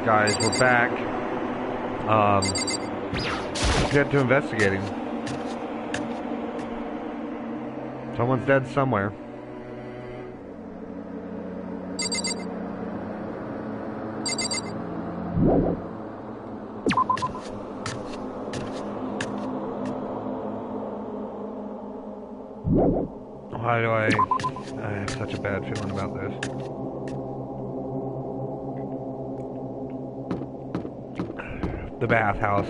guys, we're back. Let's get to investigating. Someone's dead somewhere. Why do I have such a bad feeling about this? The bathhouse.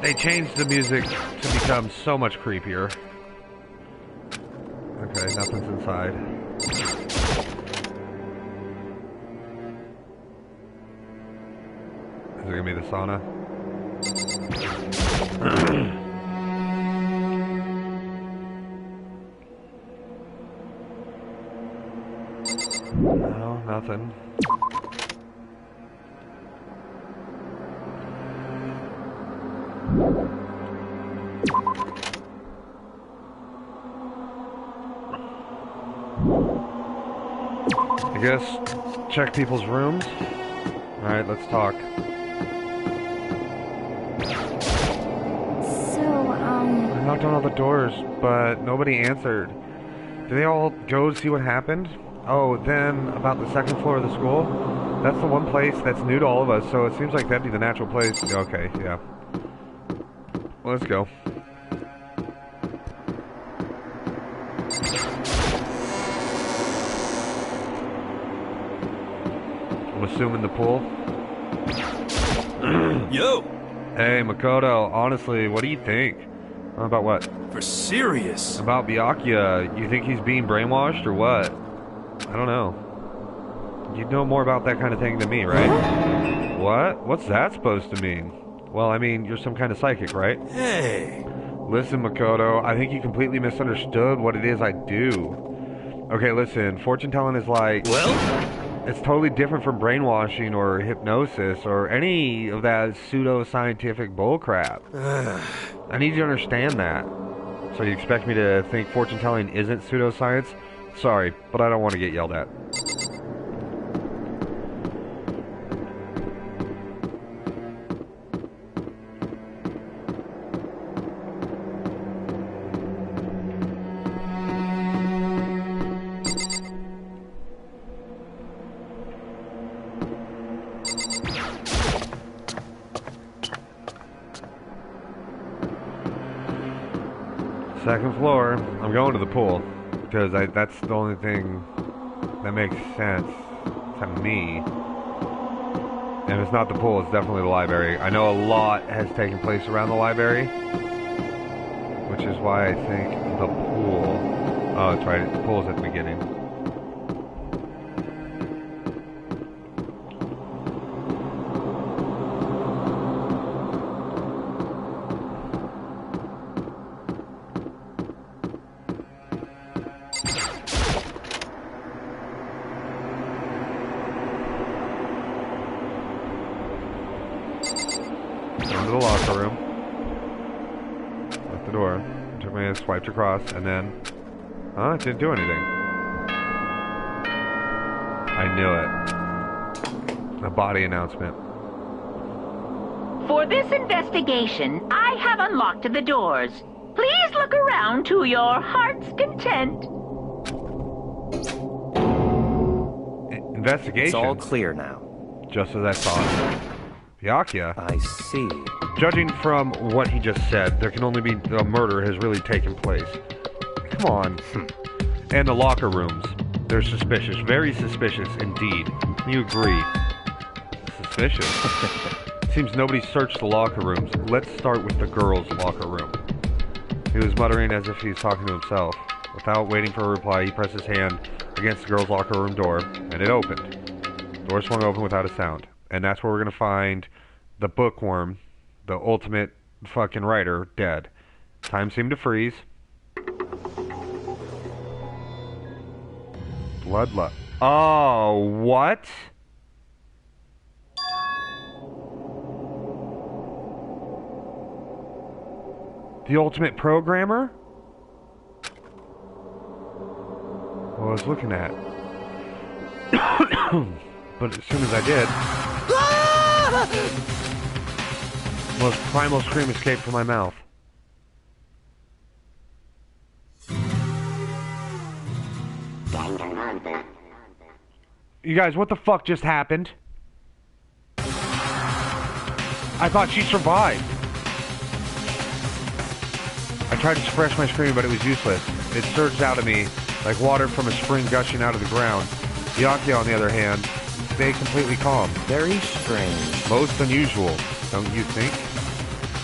They changed the music to become so much creepier. Okay, nothing's inside. Is it gonna be the sauna? No, nothing. I guess check people's rooms. Alright, let's talk. I knocked on all the doors, but nobody answered. Did they all go to see what happened? Oh, then about the second floor of the school? That's the one place that's new to all of us, so it seems like that'd be the natural place. Okay, yeah. Let's go. I'm assuming the pool. Yo! Hey, Makoto, honestly, what do you think? About what? For serious? About Byakuya. You think he's being brainwashed or what? I don't know. You know more about that kind of thing than me, right? What? What's that supposed to mean? Well, I mean, you're some kind of psychic, right? Hey! Listen, Makoto, I think you completely misunderstood what it is I do. Okay, listen, fortune telling is like... Well? It's totally different from brainwashing or hypnosis or any of that pseudo-scientific bullcrap. I need you to understand that. So you expect me to think fortune telling isn't pseudoscience? Sorry, but I don't want to get yelled at. Second floor. I'm going to the pool because that's the only thing that makes sense to me. And if it's not the pool, it's definitely the library. I know a lot has taken place around the library, which is why I think the pool. Oh, that's right. The pool's at the beginning. Into the locker room. Left the door. Took my hand, swiped across, and then... Huh? It didn't do anything. I knew it. A body announcement. For this investigation, I have unlocked the doors. Please look around to your heart's content. Investigation? It's all clear now. Just as I thought. Byakuya? I see. Judging from what he just said, there can only be a murder has really taken place. Come on. And the locker rooms. They're suspicious. Very suspicious indeed. You agree? Suspicious? Seems nobody searched the locker rooms. Let's start with the girls' locker room. He was muttering as if he was talking to himself. Without waiting for a reply, he pressed his hand against the girls' locker room door, and it opened. The door swung open without a sound. And that's where we're going to find the bookworm, the ultimate fucking writer, dead. Time seemed to freeze. Bloodlust. Oh, what? The ultimate programmer? I was looking at. But as soon as I did, the most primal scream escaped from my mouth. Danganronpa. You guys, what the fuck just happened? I thought she survived. I tried to suppress my scream, but it was useless. It surged out of me like water from a spring gushing out of the ground. Byakuya, on the other hand, stayed completely calm. Very strange. Most unusual, don't you think?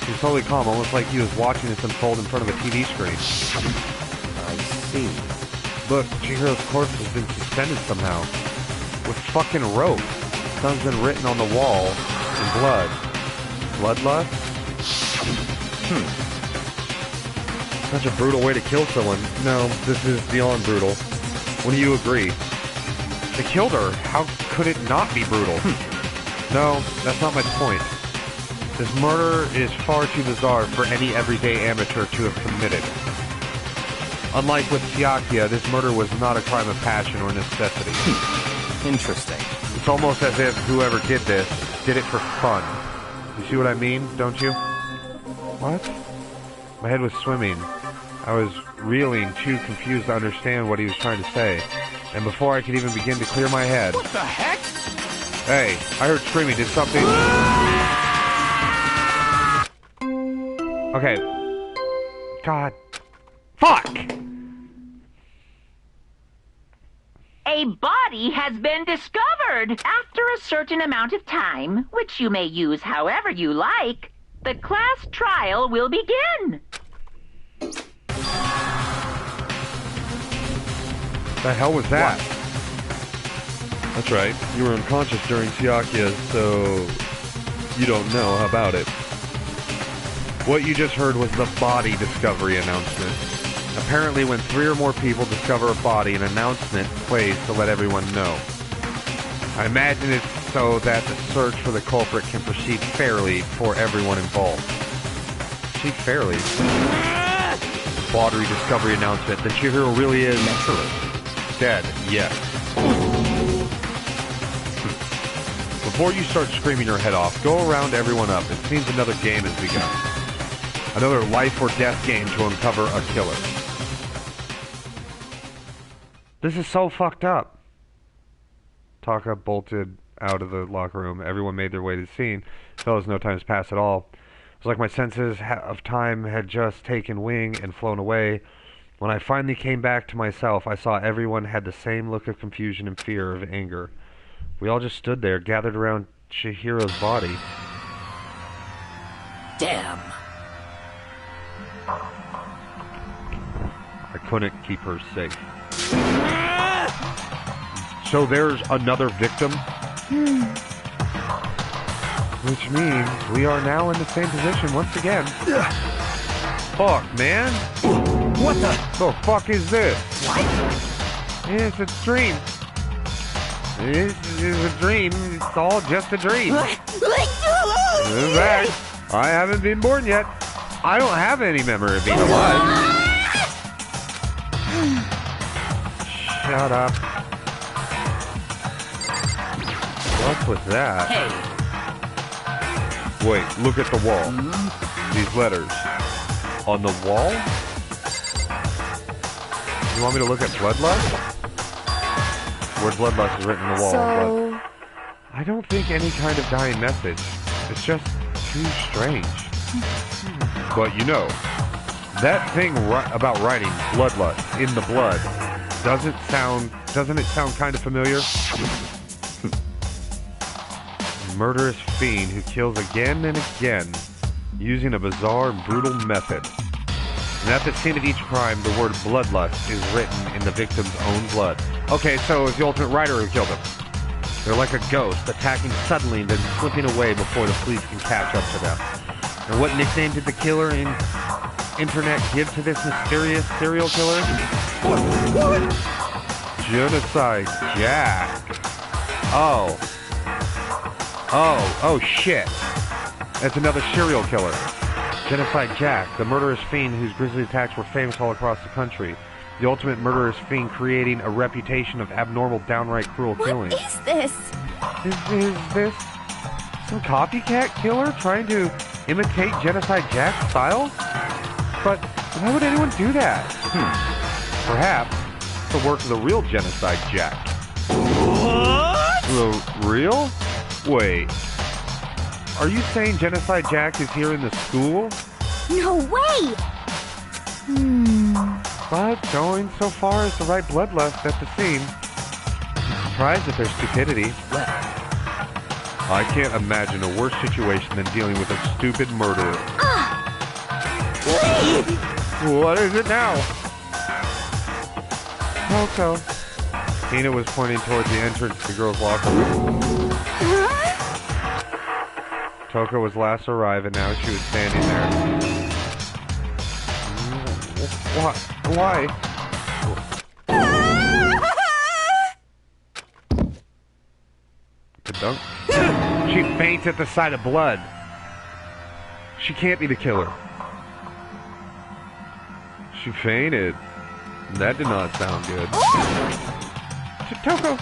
He was totally calm, almost like he was watching this unfold in front of a TV screen. I see. Look, Chihiro's corpse has been suspended somehow. With fucking rope. Something's been written on the wall in blood. Bloodlust? Such a brutal way to kill someone. No, this is beyond brutal. Wouldn't you agree? They killed her. How could it not be brutal? No, that's not my point. This murder is far too bizarre for any everyday amateur to have committed. Unlike with Byakuya, this murder was not a crime of passion or necessity. Interesting. It's almost as if whoever did this did it for fun. You see what I mean, don't you? What? My head was swimming. I was reeling, too confused to understand what he was trying to say. And before I could even begin to clear my head... What the heck? Hey, I heard screaming. Did something... Okay. God. Fuck! A body has been discovered. After a certain amount of time, which you may use however you like, the class trial will begin. The hell was that? That's right. You were unconscious during Byakuya, so you don't know about it. What you just heard was the body discovery announcement. Apparently, when 3 or more people discover a body, an announcement plays to let everyone know. I imagine it's so that the search for the culprit can proceed fairly for everyone involved. Proceed fairly? Body discovery announcement. The Chihiro really is... Naturally. Dead, yes. Before you start screaming your head off, go around everyone up. It seems another game has begun. Another life or death game to uncover a killer. This is so fucked up. Taka bolted out of the locker room. Everyone made their way to the scene. Felt as no time has passed at all. It was like my senses of time had just taken wing and flown away. When I finally came back to myself, I saw everyone had the same look of confusion and fear of anger. We all just stood there, gathered around Chihiro's body. Damn. I couldn't keep her safe. So there's another victim? Which means we are now in the same position once again. Fuck, man. What the fuck is this? What? It's a dream. This is a dream. It's all just a dream. In fact, I haven't been born yet. I don't have any memory of being alive. Shut up. What was that? Hey. Wait, look at the wall. These letters. On the wall? You want me to look at Bloodlust? The word Bloodlust is written on the wall, but I don't think any kind of dying message. It's just too strange. But you know, that thing about writing Bloodlust in the blood, doesn't it sound kind of familiar? Murderous fiend who kills again and again using a bizarre and brutal method. And at the scene of each crime, the word bloodlust is written in the victim's own blood. Okay, so it's the ultimate writer who killed him. They're like a ghost, attacking suddenly, then slipping away before the police can catch up to them. And what nickname did the killer in internet give to this mysterious serial killer? Genocide Jack. Oh shit. That's another serial killer. Genocide Jack, the murderous fiend whose grisly attacks were famous all across the country. The ultimate murderous fiend creating a reputation of abnormal, downright cruel killing. What is this? Is this some copycat killer trying to imitate Genocide Jack's style? But why would anyone do that? Perhaps it's the work of the real Genocide Jack. What? The real? Wait. Are you saying Genocide Jack is here in the school? No way! But going so far as to write bloodlust at the scene. I'm surprised at their stupidity. I can't imagine a worse situation than dealing with a stupid murderer. What is it now? Coco. Tina was pointing towards the entrance to the girls' locker room. Toko was last to arrive, and now she was standing there. Why? Dunk. She faints at the sight of blood. She can't be the killer. She fainted. That did not sound good. Toko!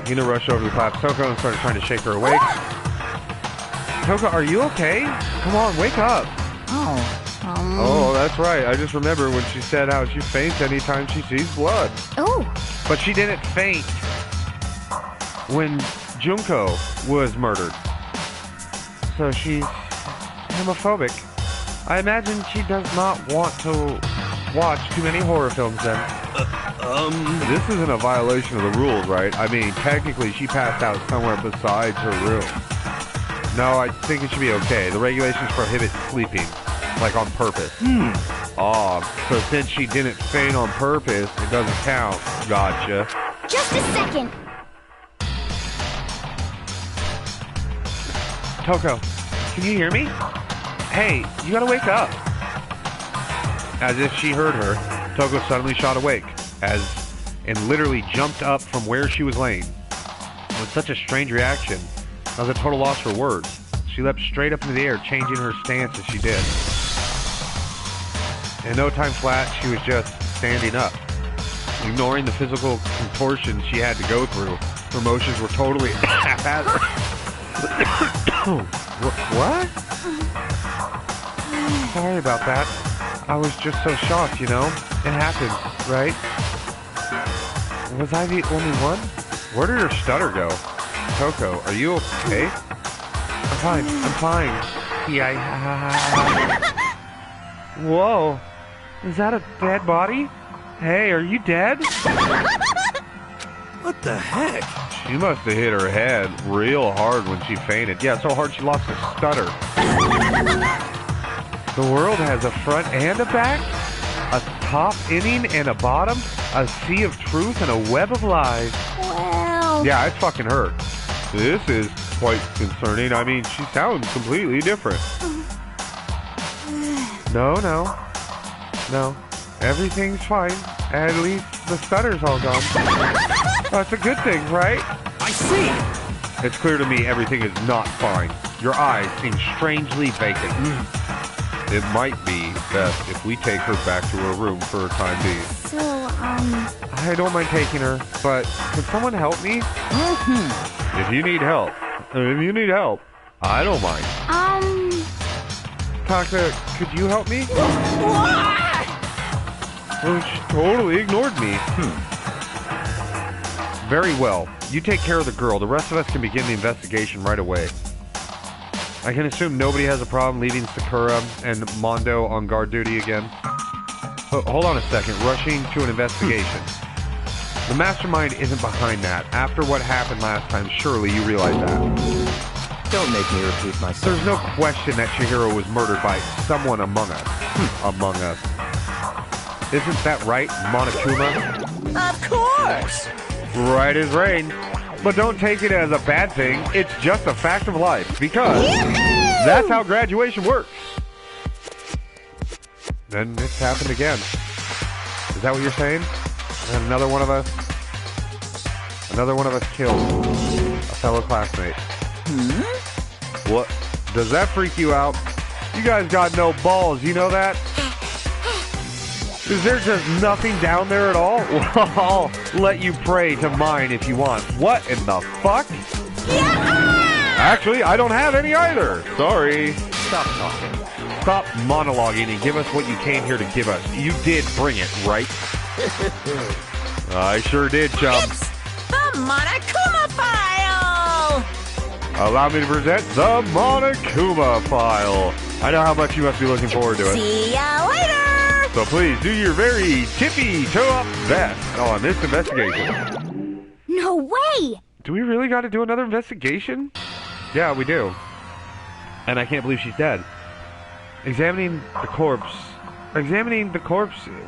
Hina rushed over to the class Toko and started trying to shake her awake. Toko, are you okay? Come on, wake up. Oh, that's right. I just remember when she said how she faints anytime she sees blood. Oh. But she didn't faint when Junko was murdered. So she's homophobic. I imagine she does not want to watch too many horror films then. This isn't a violation of the rules, right? I mean, technically she passed out somewhere besides her room. No, I think it should be okay. The regulations prohibit sleeping, like on purpose. So since she didn't faint on purpose, it doesn't count. Gotcha. Just a second. Toko, can you hear me? Hey, you gotta wake up. As if she heard her, Toko suddenly shot awake, and literally jumped up from where she was laying. With such a strange reaction, I was at total loss for words. She leapt straight up into the air, changing her stance as she did. In no time flat, she was just standing up. Ignoring the physical contortions she had to go through, her motions were totally haphazard. What? Sorry about that. I was just so shocked, you know? It happened, right? Was I the only one? Where did her stutter go? Toko, are you okay? I'm fine. Yeah. Whoa. Is that a dead body? Hey, are you dead? What the heck? She must have hit her head real hard when she fainted. Yeah, so hard she lost her stutter. The world has a front and a back, a top inning and a bottom, a sea of truth and a web of lies. Well... Yeah, it fucking hurt. This is quite concerning. I mean, she sounds completely different. No. Everything's fine. At least the stutter's all gone. That's a good thing, right? I see! It's clear to me everything is not fine. Your eyes seem strangely vacant. It might be best if we take her back to her room for a time being. So, I don't mind taking her, but can someone help me? If you need help, I don't mind. Taka, could you help me? Well, she totally ignored me. Very well. You take care of the girl. The rest of us can begin the investigation right away. I can assume nobody has a problem leaving Sakura and Mondo on guard duty again. Hold on a second. Rushing to an investigation. The mastermind isn't behind that. After what happened last time, surely you realize that. Don't make me repeat myself. There's no question that Chihiro was murdered by someone among us. Among us. Isn't that right, Monokuma? Of course! Right as rain. But don't take it as a bad thing. It's just a fact of life. Because that's how graduation works. Then it's happened again. Is that what you're saying? And another one of us killed a fellow classmate. What? Does that freak you out? You guys got no balls, you know that? Is there just nothing down there at all? Well, I'll let you pray to mine if you want. What in the fuck? Actually, I don't have any either. Sorry. Stop talking. Stop monologuing and give us what you came here to give us. You did bring it, right? I sure did, chum. It's the Monokuma file! Allow me to present the Monokuma file. I know how much you must be looking forward to it. See ya later! So please do your very tippy-toe-up best on this investigation. No way! Do we really got to do another investigation? Yeah, we do. And I can't believe she's dead. Examining the corpse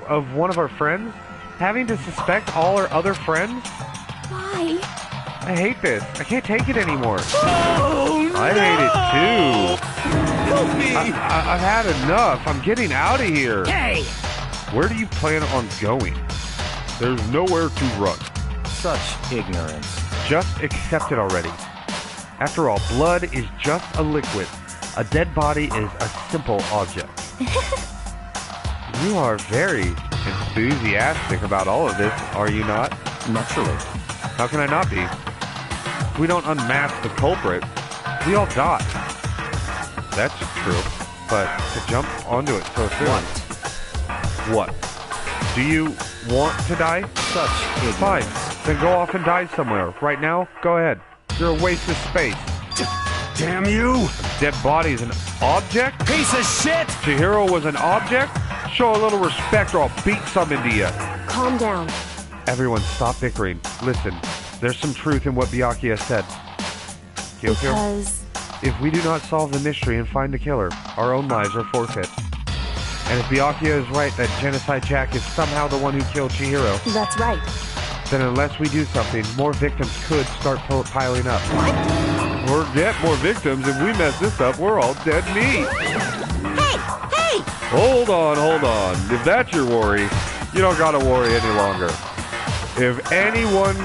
of one of our friends? Having to suspect all our other friends? Why? I hate this. I can't take it anymore. Oh, I hate it too. Help me! I've had enough. I'm getting out of here. Hey! Where do you plan on going? There's nowhere to run. Such ignorance. Just accept it already. After all, blood is just a liquid. A dead body is a simple object. You are very enthusiastic about all of this, are you not? Naturally. How can I not be? If we don't unmask the culprit, we all die. That's true. But to jump onto it so soon... What? Do you want to die? Such ignorance. Fine. Then go off and die somewhere. Right now, go ahead. You're a waste of space. Damn you! Dead body is an object? Piece of shit! Chihiro was an object? Show a little respect or I'll beat some into you. Calm down. Everyone, stop bickering. Listen, there's some truth in what Byakuya said. Kyokyo, Because... if we do not solve the mystery and find the killer, our own lives are forfeit. And if Byakuya is right that Genocide Jack is somehow the one who killed Chihiro, That's right. then unless we do something, more victims could start piling up. What? Or get more victims. If we mess this up, we're all dead meat. Hey! Hey! Hold on. If that's your worry, you don't gotta worry any longer. If anyone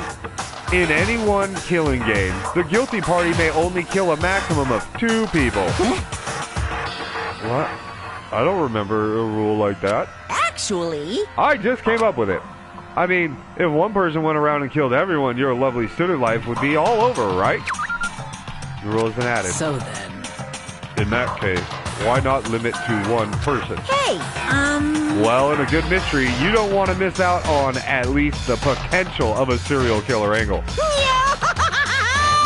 in any one killing game, the guilty party may only kill a maximum of 2 people. What? I don't remember a rule like that. Actually... I just came up with it. I mean, if one person went around and killed everyone, your lovely student life would be all over, right? The rule has been added. So then... In that case, why not limit to 1 person? Hey, Well, in a good mystery, you don't want to miss out on at least the potential of a serial killer angle.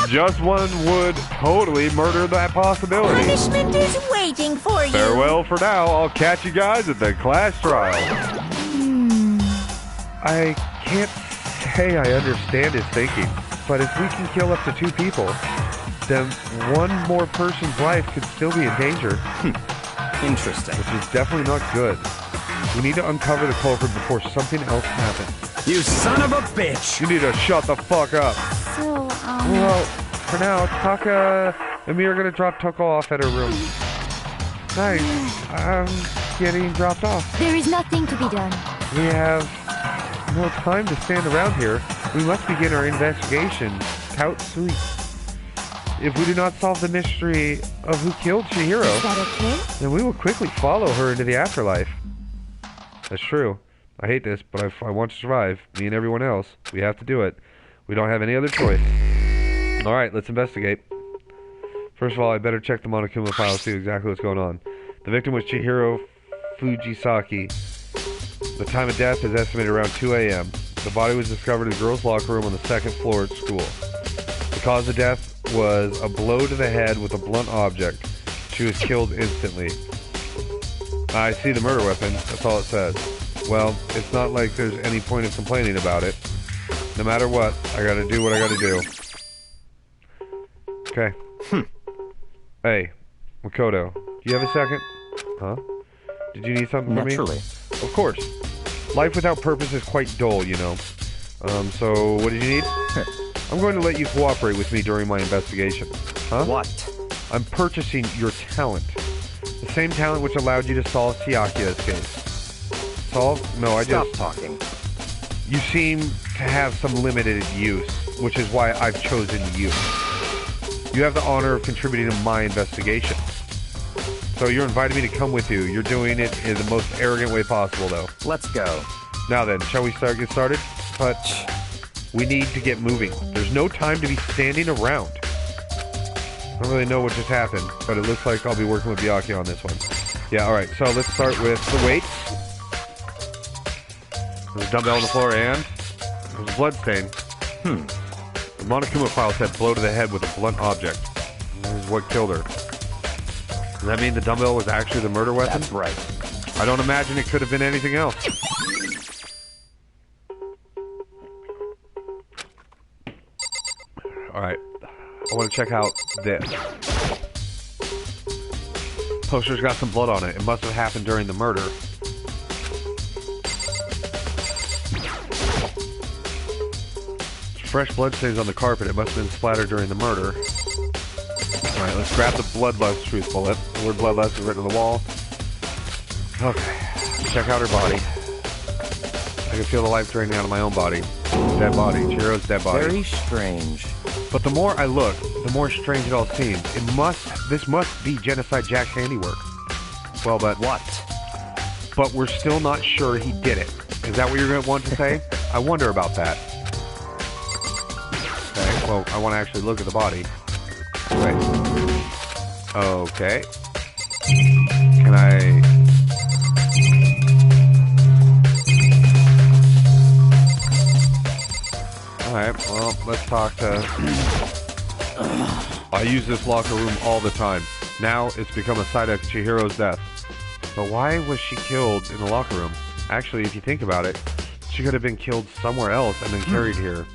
Just one would totally murder that possibility. Punishment is waiting for you. Farewell for now. I'll catch you guys at the class trial. I can't say I understand his thinking, but if we can kill up to 2 people, then 1 more person's life could still be in danger. Interesting. Which is definitely not good. We need to uncover the culprit before something else happens. You son of a bitch! You need to shut the fuck up. So, Well, for now, Taka and me are gonna drop Toko off at her room. Nice. I'm getting dropped off. there is nothing to be done. We have no time to stand around here. We must begin our investigation. Tout sweet. If we do not solve the mystery of who killed Chihiro, Is that okay? then we will quickly follow her into the afterlife. That's true. I hate this, but if I want to survive, me and everyone else, we have to do it. We don't have any other choice. Alright, let's investigate. First of all, I better check the Monokuma file to see exactly what's going on. The victim was Chihiro Fujisaki. The time of death is estimated around 2 a.m. The body was discovered in the girls' locker room on the 2nd floor at school. The cause of death was a blow to the head with a blunt object. She was killed instantly. I see the murder weapon. That's all it says. Well, it's not like there's any point of complaining about it. No matter what, I gotta do what I gotta do. Okay. Hey, Makoto, do you have a second? Huh? Did you need something from me? Naturally. Of course. Life without purpose is quite dull, you know. So what did you need? I'm going to let you cooperate with me during my investigation. Huh? What? I'm purchasing your talent. The same talent which allowed you to solve Byakuya's case. Solve? No, Stop talking. You seem to have some limited use, which is why I've chosen you. You have the honor of contributing to my investigation. So you're inviting me to come with you. You're doing it in the most arrogant way possible, though. Let's go. Now then, shall we get started? But we need to get moving. There's no time to be standing around. I don't really know what just happened, but it looks like I'll be working with Byakuya on this one. Yeah, alright, so let's start with the weights. There's a dumbbell on the floor and there's a blood stain. The Monokuma file said blow to the head with a blunt object. This is what killed her. Does that mean the dumbbell was actually the murder weapon? That's right. I don't imagine it could have been anything else. Alright, I want to check out this. Poster's got some blood on it. It must have happened during the murder. Fresh blood stains on the carpet. It must have been splattered during the murder. Alright, let's grab the bloodlust truth bullet. The word bloodlust is written on the wall. Okay, check out her body. I can feel the life draining out of my own body. Dead body. Chihiro's dead body. Very strange. But the more I look, the more strange it all seems. This must be Genocide Jack's handiwork. Well, but What? But we're still not sure he did it. Is that what you're going to want to say? I wonder about that. Okay, well, I want to actually look at the body. Wait. Okay. Can I... Alright, well, let's talk to... I use this locker room all the time. Now, it's become a site of Chihiro's death. But why was she killed in the locker room? Actually, if you think about it, she could have been killed somewhere else and then carried here.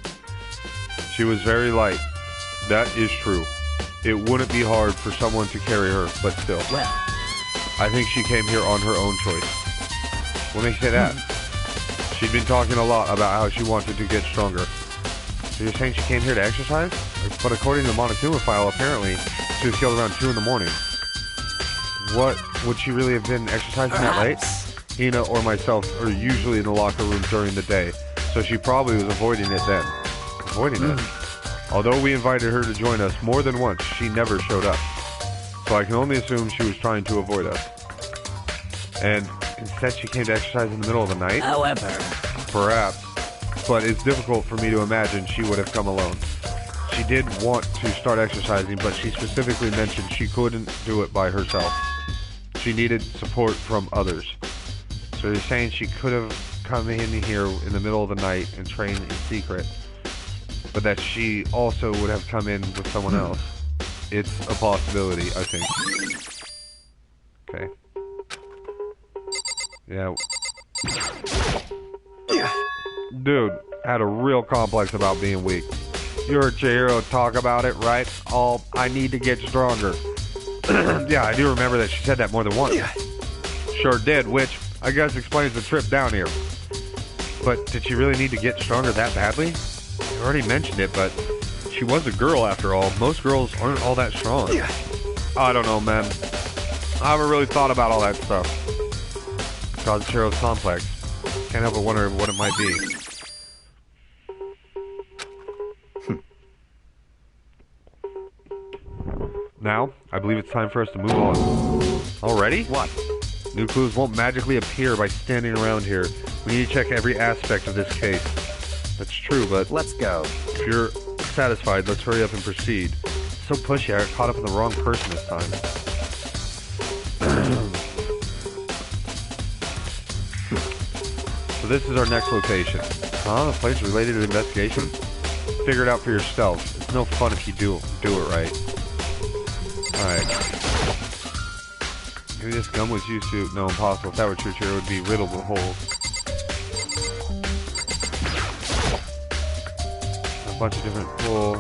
She was very light. That is true. It wouldn't be hard for someone to carry her, but still. Well, I think she came here on her own choice. What makes you say that? She'd been talking a lot about how she wanted to get stronger. So you're saying she came here to exercise? But according to the Monokuma file, apparently, she was killed around 2 in the morning. What, would she really have been exercising that late? Hina or myself are usually in the locker room during the day, so she probably was avoiding it then. Avoiding it? Although we invited her to join us more than once, she never showed up. So I can only assume she was trying to avoid us. And instead she came to exercise in the middle of the night? However, Perhaps. But it's difficult for me to imagine she would have come alone. She did want to start exercising, but she specifically mentioned she couldn't do it by herself. She needed support from others. So you're saying she could have come in here in the middle of the night and trained in secret, but that she also would have come in with someone else. It's a possibility, I think. Okay. Yeah. Dude, had a real complex about being weak. You heard Chihiro talk about it, right? All, I need to get stronger. Yeah, I do remember that she said that more than once. Sure did, which I guess explains the trip down here. But did she really need to get stronger that badly? You already mentioned it, but she was a girl after all. Most girls aren't all that strong. I don't know, man. I haven't really thought about all that stuff. Cause Chihiro's complex. Can't help but wonder what it might be. Now, I believe it's time for us to move on. Already? what? New clues won't magically appear by standing around here. We need to check every aspect of this case. That's true, but Let's go. if you're satisfied, let's hurry up and proceed. So pushy, I got caught up in the wrong person this time. So this is our next location. Huh? A place related to the investigation? Figure it out for yourself. It's no fun if you do it right. Alright. Maybe this gun was used to... No, impossible. If that were true, it would be riddled with holes. A bunch of different... Well,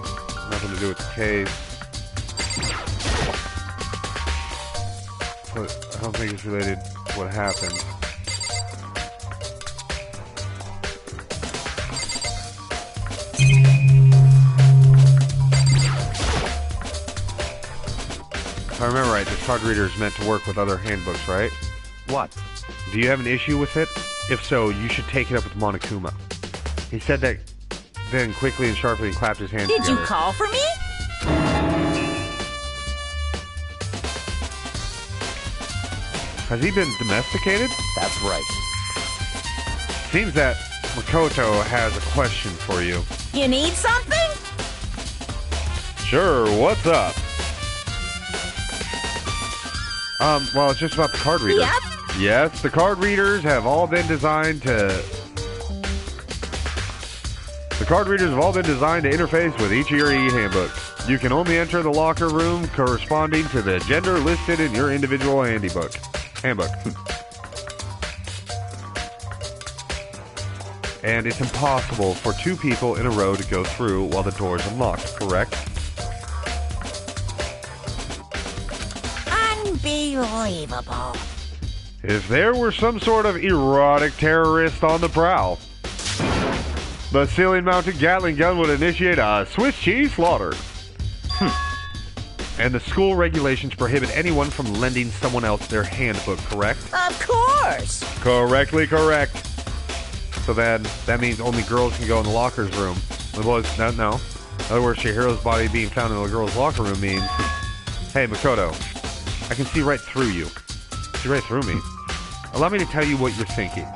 nothing to do with the case. But I don't think it's related to what happened. If I remember right, this card reader is meant to work with other handbooks, right? What? Do you have an issue with it? If so, you should take it up with Monokuma. He said that, then quickly and sharply clapped his hands did together. you call for me? Has he been domesticated? That's right. Seems that Makoto has a question for you. You need something? Sure, what's up? Well, it's just about the card readers. Yep. Yes, the card readers have all been designed to... The card readers have all been designed to interface with each of your e-handbooks. You can only enter the locker room corresponding to the gender listed in your individual handbook. And it's impossible for two people in a row to go through while the door's unlocked, correct? Unbelievable. If there were some sort of erotic terrorist on the prowl, the ceiling-mounted Gatling gun would initiate a Swiss cheese slaughter. And the school regulations prohibit anyone from lending someone else their handbook, correct? Of course. Correctly correct. So then, that means only girls can go in the locker's room. The boys, no. In other words, Chihiro's body being found in the girls' locker room means, hey, Makoto, I can see right through you. See right through me. Allow me to tell you what you're thinking.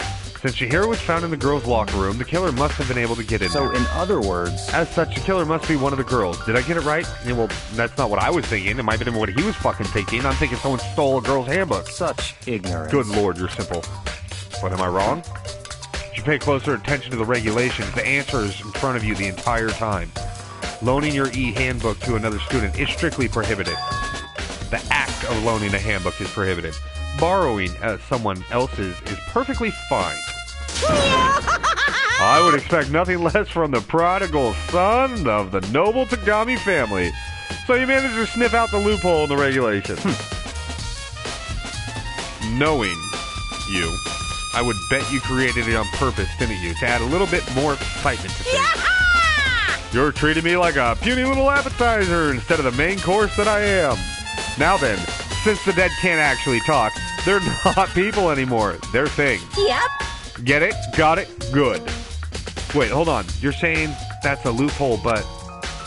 Since Chihiro was found in the girls' locker room, the killer must have been able to get in So, there. in other words... As such, the killer must be one of the girls. Did I get it right? Yeah, well, that's not what I was thinking. It might have been what he was fucking thinking. I'm thinking someone stole a girl's handbook. Such ignorance. Good lord, you're simple. But am I wrong? If you pay closer attention to the regulations, the answer is in front of you the entire time. Loaning your e-handbook to another student is strictly prohibited. The act of loaning a handbook is prohibited. Borrowing someone else's is perfectly fine. I would expect nothing less from the prodigal son of the noble Tagami family. So you managed to sniff out the loophole in the regulation. Knowing you, I would bet you created it on purpose, didn't you? To add a little bit more excitement to things. You're treating me like a puny little appetizer instead of the main course that I am. Now then, since the dead can't actually talk, they're not people anymore. They're things. Yep. Get it? Got it? Good. Wait, hold on. You're saying that's a loophole, but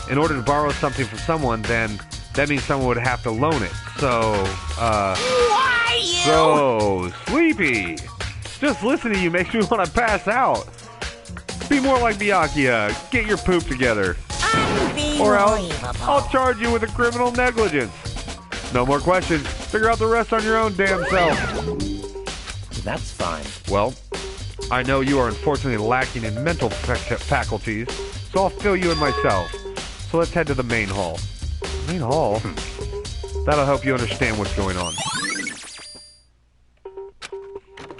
in order to borrow something from someone, then that means someone would have to loan it. So, Why you? So, Sleepy. Just listening to you makes me want to pass out. Be more like Byakuya. Get your poop together. Or else I'll charge you with a criminal negligence. No more questions. Figure out the rest on your own damn self. That's fine. Well, I know you are unfortunately lacking in mental faculties, so I'll fill you in myself. So let's head to the main hall. Main hall? That'll help you understand what's going on.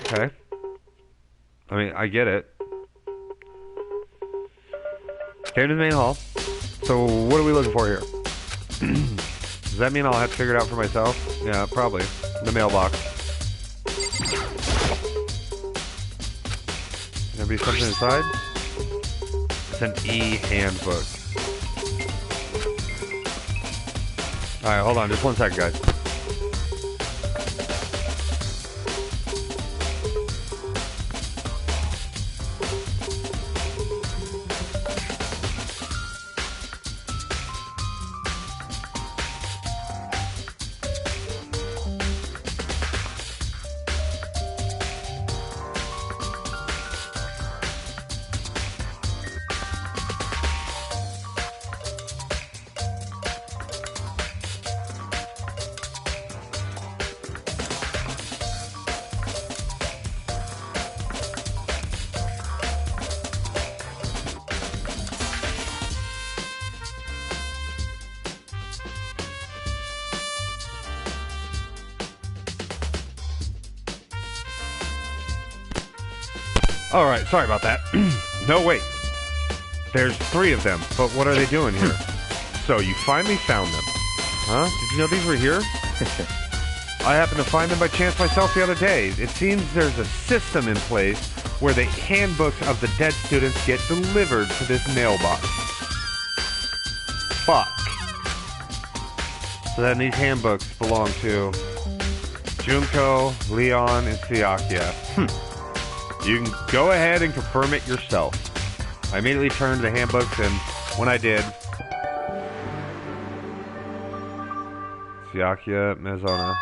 Okay. I mean, I get it. Came to the main hall. So what are we looking for here? Does that mean I'll have to figure it out for myself? Yeah, probably. The mailbox. There be something inside? It's an e-handbook. Alright, hold on. Just 1 second, guys. Alright, sorry about that. No, wait. There's 3 of them, but what are they doing here? So, you finally found them. Huh? Did you know these were here? I happened to find them by chance myself the other day. It seems there's a system in place where the handbooks of the dead students get delivered to this mailbox. Fuck. So then these handbooks belong to Junko, Leon, and Siakia. You can go ahead and confirm it yourself. I immediately turned to the handbooks, and when I did, Siakia, Mizona.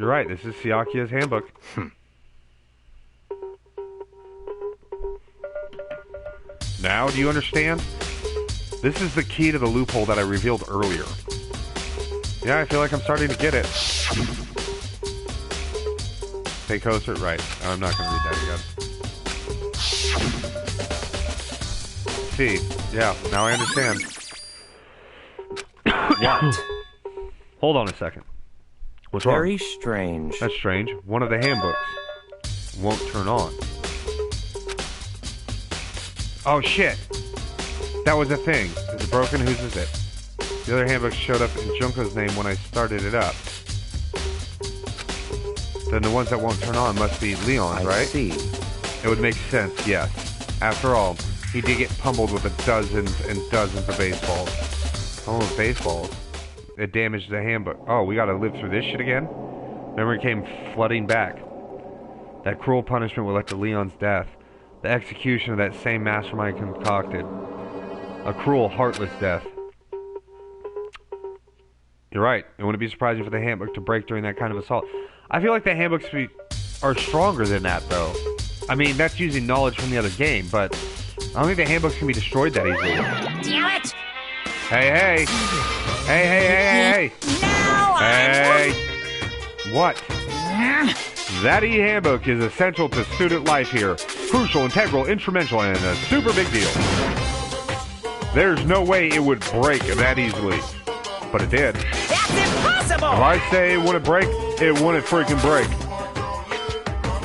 You're right, this is Siakia's handbook. Now, do you understand? This is the key to the loophole that I revealed earlier. Yeah, I feel like I'm starting to get it. Stay closer. Right. I'm not going to read that again. See. Yeah, now I understand. What? Hold on a second. What's Very wrong? strange. That's strange. One of the handbooks won't turn on. Oh, shit. That was a thing. Is it broken? Whose is it? The other handbook showed up in Junko's name when I started it up. Then the ones that won't turn on must be Leon's, right? I see. It would make sense, yes. After all, he did get pummeled with dozens and dozens of baseballs. Oh, baseballs. It damaged the handbook. Oh, we gotta live through this shit again? Memory came flooding back. That cruel punishment would lead to Leon's death. The execution of that same mastermind concocted. A cruel, heartless death. You're right. It wouldn't be surprising for the handbook to break during that kind of assault. I feel like the handbooks are stronger than that, though. I mean, that's using knowledge from the other game, but I don't think the handbooks can be destroyed that easily. Damn it! Hey, hey! Hey, hey, hey, hey, hey! Now Hey! What? That e-handbook is essential to student life here. Crucial, integral, instrumental, and a super big deal. There's no way it would break that easily. But it did. That's impossible! If I say it wouldn't break, it wouldn't freaking break.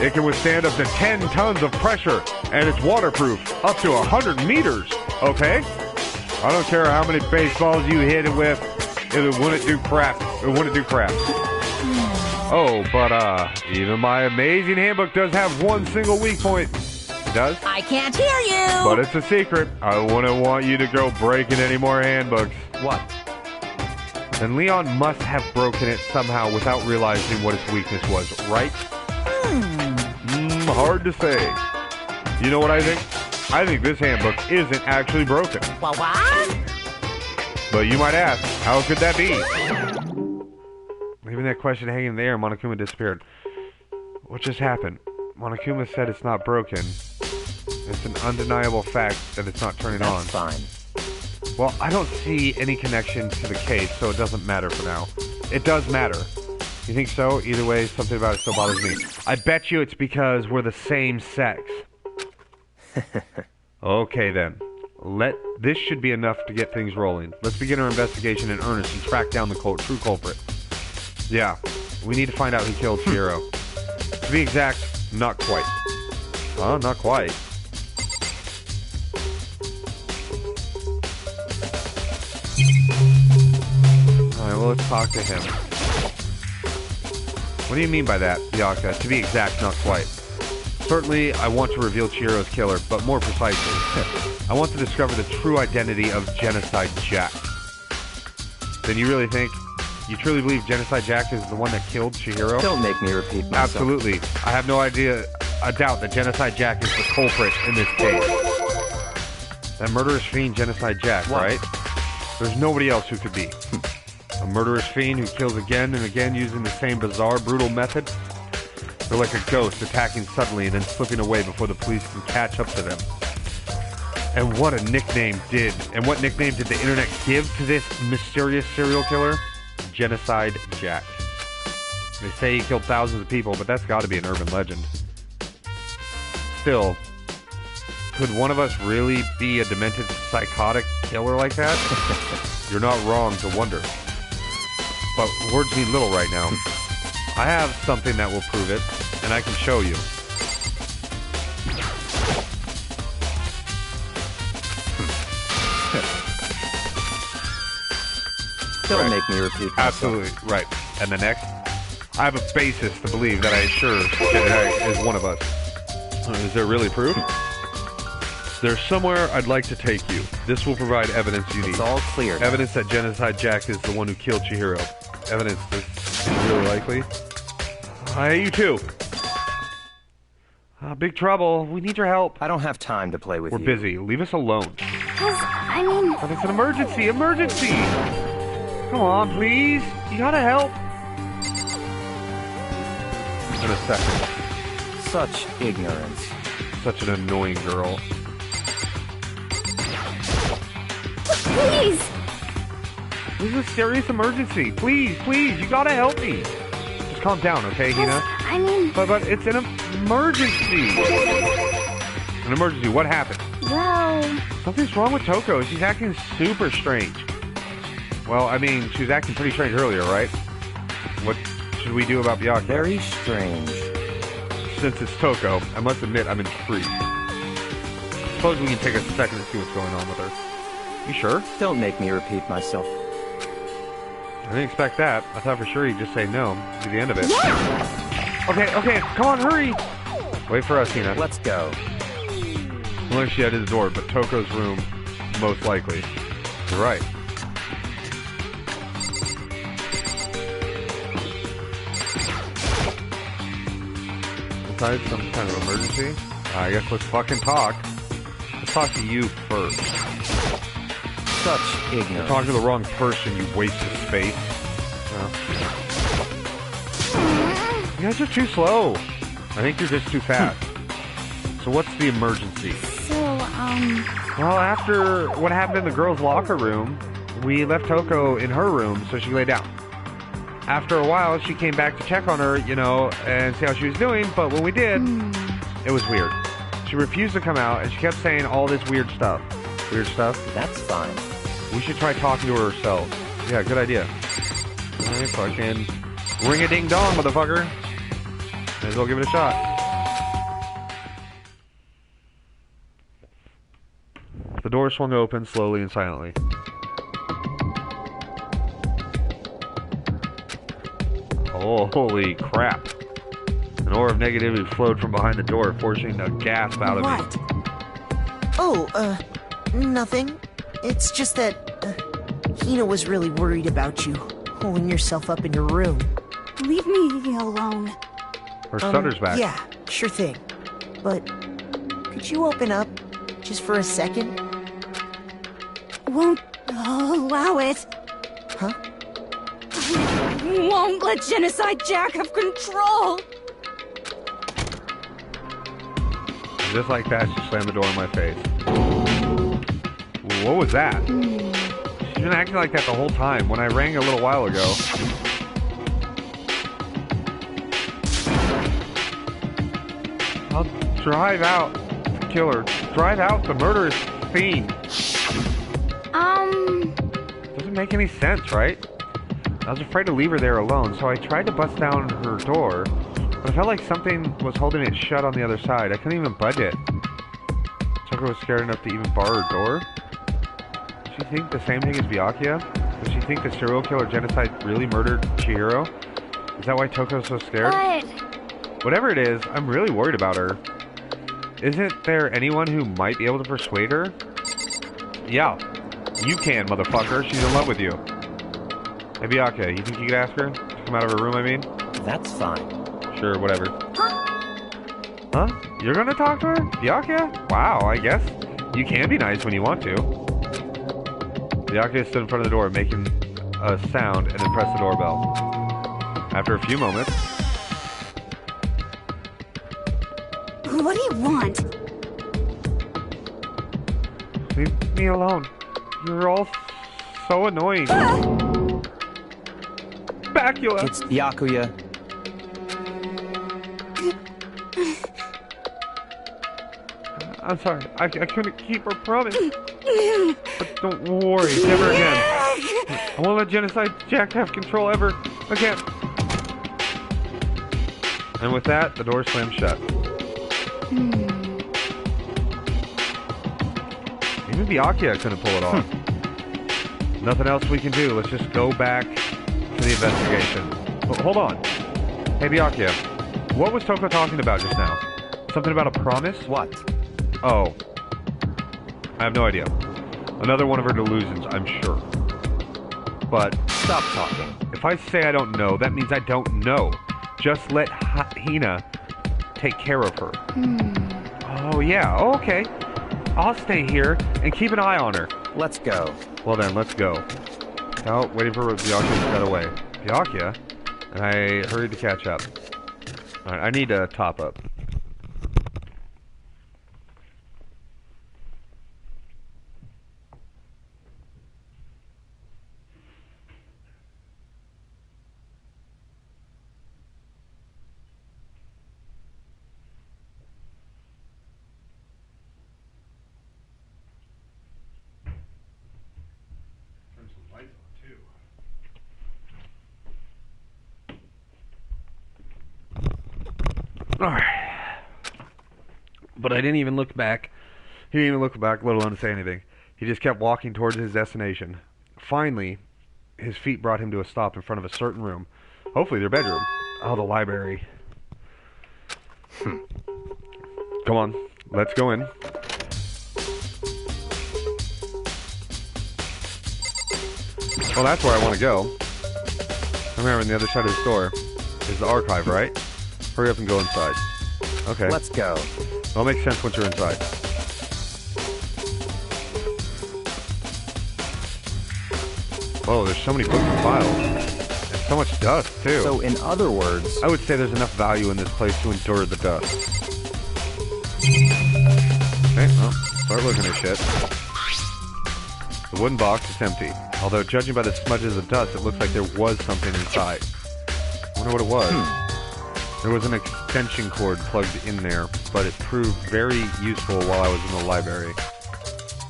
It can withstand up to 10 tons of pressure, and it's waterproof up to 100 meters, okay? I don't care how many baseballs you hit it with, it wouldn't do crap. It wouldn't do crap. Oh, but even my amazing handbook does have one single weak point. It does? I can't hear you! But it's a secret. I wouldn't want you to go breaking any more handbooks. What? And Leon must have broken it somehow without realizing what its weakness was, right? Hard to say. You know what I think? I think this handbook isn't actually broken. What? But you might ask, how could that be? Leaving that question hanging in the air, Monokuma disappeared. What just happened? Monokuma said it's not broken. It's an undeniable fact that it's not turning on. That's fine. Well, I don't see any connection to the case, so it doesn't matter for now. It does matter. You think so? Either way, something about it still bothers me. I bet you it's because we're the same sex. Okay, then. This should be enough to get things rolling. Let's begin our investigation in earnest and track down the true culprit. Yeah, we need to find out who killed Chihiro. To be exact, not quite. Huh? Not quite. Alright, well, let's talk to him. What do you mean by that, Byakuya? To be exact, not quite. Certainly, I want to reveal Chihiro's killer, but more precisely, I want to discover the true identity of Genocide Jack. Then you truly believe Genocide Jack is the one that killed Chihiro? Don't make me repeat myself. Absolutely. I have no doubt that Genocide Jack is the culprit in this case. That murderous fiend Genocide Jack, What? right? There's nobody else who could be. A murderous fiend who kills again and again using the same bizarre, brutal method. They're like a ghost attacking suddenly and then slipping away before the police can catch up to them. And what nickname did the internet give to this mysterious serial killer? Genocide Jack. They say he killed thousands of people, but that's got to be an urban legend. Still, could one of us really be a demented, psychotic killer like that? You're not wrong to wonder. But words mean little right now. I have something that will prove it, and I can show you. Don't make me repeat myself. Absolutely, right. And the next? I have a basis to believe that is one of us. Is there really proof? There's somewhere I'd like to take you. This will provide evidence you need. It's all clear. Evidence that Genocide Jack is the one who killed Chihiro. Evidence this is really likely. Hey, you too. Big trouble. We need your help. I don't have time to play with We're you. busy. Leave us alone. But But it's an emergency. Emergency! Come on, please. You gotta help. in a second. Such ignorance. Such an annoying girl. Please! This is a serious emergency. Please, please, you gotta help me. Just calm down, okay, Hina? I mean... But it's an emergency. An emergency, what happened? Well... Something's wrong with Toko. She's acting super strange. Well, I mean, she was acting pretty strange earlier, right? What should we do about Byakuya? Very strange. Since it's Toko, I must admit I'm intrigued. Suppose we can take a second to see what's going on with her. You sure? Don't make me repeat myself. I didn't expect that. I thought for sure he'd just say no. Be the end of it. Yeah! Okay, come on, hurry! Wait for us, Hina. Let's go. Unless she headed the door, but Toko's room, most likely. You're right. Besides some kind of emergency, I guess let's fucking talk. Let's talk to you first. Such You're ignorance. talking to the wrong person, you waste of space. Well, you guys are too slow. I think you're just too fast. So what's the emergency? Well, after what happened in the girls' locker room, we left Toko in her room so she could lay down. After a while, she came back to check on her, and see how she was doing, but when we did, it was weird. She refused to come out, and she kept saying all this weird stuff. Weird stuff? That's fine. We should try talking to her ourselves. Yeah, good idea. Alright, fucking ring-a-ding-dong, motherfucker. May as well give it a shot. The door swung open slowly and silently. Oh, holy crap. An aura of negativity flowed from behind the door, forcing a gasp out of me. What? Oh, nothing. It's just that, Hina was really worried about you, holding yourself up in your room. Leave me alone. Her stutter's back. Yeah, sure thing. But, could you open up, just for a second? Won't allow it. Huh? Won't let Genocide Jack have control. Just like that, she slammed the door in my face. What was that? She's been acting like that the whole time. When I rang a little while ago. I'll drive out to kill her. Drive out the murderous fiend. Doesn't make any sense, right? I was afraid to leave her there alone, so I tried to bust down her door, but I felt like something was holding it shut on the other side. I couldn't even budge it. Toko was scared enough to even bar her door. Does she think the same thing as Byakuya? Does she think the serial killer genocide really murdered Chihiro? Is that why Toko's so scared? But... Whatever it is, I'm really worried about her. Isn't there anyone who might be able to persuade her? Yeah, you can, motherfucker. She's in love with you. Hey, Byakuya, you think you could ask her to come out of her room, I mean? That's fine. Sure, whatever. Huh? You're gonna talk to her? Byakuya? Wow, I guess you can be nice when you want to. Byakuya stood in front of the door, making a sound, and then pressed the doorbell. After a few moments... What do you want? Leave me alone. You're all so annoying. Byakuya! It's Byakuya. I'm sorry. I couldn't keep her promise. But don't worry. Never again. I won't let Genocide Jack have control ever again. And with that, the door slammed shut. Even Byakuya couldn't pull it off. Nothing else we can do. Let's just go back to the investigation. Hold on. Hey, Byakuya. What was Toko talking about just now? Something about a promise? What? Oh. I have no idea. Another one of her delusions, I'm sure. But Stop talking. if I say I don't know, that means I don't know. Just let Hina take care of her. Oh, yeah. Oh, okay. I'll stay here and keep an eye on her. Let's go. Well then, let's go. Oh, waiting for Byakuya to get away. Byakuya? And I hurried to catch up. Alright, I need a top up. Turn some lights on too. Alright. But I didn't even look back. He didn't even look back, let alone say anything. He just kept walking towards his destination. Finally, his feet brought him to a stop in front of a certain room. Hopefully their bedroom. Oh, the library. Come on, let's go in. Well, that's where I want to go. Remember, on the other side of this door is the archive, right? Hurry up and go inside. Okay. Let's go. Well, it makes sense once you're inside. Whoa, there's so many books and files. And so much dust, too. So, in other words... I would say there's enough value in this place to endure the dust. Okay, well, start looking at shit. The wooden box is empty. Although, judging by the smudges of dust, it looks like there was something inside. I wonder what it was. There was an extension cord plugged in there, but it proved very useful while I was in the library.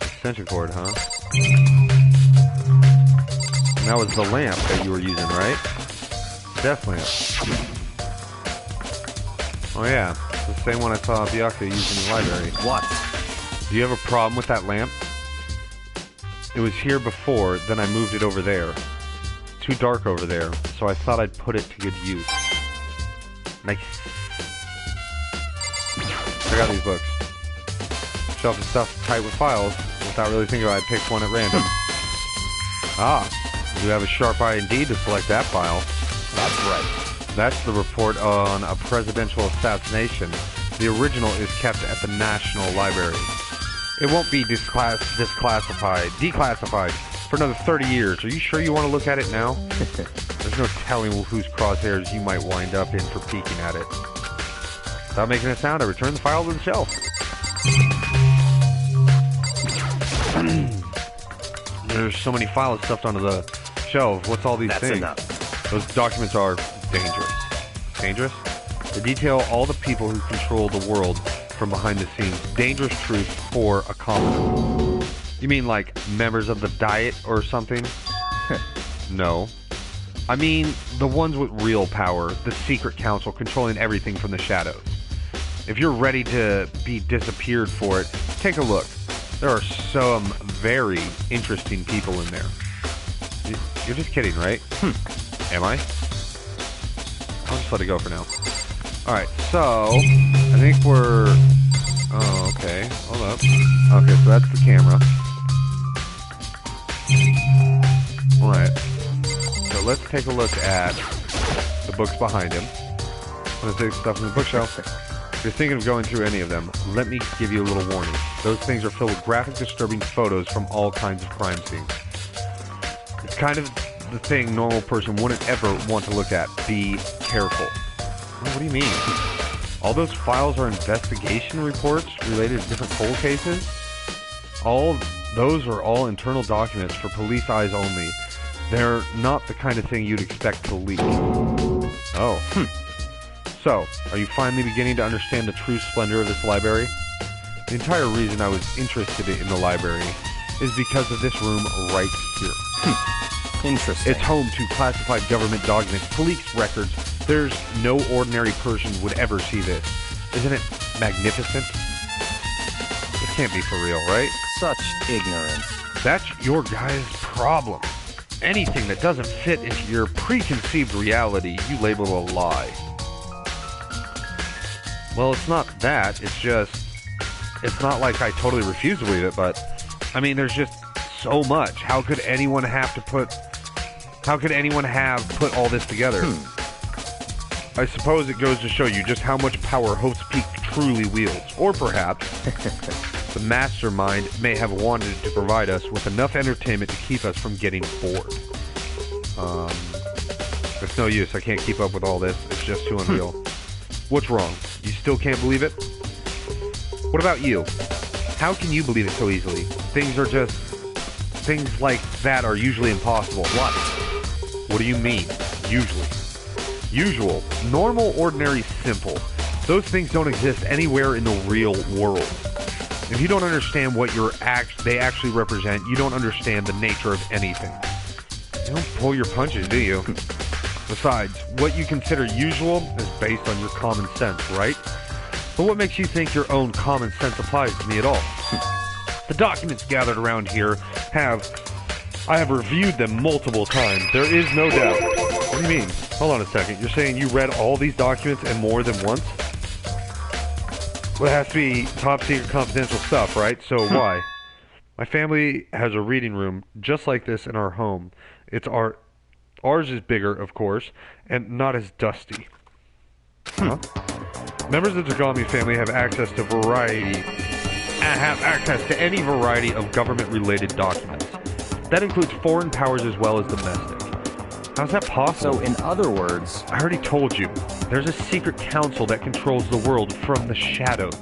Extension cord, huh? And that was the lamp that you were using, right? Death lamp. Oh yeah, it's the same one I saw Bianca use in the library. What? Do you have a problem with that lamp? It was here before, then I moved it over there. Too dark over there, so I thought I'd put it to good use. Nice. Check out these books. Shelf of stuff tight with files. Without really thinking about it, I picked one at random. Ah, you have a sharp eye indeed to select that file. That's right. That's the report on a presidential assassination. The original is kept at the National Library. It won't be declassified for another 30 years. Are you sure you want to look at it now? There's no telling whose crosshairs you might wind up in for peeking at it. Without making a sound, I return the file to the shelf. There's so many files stuffed onto the shelf. What's all these That's things? enough. Those documents are dangerous. Dangerous? They detail all the people who control the world from behind the scenes. Dangerous truth for a commoner. You mean like members of the Diet or something? No. I mean the ones with real power, the secret council controlling everything from the shadows. If you're ready to be disappeared for it, take a look. There are some very interesting people in there. You're just kidding, right? Am I? I'll just let it go for now. Alright, so I think we're... Oh, okay. Hold up. Okay, so that's the camera. Alright. So let's take a look at the books behind him. I'm gonna take stuff in the bookshelf. If you're thinking of going through any of them, let me give you a little warning. Those things are filled with graphic, disturbing photos from all kinds of crime scenes. It's kind of the thing a normal person wouldn't ever want to look at. Be careful. What do you mean? All those files are investigation reports related to different cold cases? All those are all internal documents for police eyes only. They're not the kind of thing you'd expect to leak. Oh. So, are you finally beginning to understand the true splendor of this library? The entire reason I was interested in the library is because of this room right here. Interesting. It's home to classified government documents, police records. There's no ordinary person would ever see this. Isn't it magnificent? This can't be for real, right? Such ignorance. That's your guy's problem. Anything that doesn't fit into your preconceived reality, you label a lie. Well, it's not that. It's just... It's not like I totally refuse to believe it, but... I mean, there's just so much. How could anyone have put all this together? I suppose it goes to show you just how much power Hope's Peak truly wields. Or perhaps, the mastermind may have wanted to provide us with enough entertainment to keep us from getting bored. It's no use. I can't keep up with all this. It's just too unreal. What's wrong? You still can't believe it? What about you? How can you believe it so easily? Things like that are usually impossible. What? What do you mean, usually? Usual, normal, ordinary, simple. Those things don't exist anywhere in the real world. If you don't understand what they actually represent, you don't understand the nature of anything. You don't pull your punches, do you? Besides, what you consider usual is based on your common sense, right? But what makes you think your own common sense applies to me at all? The documents gathered around here I have reviewed them multiple times. There is no doubt. What do you mean? Hold on a second. You're saying you read all these documents and more than once? Well, it has to be top secret confidential stuff, right? So why? My family has a reading room just like this in our home. Ours is bigger, of course, and not as dusty. Huh? Members of the Tagami family have access to any variety of government-related documents. That includes foreign powers as well as domestic. How's that possible? So, in other words... I already told you. There's a secret council that controls the world from the shadows.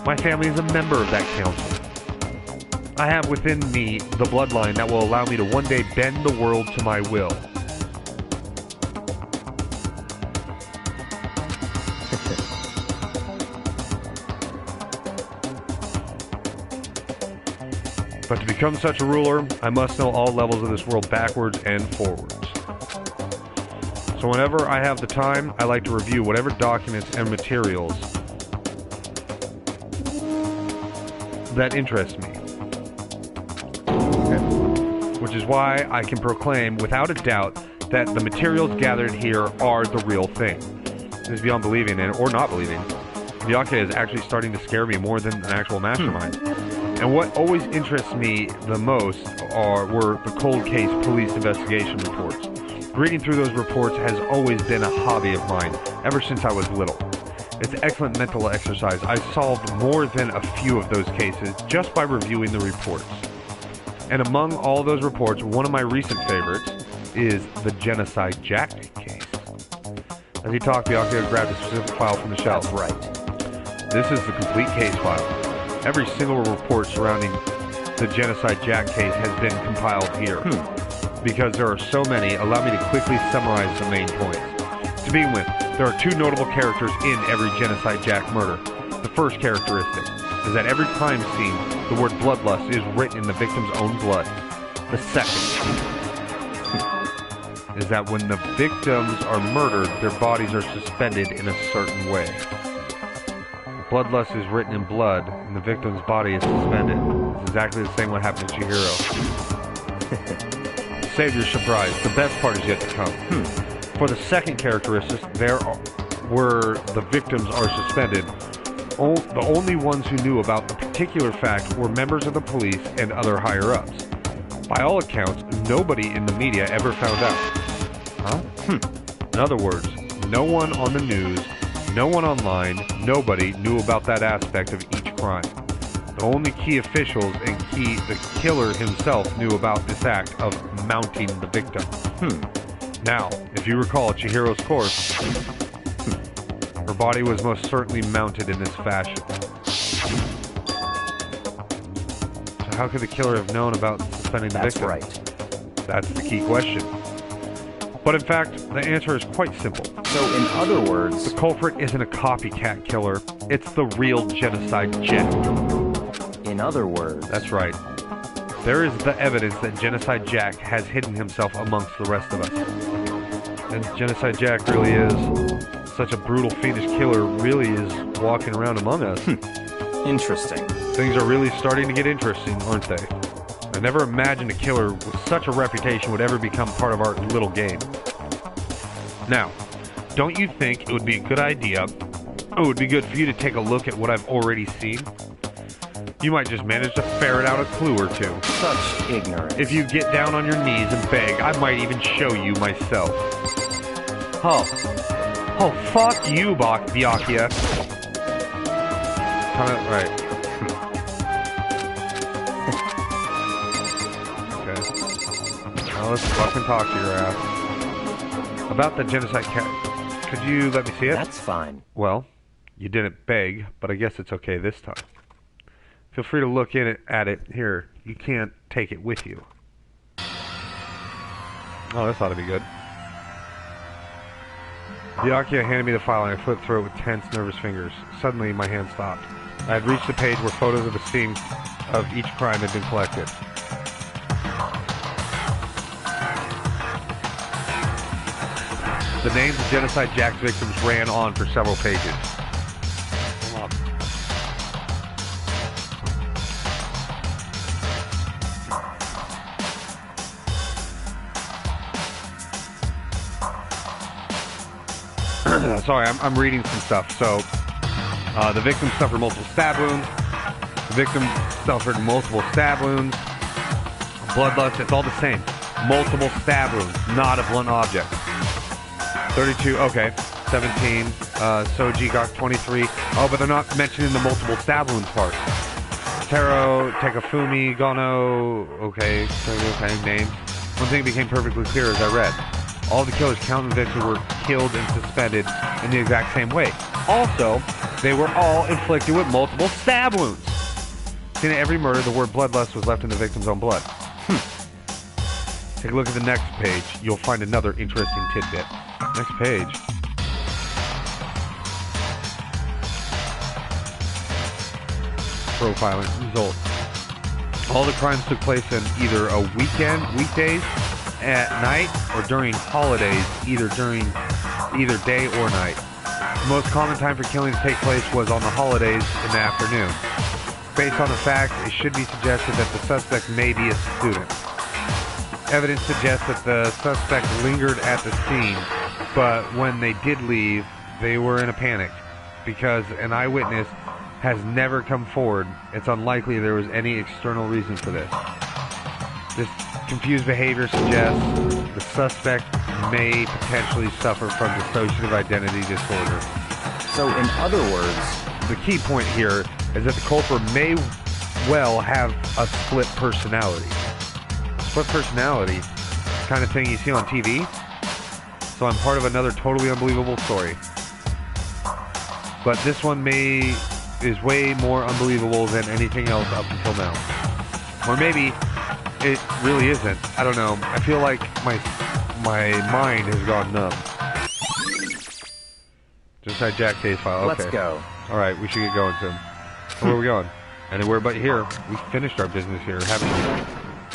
My family is a member of that council. I have within me the bloodline that will allow me to one day bend the world to my will. But to become such a ruler, I must know all levels of this world backwards and forwards. So whenever I have the time, I like to review whatever documents and materials that interest me. Okay. Which is why I can proclaim without a doubt that the materials gathered here are the real thing. This is beyond believing in or not believing. Byakuya is actually starting to scare me more than an actual mastermind. And what always interests me the most were the cold case police investigation reports. Reading through those reports has always been a hobby of mine, ever since I was little. It's excellent mental exercise. I solved more than a few of those cases just by reviewing the reports. And among all those reports, one of my recent favorites is the Genocide Jack case. As he talked, Byakuya grabbed a specific file from the shelf. That's right. This is the complete case file. Every single report surrounding the Genocide Jack case has been compiled here. Because there are so many, allow me to quickly summarize the main points. To begin with, there are two notable characters in every Genocide Jack murder. The first characteristic is that every crime scene, the word bloodlust is written in the victim's own blood. The second is that when the victims are murdered, their bodies are suspended in a certain way. Bloodlust is written in blood, and the victim's body is suspended. It's exactly the same what happened to Chihiro. Save your surprise. The best part is yet to come. For the second characteristic, where the victims are suspended, the only ones who knew about the particular fact were members of the police and other higher-ups. By all accounts, nobody in the media ever found out. Huh? In other words, no one on the news, no one online, nobody knew about that aspect of each crime. The only key officials and the killer himself knew about this act of mounting the victim. Now, if you recall Chihiro's corpse, her body was most certainly mounted in this fashion. So how could the killer have known about suspending the victim? That's right. That's the key question. But in fact, the answer is quite simple. So, in other words... The culprit isn't a copycat killer. It's the real Genocide Jack. In other words... That's right. There is the evidence that Genocide Jack has hidden himself amongst the rest of us. And Genocide Jack really is such a brutal, fiendish killer, really is walking around among us. Interesting. Things are really starting to get interesting, aren't they? I never imagined a killer with such a reputation would ever become part of our little game. Now, don't you think it would be a good idea, it would be good for you to take a look at what I've already seen? You might just manage to ferret out a clue or two. Such ignorance. If you get down on your knees and beg, I might even show you myself. Oh, fuck you, Byakuya. Right. Okay. Now let's fucking talk to your ass. About the Genocide Could you let me see it? That's fine. Well, you didn't beg, but I guess it's okay this time. Feel free to look at it. Here, you can't take it with you. Oh, this ought to be good. Byakuya handed me the file and I flipped through it with tense, nervous fingers. Suddenly, my hand stopped. I had reached the page where photos of the scenes of each crime had been collected. The names of Genocide Jack's victims ran on for several pages. Hold up. Sorry, I'm reading some stuff. So, the victim suffered multiple stab wounds. The victim suffered multiple stab wounds. Bloodlust, it's all the same. Multiple stab wounds, not a blunt object. 32, okay. 17, Soji got 23. Oh, but they're not mentioning the multiple stab wounds part. Taro, Takafumi, Gono, okay, names. One thing became perfectly clear as I read. All the killers counting victims were killed and suspended in the exact same way. Also, they were all inflicted with multiple stab wounds. In every murder, the word bloodlust was left in the victim's own blood. Take a look at the next page. You'll find another interesting tidbit. Next page. Profiling results. All the crimes took place in either a weekdays, at night, or during holidays, either day or night. The most common time for killing to take place was on the holidays in the afternoon. Based on the fact, it should be suggested that the suspect may be a student. Evidence suggests that the suspect lingered at the scene, but when they did leave, they were in a panic. Because an eyewitness has never come forward, it's unlikely there was any external reason for this. This confused behavior suggests the suspect may potentially suffer from dissociative identity disorder. So, in other words, the key point here is that the culprit may well have a split personality. Split personality, kind of thing you see on TV. So I'm part of another totally unbelievable story. But this one is way more unbelievable than anything else up until now. Or maybe it really isn't. I don't know. I feel like my mind has gone numb. Just had Jack case file. Okay. Let's go. All right, we should get going soon. Where are we going? Anywhere but here. We finished our business here, haven't we?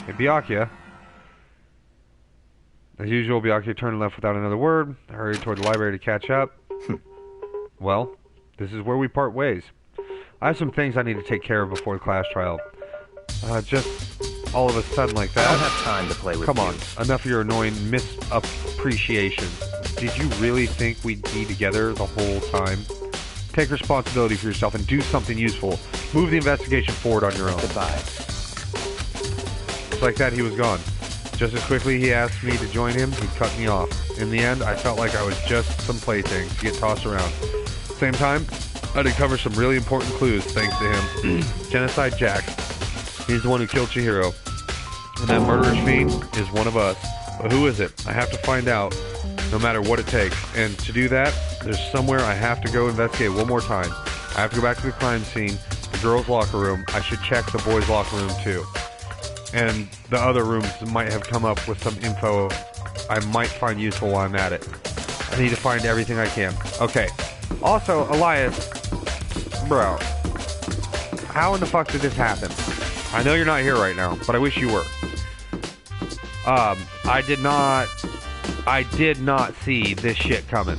Hey, Byakuya. As usual, Byakuya turned left without another word. I hurried toward the library to catch up. Well, this is where we part ways. I have some things I need to take care of before the class trial. Just all of a sudden like that. I don't have time to play with you. Come on, enough of your annoying misappreciation. Did you really think we'd be together the whole time? Take responsibility for yourself and do something useful. Move the investigation forward on your own. Goodbye. Just like that, he was gone. Just as quickly he asked me to join him, he cut me off. In the end, I felt like I was just some plaything to get tossed around. Same time, I uncovered some really important clues thanks to him. Genocide Jack. He's the one who killed Chihiro. And that murderous fiend is one of us. But who is it? I have to find out, no matter what it takes. And to do that, there's somewhere I have to go investigate one more time. I have to go back to the crime scene, the girls' locker room. I should check the boys' locker room too. And the other rooms might have come up with some info I might find useful while I'm at it. I need to find everything I can. Okay. Also, Elias, bro, how in the fuck did this happen? I know you're not here right now, but I wish you were. I did not see this shit coming.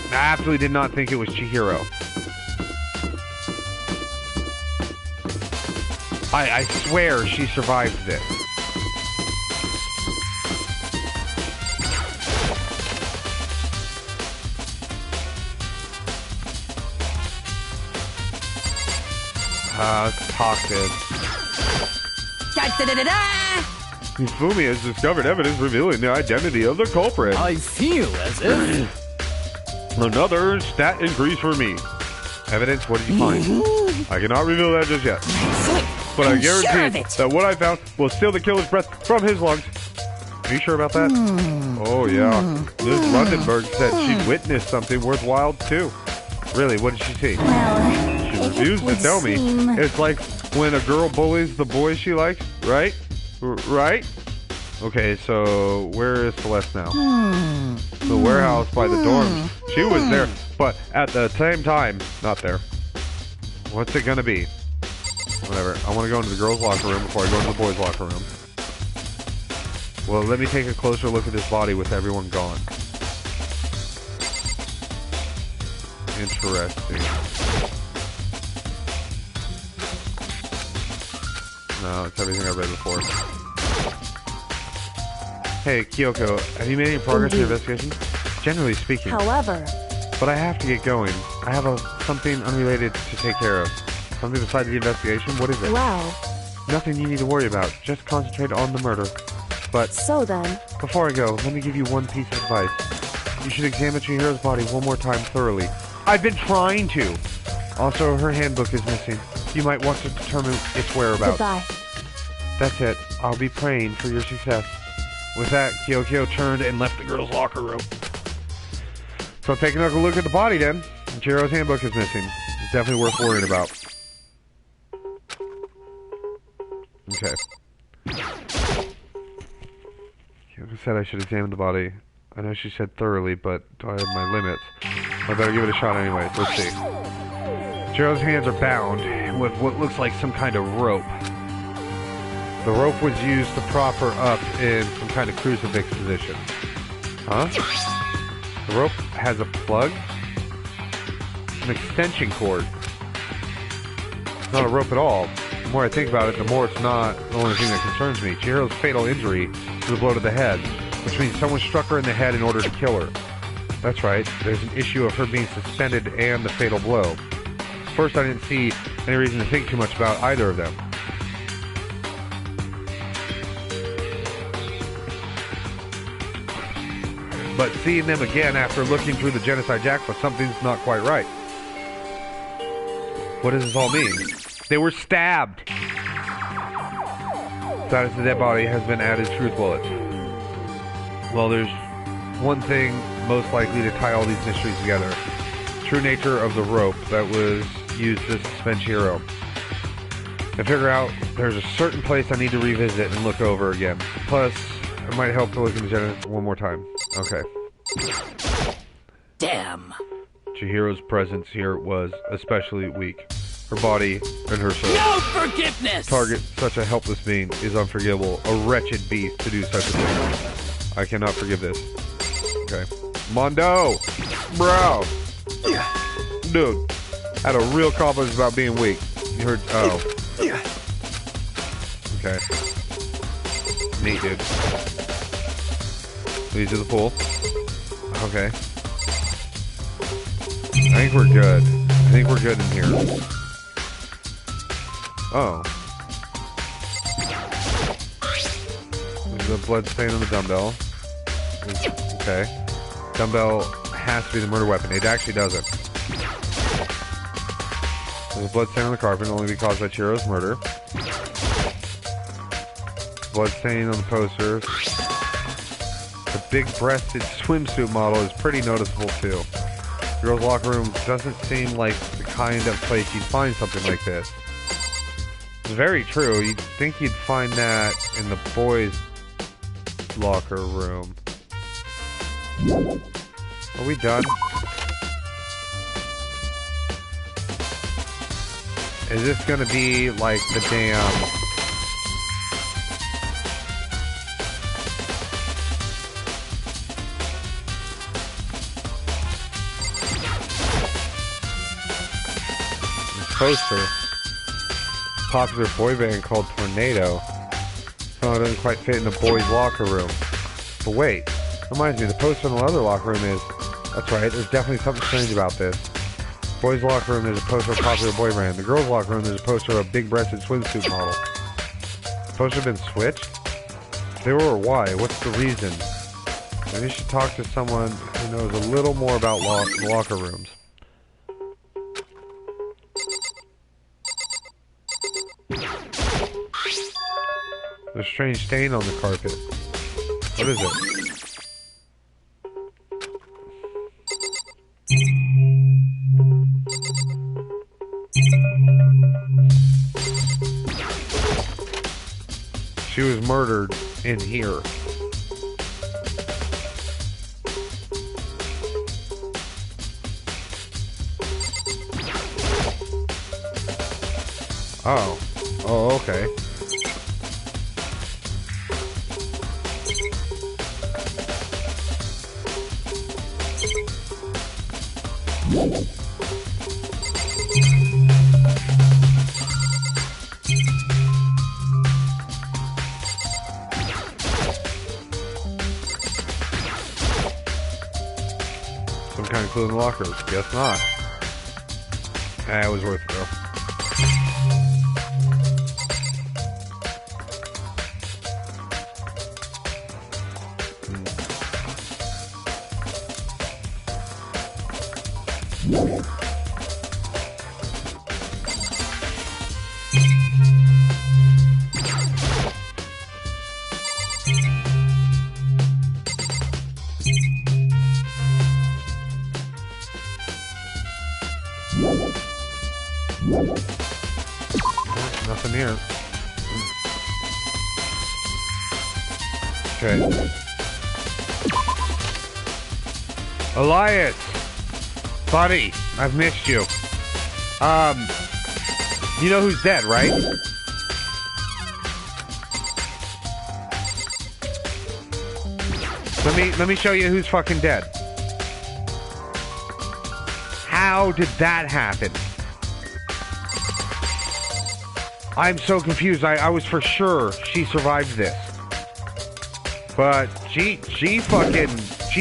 I absolutely did not think it was Chihiro. I swear she survived this. Toxic. Fumi has discovered evidence revealing the identity of the culprit. I feel as if... Another stat increase for me. Evidence? What did you find? I cannot reveal that just yet. But I guarantee that what I found will steal the killer's breath from his lungs. Are you sure about that? Oh, yeah. Ms. Lundenberg said she witnessed something worthwhile, too. Really, what did she see? Well, She it refused would to tell me. seem- It's like when a girl bullies the boys she likes, right? Right? Okay, so where is Celeste now? The warehouse by the dorms. She was there, but at the same time, not there. What's it gonna be? Whatever. I want to go into the girls' locker room before I go into the boys' locker room. Well, let me take a closer look at this body with everyone gone. Interesting. No, it's everything I read before. Hey, Kyoko, have you made any progress in your investigation? Generally speaking. However, But I have to get going. I have something unrelated to take care of. Something besides the investigation? What is it? well, Nothing you need to worry about. Just concentrate on the murder. But so then, before I go, let me give you one piece of advice. You should examine Chihiro's body one more time thoroughly. I've been trying to. Also, her handbook is missing. You might want to determine its whereabouts. goodbye. That's it. I'll be praying for your success. With that, Kyokyo turned and left the girls' locker room. So taking a look at the body then. Chihiro's handbook is missing. It's definitely worth worrying about. Okay. Kyoko said I should examine the body. I know she said thoroughly, but I have my limits. I better give it a shot anyway. Let's see. Chihiro's hands are bound with what looks like some kind of rope. The rope was used to prop her up in some kind of crucifix position. Huh? The rope has a plug? An extension cord. It's not a rope at all. The more I think about it, the more it's not the only thing that concerns me. Chihiro's fatal injury was a blow to the head, which means someone struck her in the head in order to kill her. That's right, there's an issue of her being suspended and the fatal blow. First, I didn't see any reason to think too much about either of them. But seeing them again after looking through the genocide jackpot, something's not quite right. What does this all mean? They were stabbed! Status of the dead body has been added truth bullets. Well, there's one thing most likely to tie all these mysteries together. True nature of the rope that was used to suspend Chihiro. And figure out there's a certain place I need to revisit and look over again. Plus, it might help to look into Genesis one more time. Okay. Damn. Chihiro's presence here was especially weak. Her body and her soul. No forgiveness! Target such a helpless being is unforgivable. A wretched beast to do such a thing. I cannot forgive this. Okay. Mondo! Bro! Dude. Had a real confidence about being weak. You heard... Oh. Okay. Neat, dude. Lead to the pool. Okay. I think we're good. I think we're good in here. Oh. There's a blood stain on the dumbbell. Okay. Dumbbell has to be the murder weapon. It actually doesn't. There's a blood stain on the carpet, only be caused by Chihiro's murder. Blood stain on the poster. The big-breasted swimsuit model is pretty noticeable too. The girls' locker room doesn't seem like the kind of place you'd find something like this. It's very true. You'd think you'd find that in the boys' locker room. Are we done? Is this gonna be like the damn... poster? Popular boy band called Tornado. Oh, it doesn't quite fit in the boys' locker room. But wait, reminds me, the poster in the other locker room is... That's right, there's definitely something strange about this. Boys' locker room, there's a poster of Popular boy band. The girls' locker room, there's a poster of a big-breasted swimsuit model. The poster been switched? If they were, why? What's the reason? Maybe you should talk to someone who knows a little more about locker rooms. There's a strange stain on the carpet. What is it? She was murdered in here. Oh. Oh, okay. Some kind of clue in the lockers. Guess not. It was worth it though. Nothing here. Okay. Elias! Buddy, I've missed you. You know who's dead, right? Let me show you who's fucking dead. How did that happen? I'm so confused. I was for sure she survived this. But she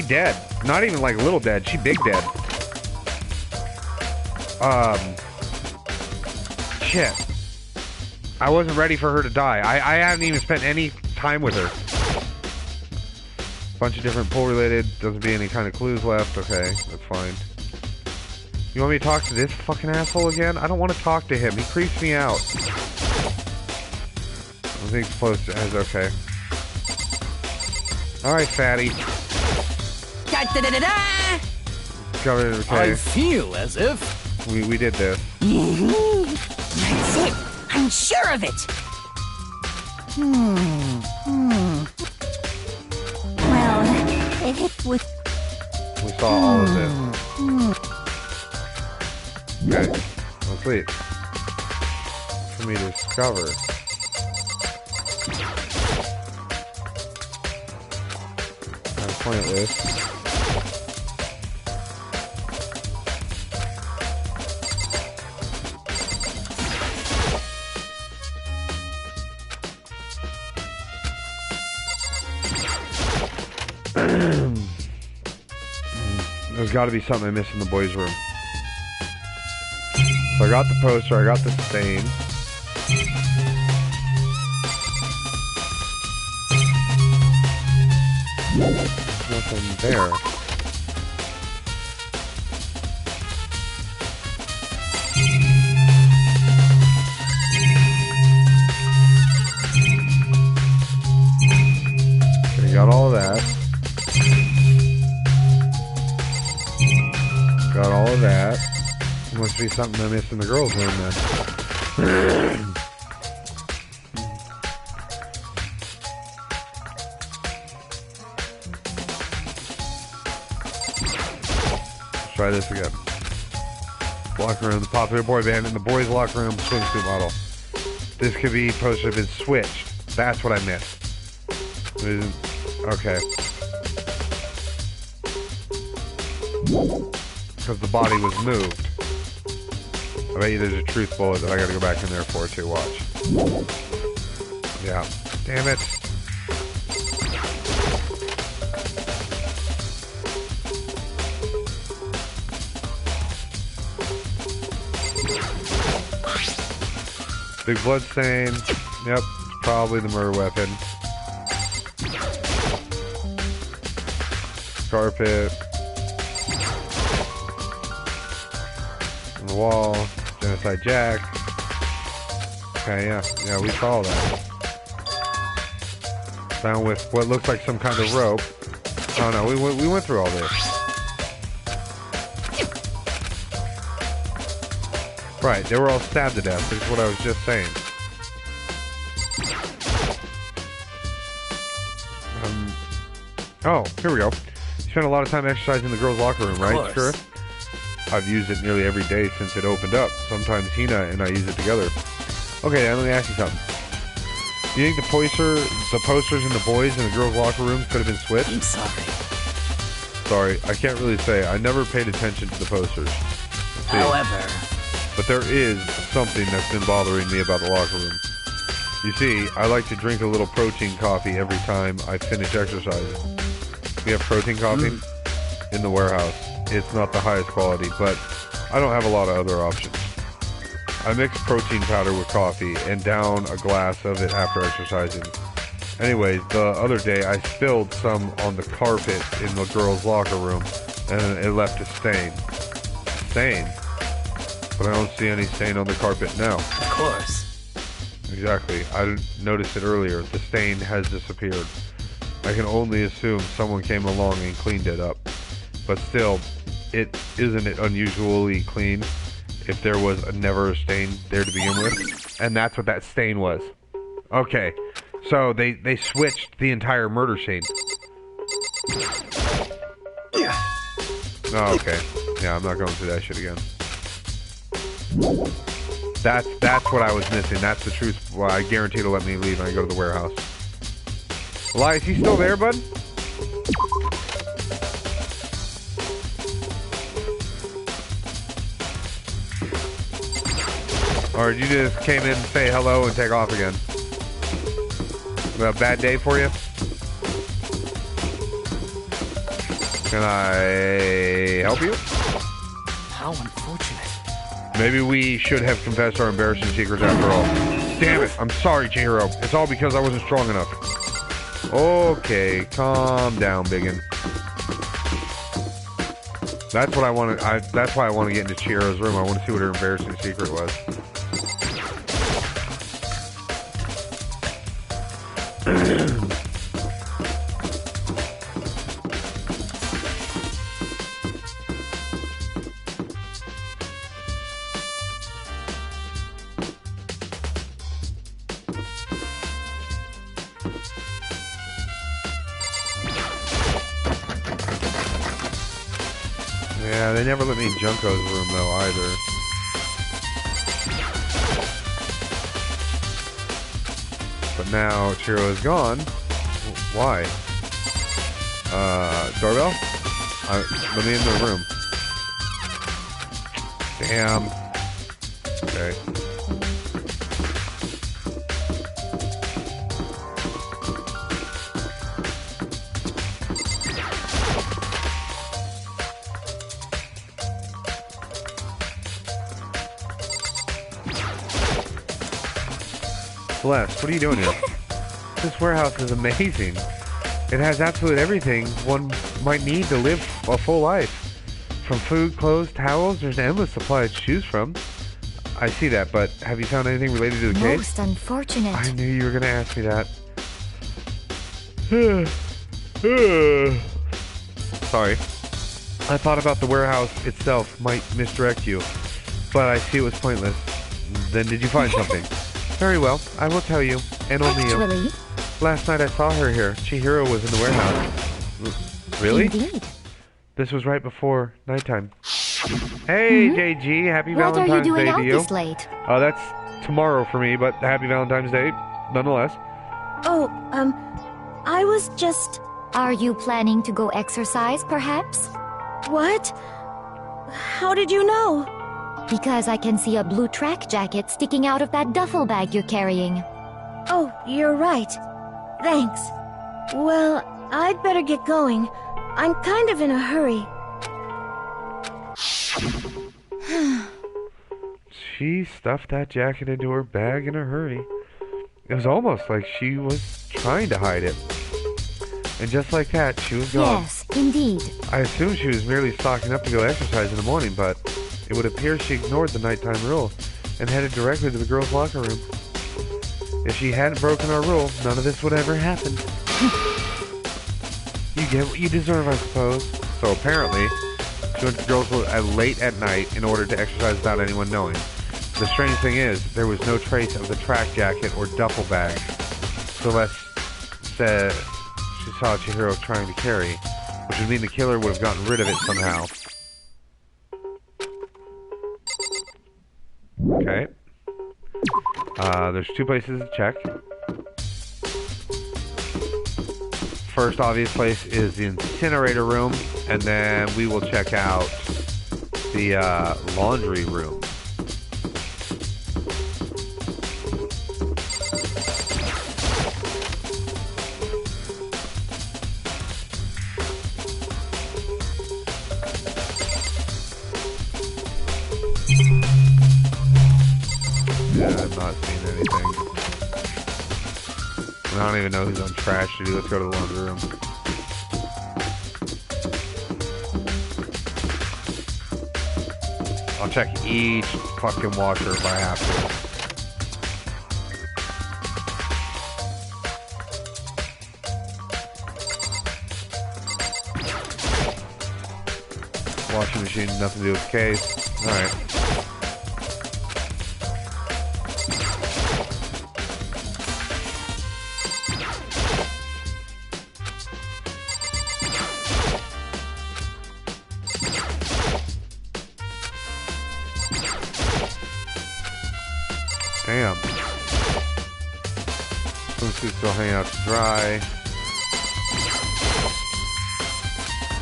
dead. Not even like little dead. She big dead. Shit. I wasn't ready for her to die. I haven't even spent any time with her. Bunch of different pool related. Doesn't be any kind of clues left. Okay, that's fine. You want me to talk to this fucking asshole again? I don't want to talk to him. He creeps me out. I think it's close to as okay. Alright, fatty. Da-da-da-da-da! Covered it, okay. I feel as if... We did this. That's it. I'm sure of it. Well, it was... We saw all of this. Okay. Let's leave. For me to discover. That's pointless. There's got to be something I missed in the boys' room. So I got the poster, I got the stain. Nothing there. Okay, got all of that. Got all of that. Must be something I missed in the girls' room then. Let's try this again. Locker room, the popular boy band in the boys' locker room, swimsuit model. This could be poster have been switched. That's what I missed. Okay. Because the body was moved. I bet you there's a truth bullet that I gotta go back in there for too. Watch. Yeah. Damn it. Big blood stain. Yep. It's probably the murder weapon. Carpet. On the wall. Genocide Jack. Okay, yeah. Yeah, we saw that. Found with what looks like some kind of rope. Oh no, we went through all this. Right, they were all stabbed to death. That's what I was just saying. Oh, here we go. You spent a lot of time exercising in the girls' locker room, right? Sure. I've used it nearly every day since it opened up. Sometimes Hina and I use it together. Okay, now let me ask you something. Do you think the posters in the boys' and the girls' locker rooms could have been switched? I'm sorry. Sorry, I can't really say. I never paid attention to the posters. However... But there is something that's been bothering me about the locker room. You see, I like to drink a little protein coffee every time I finish exercising. We have protein coffee in the warehouse. It's not the highest quality, but I don't have a lot of other options. I mix protein powder with coffee and down a glass of it after exercising. Anyways, the other day I spilled some on the carpet in the girls' locker room and it left a stain. Stain? But I don't see any stain on the carpet now. Of course. Exactly. I noticed it earlier. The stain has disappeared. I can only assume someone came along and cleaned it up. But still, isn't it unusually clean if there was never a stain there to begin with? And that's what that stain was. Okay. So they switched the entire murder scene. Oh, okay. Yeah, I'm not going through that shit again. That's what I was missing. That's the truth. Well, I guarantee it'll let me leave when I go to the warehouse. Elias, you still there, bud? Or you just came in and say hello and take off again? A bad day for you? Can I help you? How unfortunate. Maybe we should have confessed our embarrassing secrets after all. Damn it! I'm sorry, Chihiro. It's all because I wasn't strong enough. Okay, calm down, biggin. That's what I want to. That's why I want to get into Chihiro's room. I want to see what her embarrassing secret was. Yeah, they never let me in Junko's room, though, either. But now Chihiro is gone. Why? Doorbell? Let me in the room. Damn. Okay. Celeste, what are you doing here? This warehouse is amazing. It has absolutely everything one might need to live a full life. From food, clothes, towels, there's an endless supply to choose from. I see that, but have you found anything related to the case? Most unfortunate. I knew you were going to ask me that. Sorry. I thought about the warehouse itself might misdirect you, but I see it was pointless. Then did you find something? Very well, I will tell you, and only Actually, you. Last night I saw her here. Chihiro was in the warehouse. Really? Indeed. This was right before nighttime. Hey, JG, happy What are you Valentine's doing Day out to you. this late? Oh, that's tomorrow for me, but happy Valentine's Day, nonetheless. Oh, I was just... Are you planning to go exercise, perhaps? What? How did you know? Because I can see a blue track jacket sticking out of that duffel bag you're carrying. Oh, you're right. Thanks. Well, I'd better get going. I'm kind of in a hurry. She stuffed that jacket into her bag in a hurry. It was almost like she was trying to hide it. And just like that, she was gone. Yes, indeed. I assumed she was merely stocking up to go exercise in the morning, but it would appear she ignored the nighttime rule and headed directly to the girls' locker room. If she hadn't broken our rule, none of this would ever happen. You get what you deserve, I suppose. So apparently, she went to girls' late at night in order to exercise without anyone knowing. The strange thing is, there was no trace of the track jacket or duffel bag Celeste said she saw Chihiro trying to carry, which would mean the killer would have gotten rid of it somehow. Okay. There's two places to check. First obvious place is the incinerator room, and then we will check out the laundry room. Yeah, I've not seen anything. I don't even know who's on trash duty. Let's go to the laundry room. I'll check each fucking washer if I have to. Washing machine, nothing to do with the case. Alright. Damn. Swimsuits still hanging out to dry.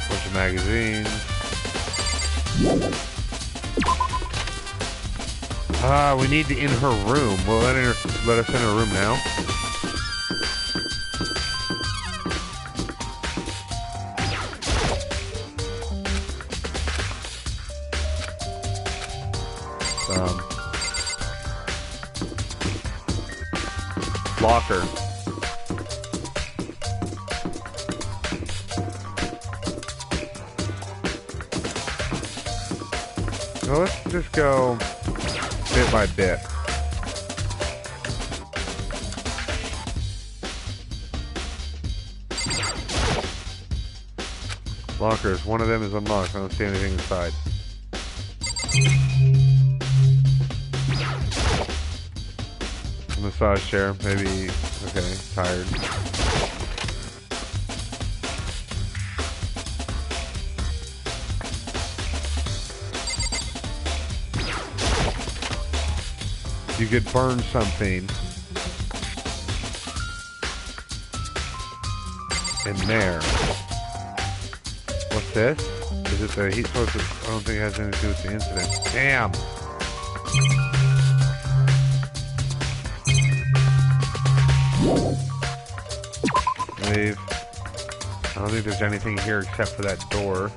Bunch of magazines. We need to in her room. Will let us in her room now? Locker. Well, let's just go bit by bit. Lockers. One of them is unlocked. I don't see anything inside. Massage chair. Maybe. Okay. Tired. You could burn something in there. What's this? Is it the heat source? I don't think it has anything to do with the incident. Damn! Leave. I don't think there's anything here except for that door.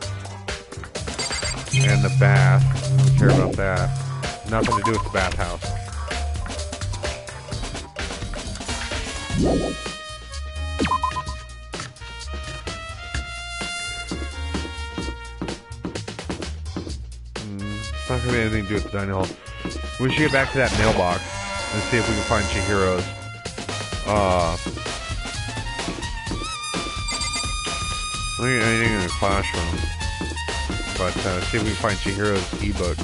And the bath. I don't care about that. Nothing to do with the bathhouse. It's not going to be anything to do with the dining hall. We should get back to that mailbox and see if we can find Chihiro's. I don't get anything in the classroom. But see if we can find Chihiro's ebook.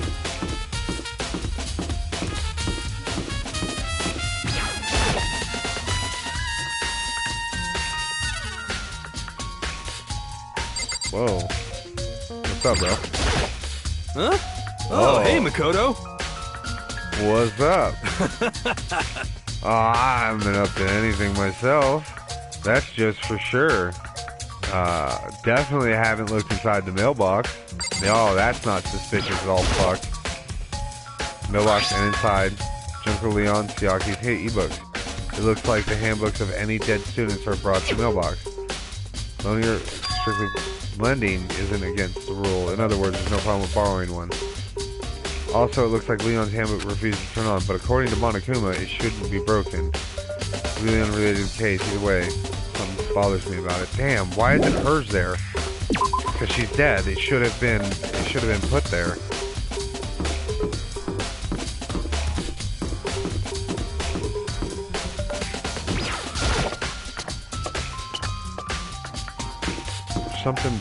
Whoa. What's up, bro? Huh? Oh, hey, Makoto. What's up? I haven't been up to anything myself. That's just for sure. Definitely haven't looked inside the mailbox. No, that's not suspicious at all, fuck. Mailbox and inside. Junko Leon Siaki's hate ebooks. It looks like the handbooks of any dead students are brought to the mailbox. Loaning strictly lending isn't against the rule. In other words, there's no problem with borrowing one. Also, it looks like Leon's handbook refuses to turn on, but according to Monokuma, it shouldn't be broken. Really unrelated case, either way. Something bothers me about it. Damn, why isn't hers there? Because she's dead. It should have been put there. something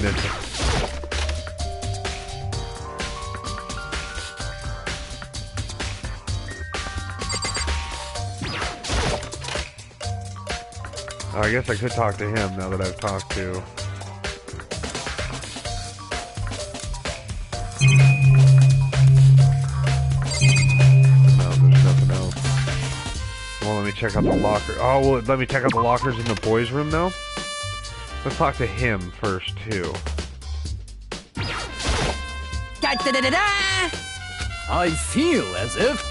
missing. I guess I could talk to him now that I've talked to. No, there's nothing else. Well, let me check out the locker. Oh, well, let me check out the lockers in the boys' room now. Let's talk to him first, too. Da-da-da-da-da! I feel as if...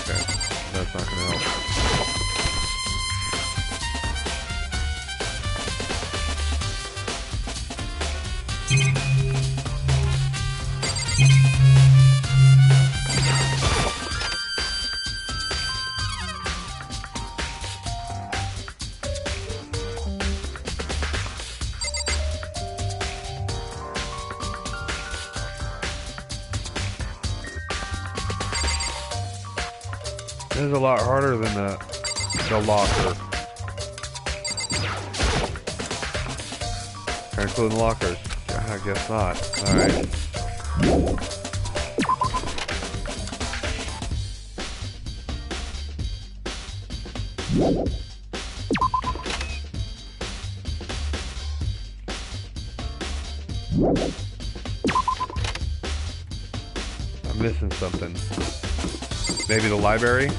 Okay, that's not gonna help. This is a lot harder than the locker. Can I include the lockers? I guess not. Alright. I'm missing something. Maybe the library?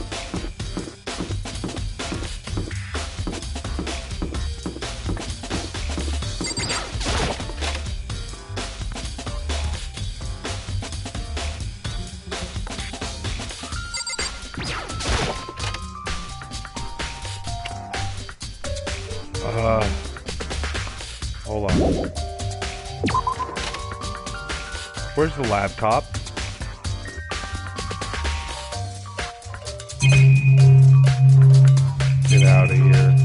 Hold on. Where's the laptop? Get out of here.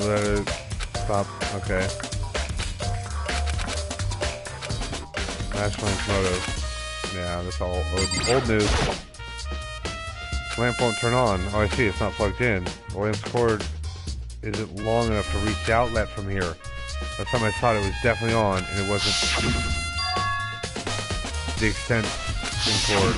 Let it stop. Okay. Flashlight photos. Yeah, that's all old news. Lamp won't turn on. Oh, I see. It's not plugged in. The lamp's cord isn't long enough to reach the outlet from here. Last time I thought it was definitely on, and it wasn't the extension cord.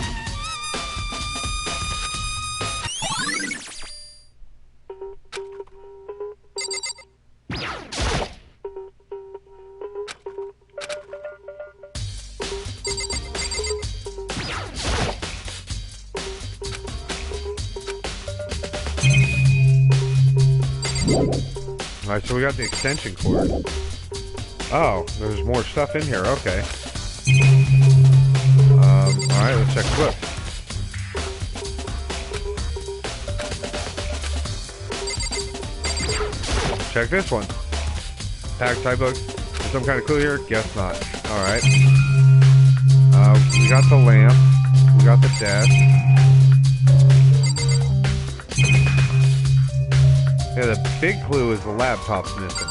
Alright, so we got the extension cord. Oh, there's more stuff in here, okay. Alright, let's check the book. Check this one. Tag type book. Is some kind of clue here? Guess not. Alright. We got the lamp. We got the desk. Yeah, the big clue is the laptop's missing.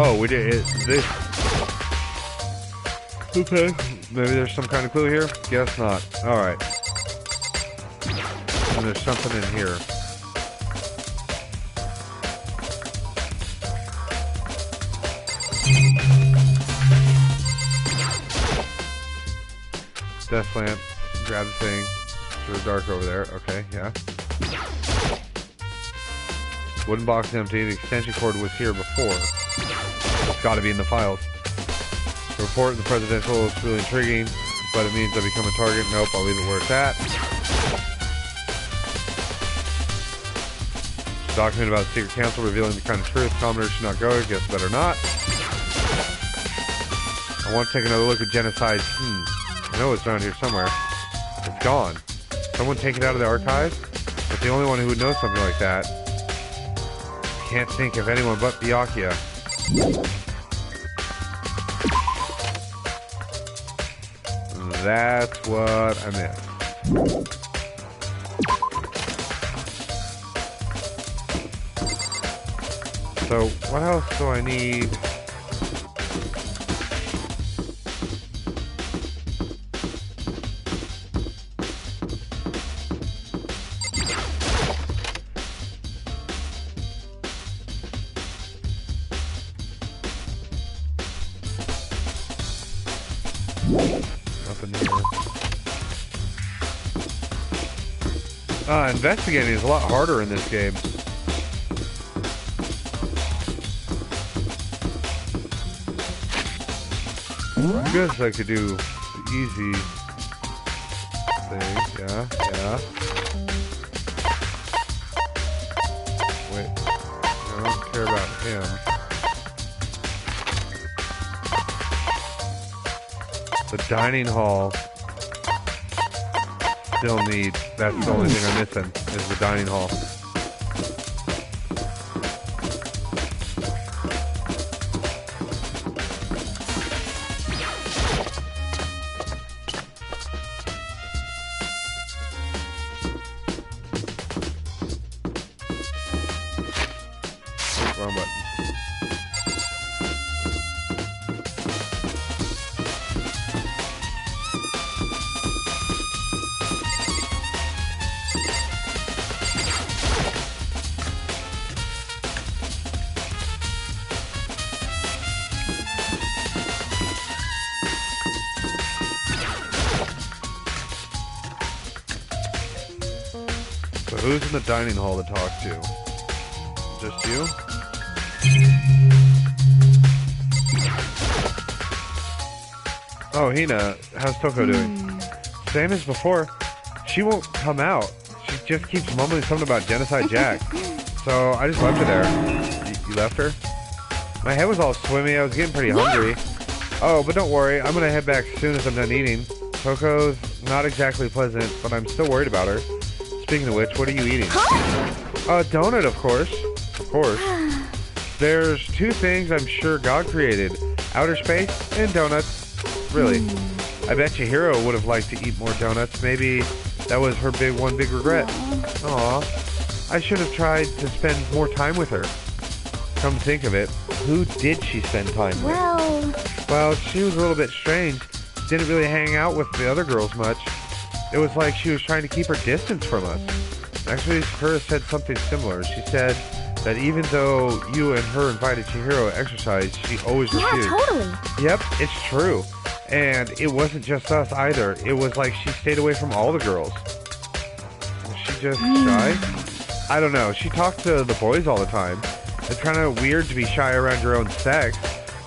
Oh, we did this. Okay. Maybe there's some kind of clue here? Guess not. Alright. And there's something in here. Death lamp. Grab the thing. It's really dark over there. Okay, yeah. Wooden box empty. The extension cord was here before. It's got to be in the files. The report in the presidential is really intriguing, but it means I become a target. Nope, I'll leave it where it's at. Document about the secret council revealing the kind of truth. Commoners should not go. Guess better not. I want to take another look at genocide. I know it's around here somewhere. It's gone. Someone take it out of the archive? But the only one who would know something like that. Can't think of anyone but Byakuya. That's what I missed. So, what else do I need? Nothing here. Investigating is a lot harder in this game. I guess I could do the easy thing. Yeah. Wait. I don't care about him. The dining hall. Still need. That's the only thing I'm missing is the dining hall. Wrong button. So who's in the dining hall to talk to? Just you? Oh, Hina, how's Toko doing? Same as before. She won't come out. She just keeps mumbling something about Genocide Jack. So I just left her there. You left her? My head was all swimmy. I was getting pretty hungry. Oh, but don't worry. I'm going to head back as soon as I'm done eating. Toko's not exactly pleasant, but I'm still worried about her. Speaking of which, what are you eating? A donut, of course. Of course. There's two things I'm sure God created. Outer space and donuts. Really. I bet Chihiro would have liked to eat more donuts. Maybe that was her one big regret. Aw. I should have tried to spend more time with her. Come to think of it, who did she spend time with? Well, she was a little bit strange. Didn't really hang out with the other girls much. It was like she was trying to keep her distance from us. Actually, Sakura said something similar. She said that even though you and her invited Chihiro to exercise, she always refused. Yeah, totally. Yep, it's true. And it wasn't just us either. It was like she stayed away from all the girls. Was she just shy? I don't know. She talked to the boys all the time. It's kind of weird to be shy around your own sex,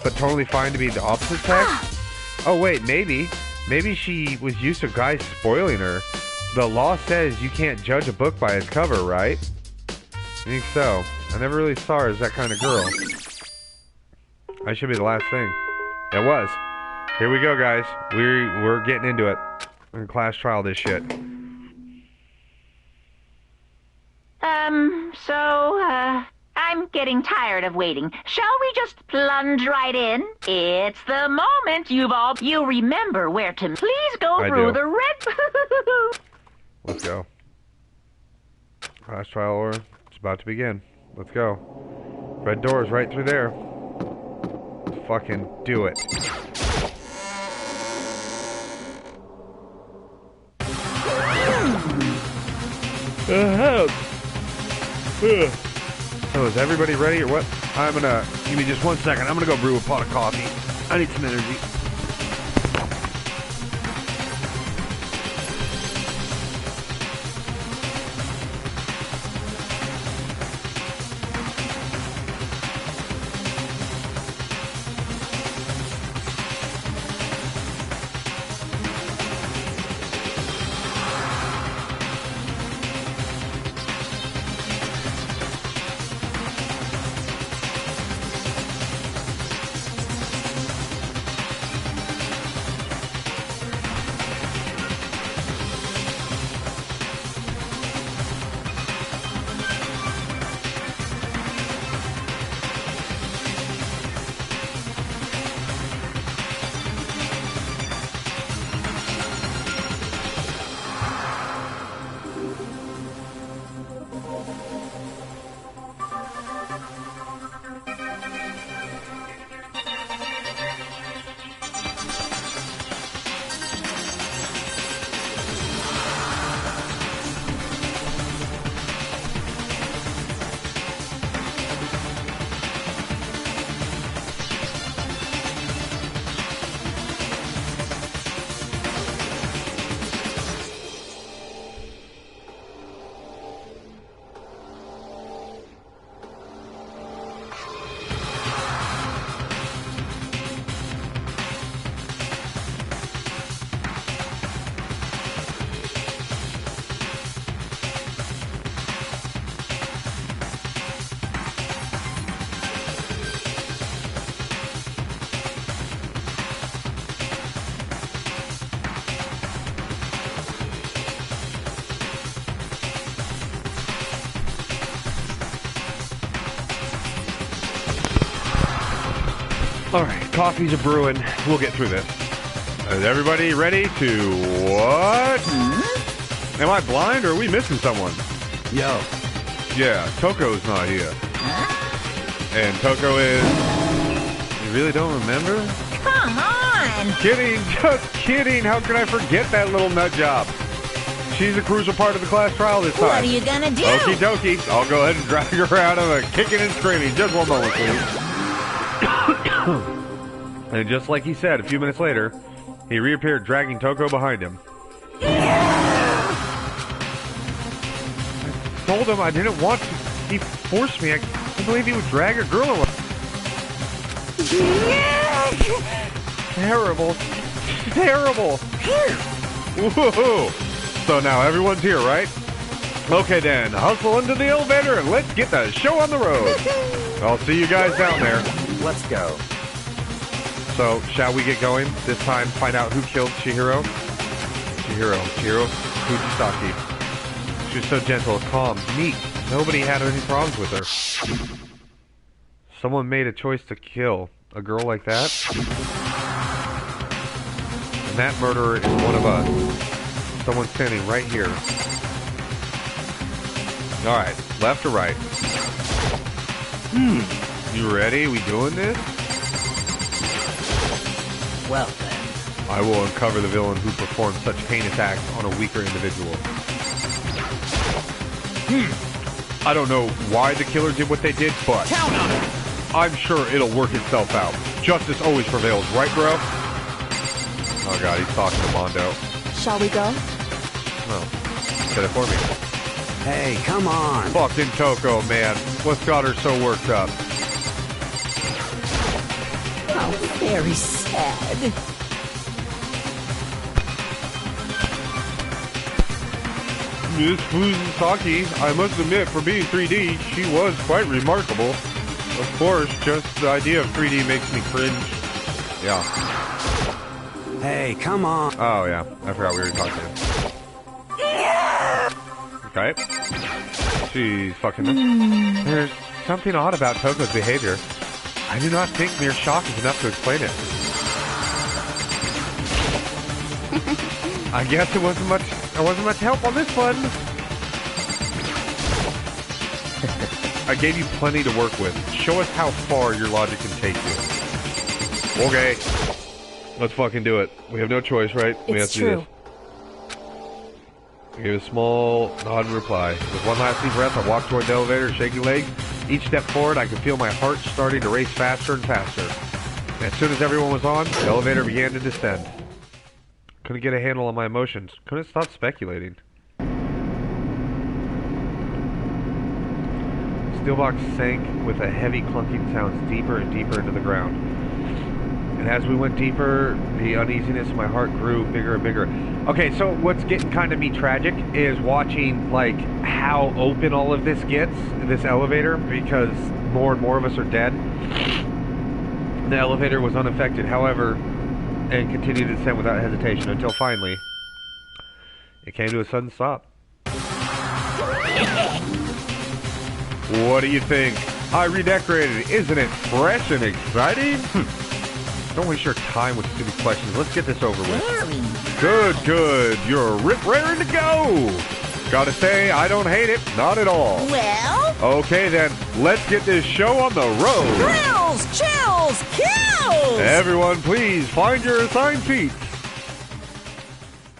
but totally fine to be the opposite sex. Oh wait, maybe she was used to guys spoiling her. The law says you can't judge a book by its cover, right? I think so. I never really saw her as that kind of girl. I should be the last thing. It was. Here we go, guys. We're getting into it. We're gonna class trial this shit. I'm getting tired of waiting. Shall we just plunge right in? It's the moment you remember where to. Please go through the red. Let's go. Class trial order. It's about to begin. Let's go. Red doors right through there. Let's fucking do it. So is everybody ready or what? Give me just 1 second. I'm gonna go brew a pot of coffee. I need some energy. Alright, coffees are brewing. We'll get through this. Is everybody ready to what? Am I blind or are we missing someone? Yo. Yeah, Toko's not here. And Toko is... You really don't remember? Come on! Kidding, just kidding. How could I forget that little nut job? She's a crucial part of the class trial this time. What are you gonna do? Okie dokie. I'll go ahead and drag her out of a kicking and screaming. Just one moment, please. And just like he said, a few minutes later, he reappeared dragging Toko behind him. I told him I didn't want to. He forced me. I can't believe he would drag a girl away. Terrible. Terrible. Whoa. So now everyone's here, right? Okay then, hustle into the elevator and let's get the show on the road. I'll see you guys down there. Let's go. So, shall we get going? This time, find out who killed Chihiro? Chihiro Fujisaki. She was so gentle, calm, neat. Nobody had any problems with her. Someone made a choice to kill a girl like that? And that murderer is one of us. Someone standing right here. Alright, left or right? You ready? We doing this? Well then. I will uncover the villain who performed such heinous acts on a weaker individual. I don't know why the killer did what they did, but Count on it. I'm sure it'll work itself out. Justice always prevails, right, bro? Oh god, he's talking to Mondo. Shall we go? No. Said it for me. Hey, come on. Fucking Toko, man. What's got her so worked up? How very sad. Miss Fujisaki, I must admit, for being 3D, she was quite remarkable. Of course, just the idea of 3D makes me cringe. Yeah. Hey, come on. Oh, yeah. I forgot we were talking. Okay. She's fucking... There's something odd about Toko's behavior. I do not think mere shock is enough to explain it. I guess it wasn't much help on this one. I gave you plenty to work with. Show us how far your logic can take you. Okay. Let's fucking do it. We have no choice, right? We have to do this. I gave a small nod in reply. With one last deep breath, I walked toward the elevator, shaking legs. Each step forward, I could feel my heart starting to race faster and faster. As soon as everyone was on, the elevator began to descend. Couldn't get a handle on my emotions. Couldn't stop speculating. Steelbox sank with a heavy clunking sound deeper and deeper into the ground. And as we went deeper, the uneasiness in my heart grew bigger and bigger. Okay, so what's getting kind of me tragic is watching, like, how open all of this gets, this elevator, because more and more of us are dead. The elevator was unaffected, however, and continued to descend without hesitation until finally, it came to a sudden stop. What do you think? I redecorated. Isn't it fresh and exciting? Don't waste your time with stupid questions. Let's get this over with. Good, good. You're raring to go. Gotta say, I don't hate it. Not at all. Well? Okay, then. Let's get this show on the road. Thrills, chills, kills! Everyone, please find your assigned seats.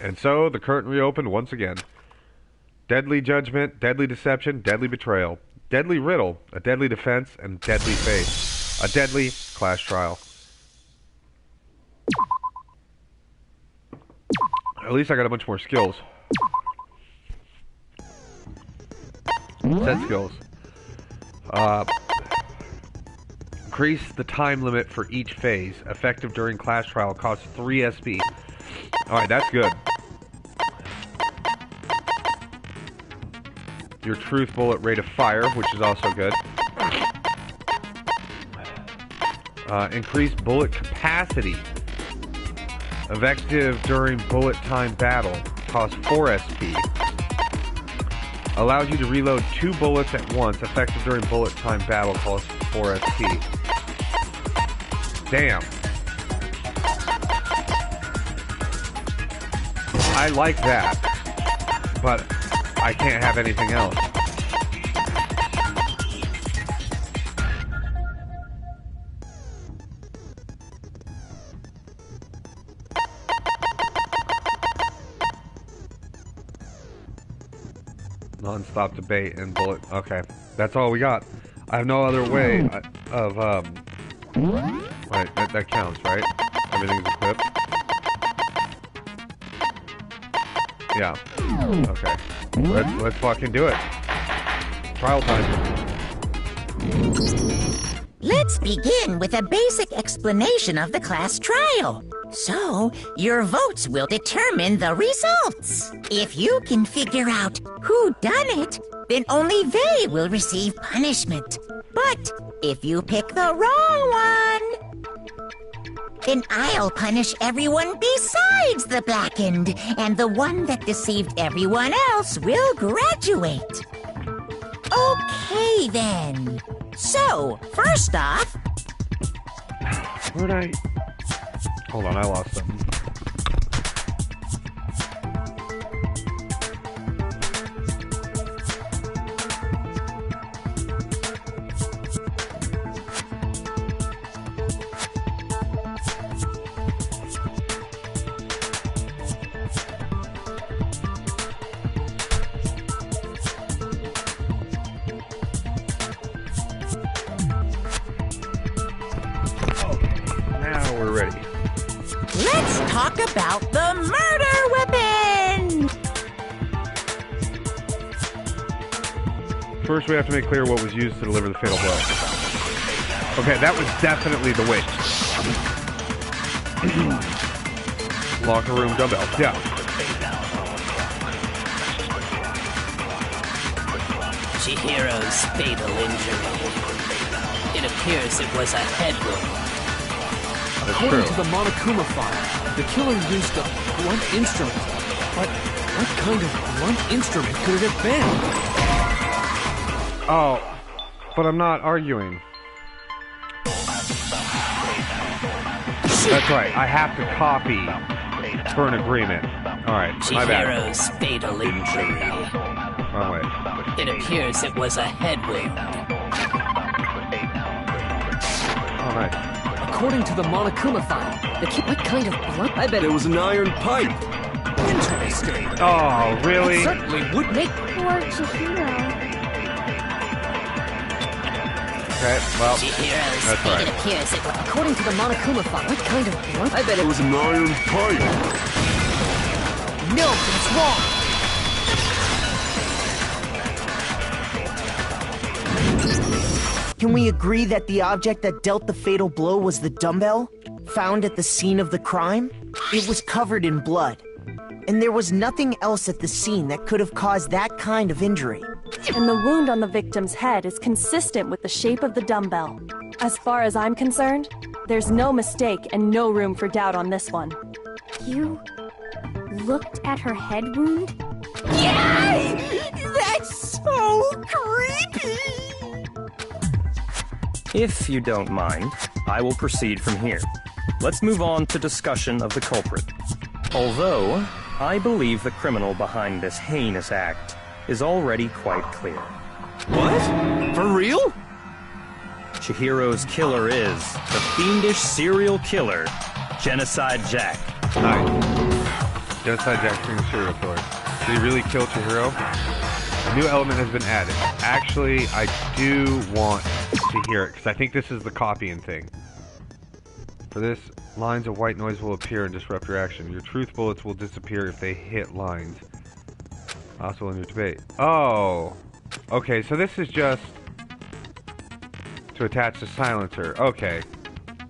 And so, the curtain reopened once again. Deadly judgment, deadly deception, deadly betrayal. Deadly riddle, a deadly defense, and deadly fate. A deadly class trial. At least I got a bunch more skills. Set skills. Increase the time limit for each phase. Effective during class trial. Costs 3 SP. Alright, that's good. Your truth bullet rate of fire, which is also good. Increase bullet capacity. Effective during bullet time battle. Costs 4 SP. Allows you to reload 2 bullets at once. Effective during bullet time battle. Costs 4 SP. Damn. I like that, but I can't have anything else. Non-stop debate and bullet. Okay, that's all we got. I have no other way of Right, that counts, right? Everything's equipped. Yeah. Okay. Let's fucking do it. Trial time. Let's begin with a basic explanation of the class trial. So, your votes will determine the results. If you can figure out who done it, then only they will receive punishment. But if you pick the wrong one, then I'll punish everyone besides the blackened, and the one that deceived everyone else will graduate. Okay, then. So, first off... Where'd I... Hold on, I lost something. Let's talk about the murder weapon! First, we have to make clear what was used to deliver the fatal blow. Okay, that was definitely the witch. Locker room dumbbell. Yeah. Chihiro's fatal injury. It appears it was a head wound. According to the Monokuma file, the killer used a blunt instrument. But what kind of blunt instrument could it have been? Oh, but I'm not arguing. That's right, I have to copy for an agreement. Alright, my bad. Chihiro's fatal injury. Wrong way. It appears it was a head wound. Oh, nice. According to the Monokuma file, what kind of blunt? I bet it was an iron pipe. Interesting. Oh, really? It certainly would make... Poor Chihiro. Okay, well, Chihiro's that's right. It appears it was... According to the Monokuma file, what kind of blunt? I bet it was an iron pipe. No, that's wrong. Can we agree that the object that dealt the fatal blow was the dumbbell, found at the scene of the crime? It was covered in blood, and there was nothing else at the scene that could have caused that kind of injury. And the wound on the victim's head is consistent with the shape of the dumbbell. As far as I'm concerned, there's no mistake and no room for doubt on this one. You looked at her head wound? Yay! That's so creepy! If you don't mind, I will proceed from here. Let's move on to discussion of the culprit. Although, I believe the criminal behind this heinous act is already quite clear. What? For real? Chihiro's killer is the fiendish serial killer, Genocide Jack. Nice. Genocide Jack being a serial killer. Did he really kill Chihiro? A new element has been added. Actually, I do want to hear it, because I think this is the copying thing. For this, lines of white noise will appear and disrupt your action. Your truth bullets will disappear if they hit lines. Also in your debate. Oh! Okay, so this is just to attach the silencer. Okay.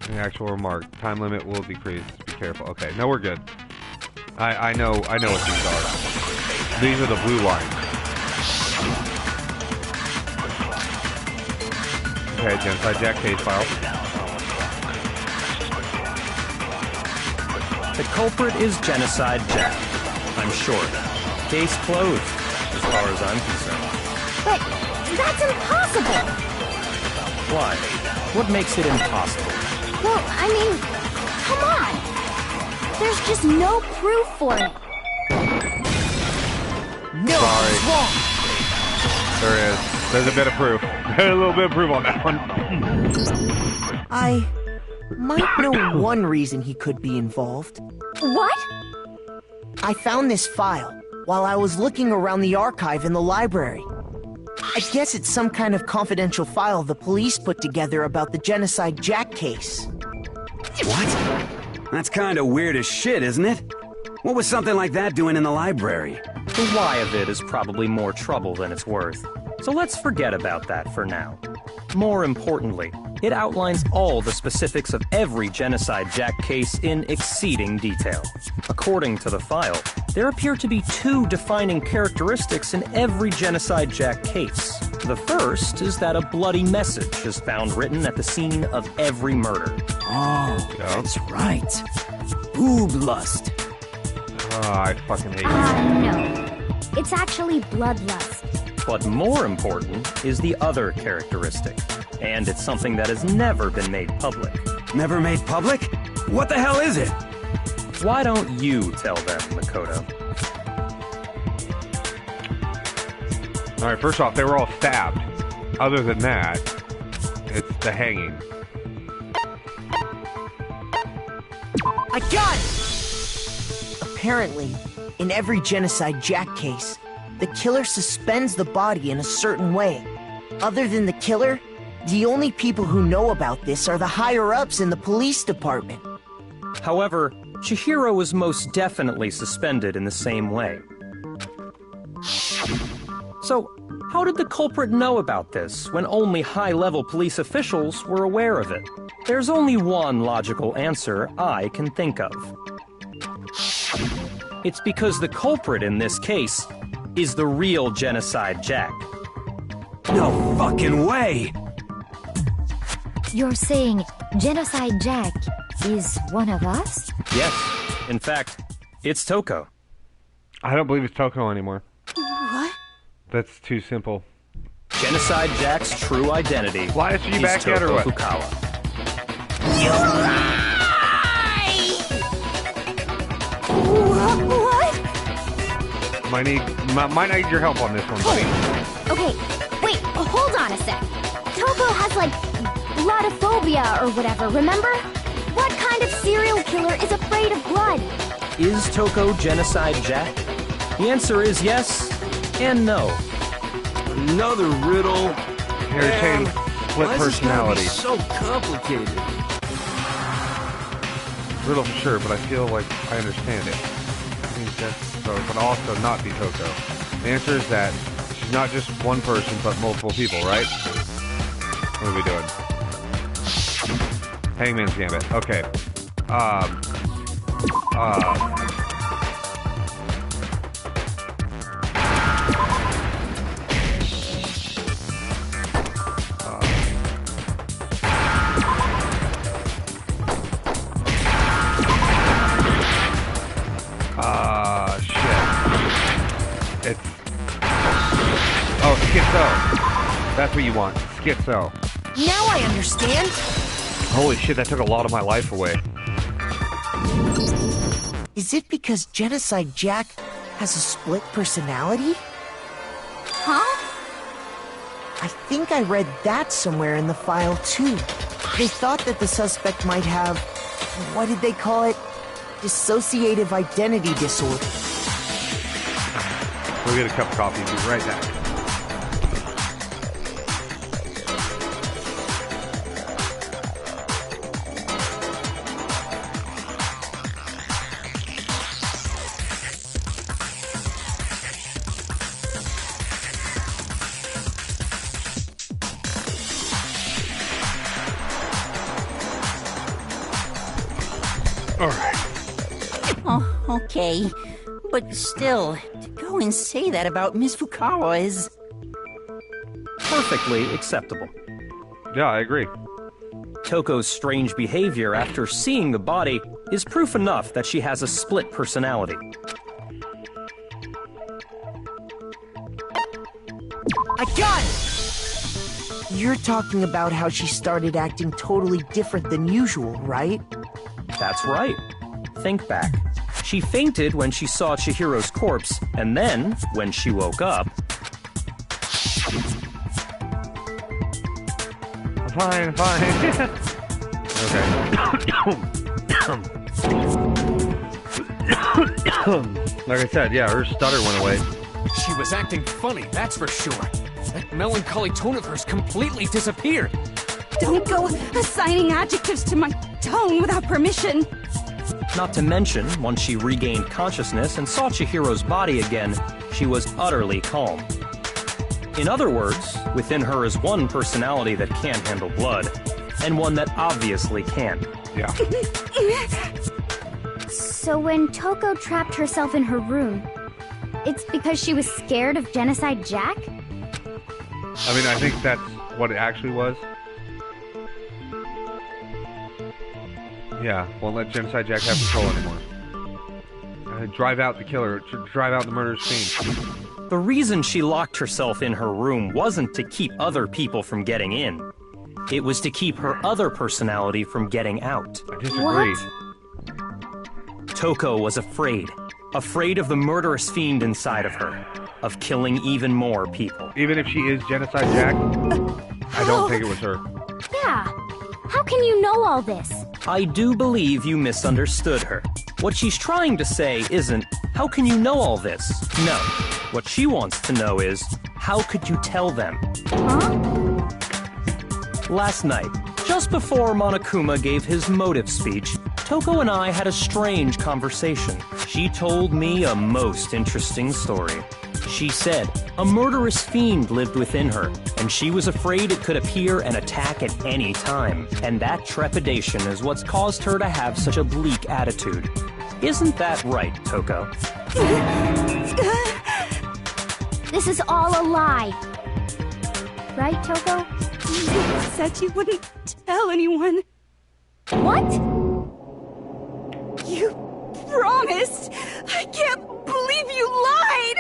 An actual remark. Time limit will decrease. Be careful. Okay, no, we're good. I know what these are. These are the blue lines. Okay, Genocide Jack case file. The culprit is Genocide Jack. I'm short. Case closed, as far as I'm concerned. But that's impossible! Why? What makes it impossible? Well, I mean, come on. There's just no proof for it. No, Sorry. it's wrong. There is. There's a bit of proof. There's a little bit of proof on that one. I might know one reason he could be involved. What? I found this file while I was looking around the archive in the library. I guess it's some kind of confidential file the police put together about the Genocide Jack case. What? That's kind of weird as shit, isn't it? What was something like that doing in the library? The why of it is probably more trouble than it's worth. So let's forget about that for now. More importantly, it outlines all the specifics of every Genocide Jack case in exceeding detail. According to the file, there appear to be two defining characteristics in every Genocide Jack case. The first is that a bloody message is found written at the scene of every murder. Oh, that's right. Boob lust. I fucking hate you. No. It's actually bloodlust. But more important is the other characteristic, and it's something that has never been made public. Never made public? What the hell is it? Why don't you tell them, Makoto? Alright, first off, they were all stabbed. Other than that, it's the hanging. I got it! Apparently, in every Genocide Jack case, the killer suspends the body in a certain way. Other than the killer, the only people who know about this are the higher-ups in the police department. However, Chihiro was most definitely suspended in the same way. So, how did the culprit know about this when only high-level police officials were aware of it? There's only one logical answer I can think of. It's because the culprit in this case is the real Genocide Jack. No fucking way! You're saying Genocide Jack is one of us? Yes. In fact, it's Toko. I don't believe it's Toko anymore. What? That's too simple. Genocide Jack's true identity Why is she back Toko at or what? Fukawa. You lie! What? Might need your help on this one, buddy. Okay, wait, hold on a sec. Toko has, like, bloodophobia or whatever, remember? What kind of serial killer is afraid of blood? Is Toko Genocide Jack? The answer is yes and no. Another riddle. You're saying split Why is this gotta be personality. so complicated? Riddle for sure, but I feel like I understand it. I think that's so, but also not be Toko. The answer is that she's not just one person, but multiple people, right? What are we doing? Hangman's Gambit. Okay. Shit. It's... Oh, Schizo. That's what you want. Schizo. Now I understand. Holy shit, that took a lot of my life away. Is it because Genocide Jack has a split personality? Huh? I think I read that somewhere in the file, too. They thought that the suspect might have... what did they call it? Dissociative identity disorder. We'll get a cup of coffee and be right back. Oh, okay. But still, to go and say that about Miss Fukawa is... Perfectly acceptable. Yeah, I agree. Toko's strange behavior after seeing the body is proof enough that she has a split personality. I got it! You're talking about how she started acting totally different than usual, right? That's right. Think back. She fainted when she saw Chihiro's corpse, and then, when she woke up... Fine. Okay. Like I said, yeah, her stutter went away. She was acting funny, that's for sure. That melancholy tone of hers completely disappeared. Don't go assigning adjectives to my tone without permission. Not to mention, once she regained consciousness and saw Chihiro's body again, she was utterly calm. In other words, within her is one personality that can't handle blood, and one that obviously can. Yeah. So when Toko trapped herself in her room, it's because she was scared of Genocide Jack? I mean, I think that's what it actually was. Yeah, won't let Genocide Jack have control anymore. Drive out the killer, drive out the murderous fiend. The reason she locked herself in her room wasn't to keep other people from getting in. It was to keep her other personality from getting out. I disagree. Toko was afraid. Afraid of the murderous fiend inside of her. Of killing even more people. Even if she is Genocide Jack? I don't think it was her. Yeah. How can you know all this? I do believe you misunderstood her. What she's trying to say isn't, how can you know all this? No. What she wants to know is, how could you tell them? Huh? Last night, just before Monokuma gave his motive speech, Toko and I had a strange conversation. She told me a most interesting story. She said a murderous fiend lived within her, and she was afraid it could appear and attack at any time. And that trepidation is what's caused her to have such a bleak attitude. Isn't that right, Toko? This is all a lie. Right, Toko? You said you wouldn't tell anyone. What? You promised! I can't believe you lied!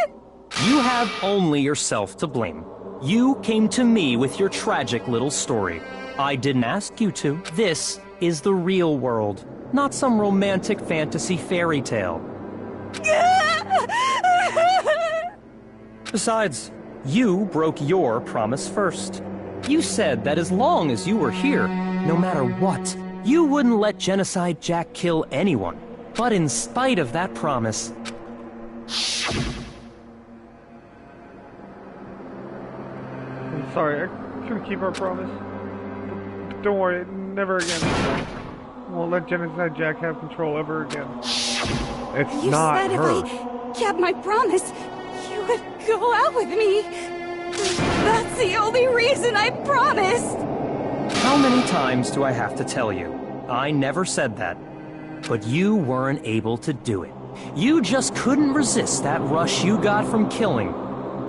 You have only yourself to blame. You came to me with your tragic little story. I didn't ask you to. This is the real world, not some romantic fantasy fairy tale. Besides, you broke your promise first. You said that as long as you were here, no matter what, you wouldn't let Genocide Jack kill anyone. But in spite of that promise... I'm sorry, I couldn't keep our promise. Don't worry, never again. Won't let Genocide Jack have control ever again. It's not her. You said if I kept my promise, you would go out with me. That's the only reason I promised. How many times do I have to tell you? I never said that. But you weren't able to do it. You just couldn't resist that rush you got from killing,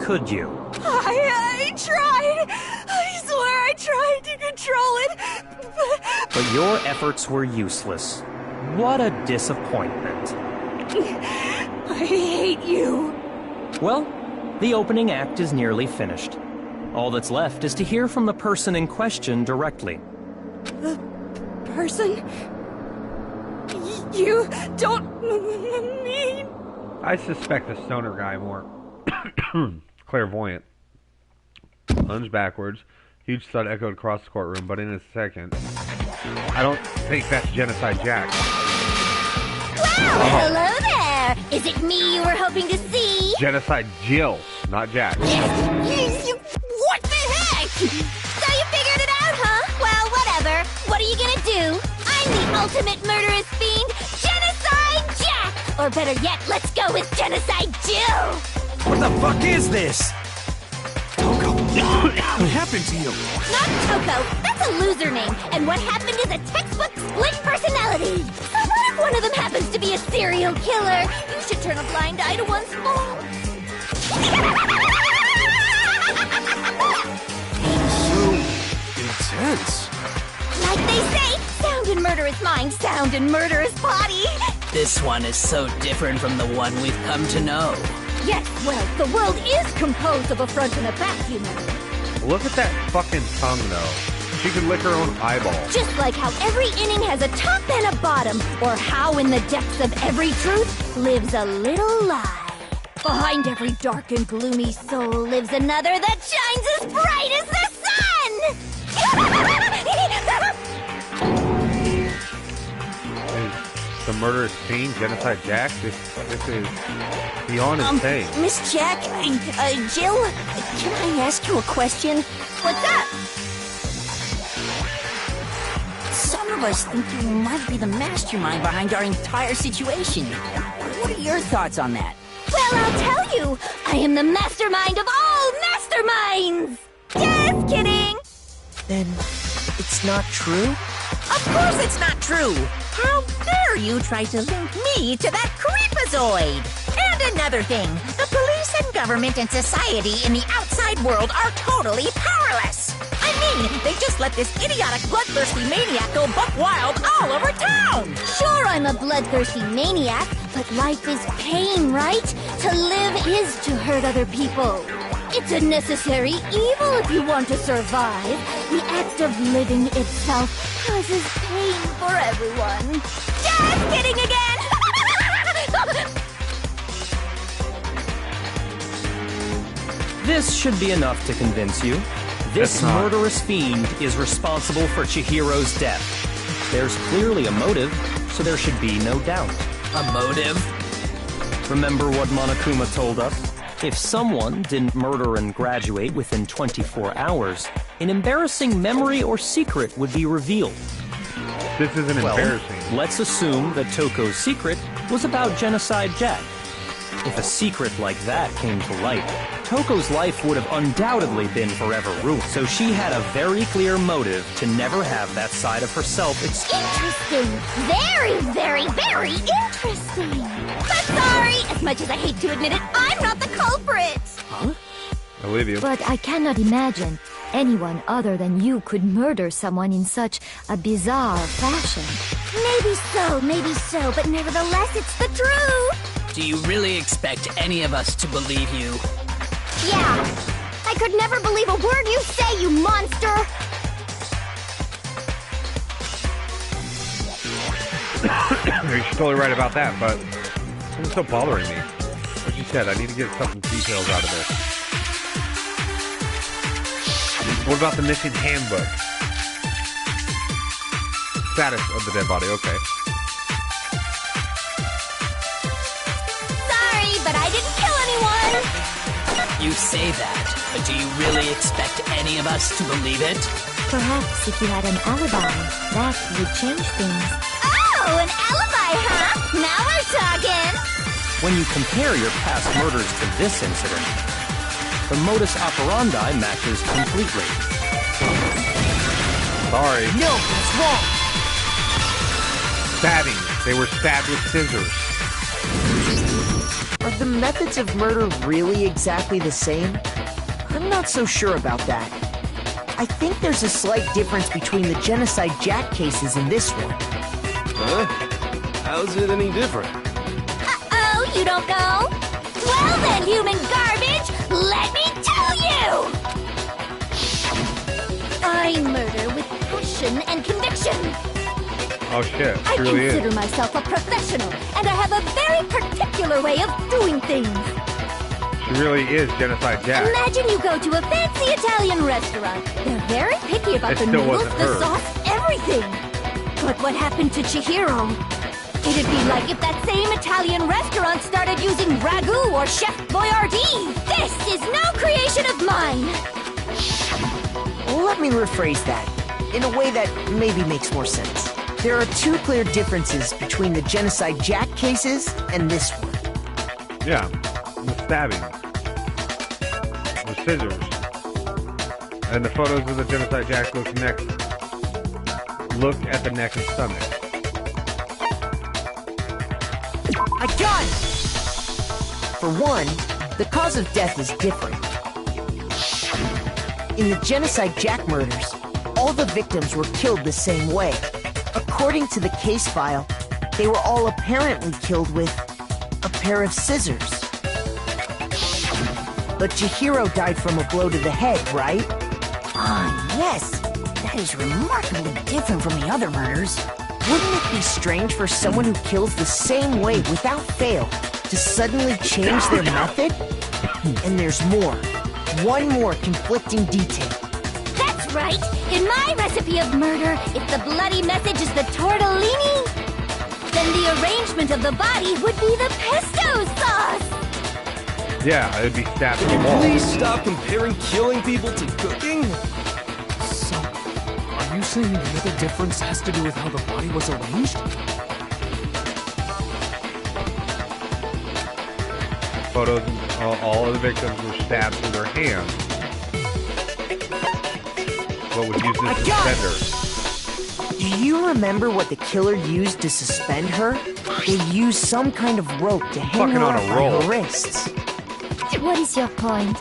could you? I tried. I swear I tried to control it. But your efforts were useless. What a disappointment. I hate you. Well, the opening act is nearly finished. All that's left is to hear from the person in question directly. The person? You don't mean... I suspect the stoner guy more. Clairvoyant. Lunged backwards. Huge thud echoed across the courtroom, but in a second... I don't think that's Genocide Jack. Well, hello there! Is it me you were hoping to see? Genocide Jill, not Jack. What the heck? So you figured it out, huh? Well, whatever. What are you gonna do? I'm the ultimate murderous fiend, Genocide Jack! Or better yet, let's go with Genocide Jill! What the fuck is this? Toko, what happened to you? Not Toko, that's a loser name, and what happened is a textbook split personality. So what if one of them happens to be a serial killer? You should turn a blind eye to one's faults. So intense. Like they say, sound in murderous mind, sound in murderous body. This one is so different from the one we've come to know. Yes, well, the world is composed of a front and a back, you know. Look at that fucking tongue, though. She could lick her own eyeball. Just like how every inning has a top and a bottom, or how in the depths of every truth lives a little lie. Behind every dark and gloomy soul lives another that shines as bright as the sun! Is the murderous fiend, Genocide Jack? This is beyond insane. Miss Jack, Jill, can I ask you a question? What's up? Some of us think you might be the mastermind behind our entire situation. What are your thoughts on that? Well, I'll tell you. I am the mastermind of all masterminds! Just kidding! Then it's not true? Of course it's not true! How dare you try to link me to that creepazoid! And another thing, the police and government and society in the outside world are totally powerless! I mean, they just let this idiotic, bloodthirsty maniac go buck wild all over town! Sure, I'm a bloodthirsty maniac, but life is pain, right? To live is to hurt other people. It's a necessary evil if you want to survive. The act of living itself causes pain for everyone. Just kidding again! This should be enough to convince you. This murderous fiend is responsible for Chihiro's death. There's clearly a motive, so there should be no doubt. A motive? Remember what Monokuma told us? If someone didn't murder and graduate within 24 hours, an embarrassing memory or secret would be revealed. This isn't embarrassing. Let's assume that Toko's secret was about Genocide Jack. If a secret like that came to light, Toko's life would have undoubtedly been forever ruined. So she had a very clear motive to never have that side of herself exposed. Interesting. Very, very, very interesting. But sorry, as much as I hate to admit it, I'm not the culprit. Huh? I believe you. But I cannot imagine anyone other than you could murder someone in such a bizarre fashion. Maybe so, but nevertheless, it's the truth. Do you really expect any of us to believe you? Yeah. I could never believe a word you say, you monster! You're totally right about that, but it's still bothering me. Like you said, I need to get some details out of this. What about the missing handbook? Status of the dead body, okay. Sorry, but I didn't kill anyone! You say that, but do you really expect any of us to believe it? Perhaps if you had an alibi, that would change things. Oh, an alibi, huh? Now we're talking! When you compare your past murders to this incident, the modus operandi matches completely. Sorry. No, that's wrong! Stabbing. They were stabbed with scissors. Are the methods of murder really exactly the same? I'm not so sure about that. I think there's a slight difference between the Genocide Jack cases and this one. Huh? How's it any different? Uh-oh, you don't know? Well then, human garbage, let me tell you! I murder with passion and conviction. Oh shit, I she really consider is. myself a professional, and I have a very particular way of doing things. She really is Genocide Jack. Imagine you go to a fancy Italian restaurant. They're very picky about It the still noodles, wasn't the her. sauce, everything. But what happened to Chihiro? It'd be like if that same Italian restaurant started using ragu or Chef Boyardee. This is no creation of mine. Let me rephrase that, in a way that maybe makes more sense. There are two clear differences between the Genocide Jack cases and this one. Yeah, the stabbing. The scissors. And the photos of the Genocide Jack look at the neck and stomach. I got it! For one, the cause of death is different. In the Genocide Jack murders, all the victims were killed the same way. According to the case file, they were all apparently killed with a pair of scissors. But Chihiro died from a blow to the head, right? Ah, yes. That is remarkably different from the other murders. Wouldn't it be strange for someone who kills the same way without fail to suddenly change their method? And there's more. One more conflicting detail. That's right! In my recipe of murder, if the bloody message is the tortellini, then the arrangement of the body would be the pesto sauce! Yeah, it'd be stabbed to the wall. Please stop comparing killing people to cooking? So, are you saying the other difference has to do with how the body was arranged? Photos, all of the victims were stabbed through their hands. What would use this suspender? Do you remember what the killer used to suspend her? They used some kind of rope to hang her up by her wrists. What is your point?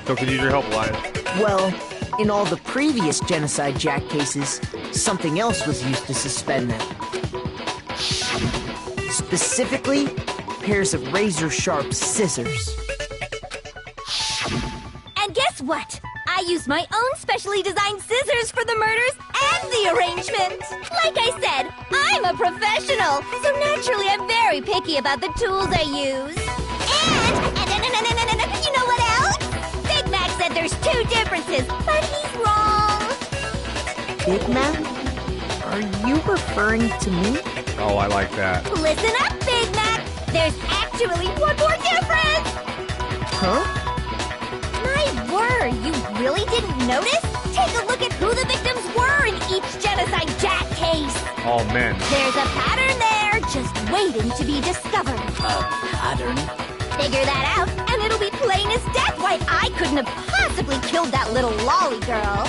So could use your help, Elias. Well, in all the previous Genocide Jack cases, something else was used to suspend them. Specifically, pairs of razor-sharp scissors. And guess what? I used my own specially designed scissors for the murders and the arrangement. Like I said, I'm a professional, so naturally I'm very picky about the tools I use. And you know what else? Big Mac said there's two differences, but he's wrong. Big Mac? Are you referring to me? Oh, I like that. Listen up, Big Mac. There's actually one more difference. Huh? My word, you really didn't notice? Take a look at who the victims were in each Genocide Jack case. All men. There's a pattern there, just waiting to be discovered. A pattern? Figure that out, and it'll be plain as death why I couldn't have possibly killed that little lolly girl.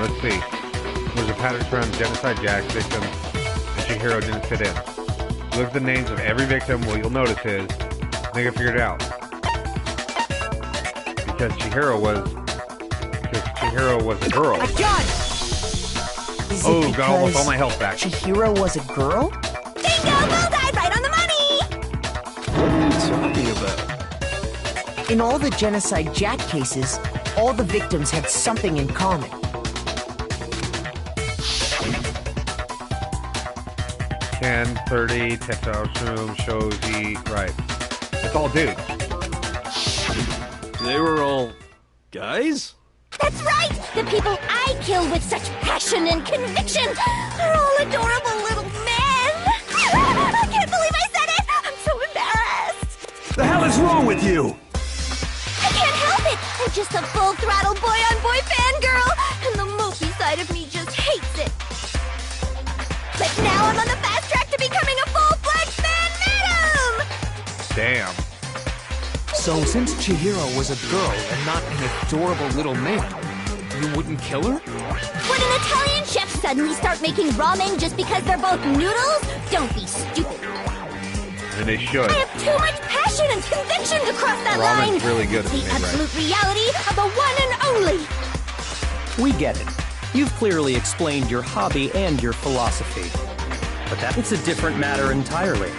Let's see. There's a pattern around Genocide Jack victims, and Chihiro didn't fit in. Look at the names of every victim. What you'll notice is they can figure it out. Because Chihiro was a girl. I got it! Is it got almost all my health back. Chihiro was a girl? Bingo! Bullseye! Right on the money! What are you talking about? In all the Genocide Jack cases, all the victims had something in common. Ken, 30, textile room, Shoji, right. It's all dudes. They were all guys? That's right! The people I kill with such passion and conviction are all adorable little men! I can't believe I said it! I'm so embarrassed! The hell is wrong with you? I can't help it! I'm just a full-throttle boy-on-boy fangirl, and the mopey side of me just hates it. But now I'm on the fast track to becoming a full-fledged fan madam! Damn. So, since Chihiro was a girl and not an adorable little man, you wouldn't kill her? Would an Italian chef suddenly start making ramen just because they're both noodles? Don't be stupid. And they should. I have too much passion and conviction to cross that Ramen's line. really good at the it, right? absolute reality of the one and only. We get it. You've clearly explained your hobby and your philosophy. But that's a different matter entirely,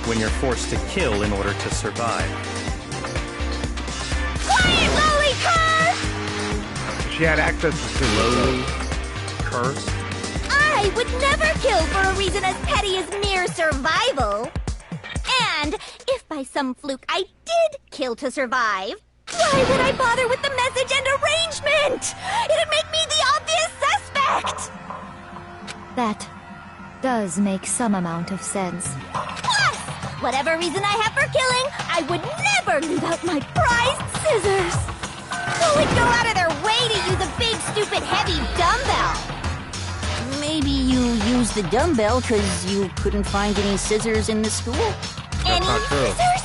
when you're forced to kill in order to survive. Quiet, lowly cur! She had access to lowly curse. I would never kill for a reason as petty as mere survival. And if by some fluke I did kill to survive, why would I bother with the message and arrangement? It'd make me the obvious suspect! That does make some amount of sense. Plus, whatever reason I have for killing, I would never leave out my prized scissors. Who would go out of their way to use a big, stupid, heavy dumbbell? Maybe you used the dumbbell because you couldn't find any scissors in the school? Any scissors?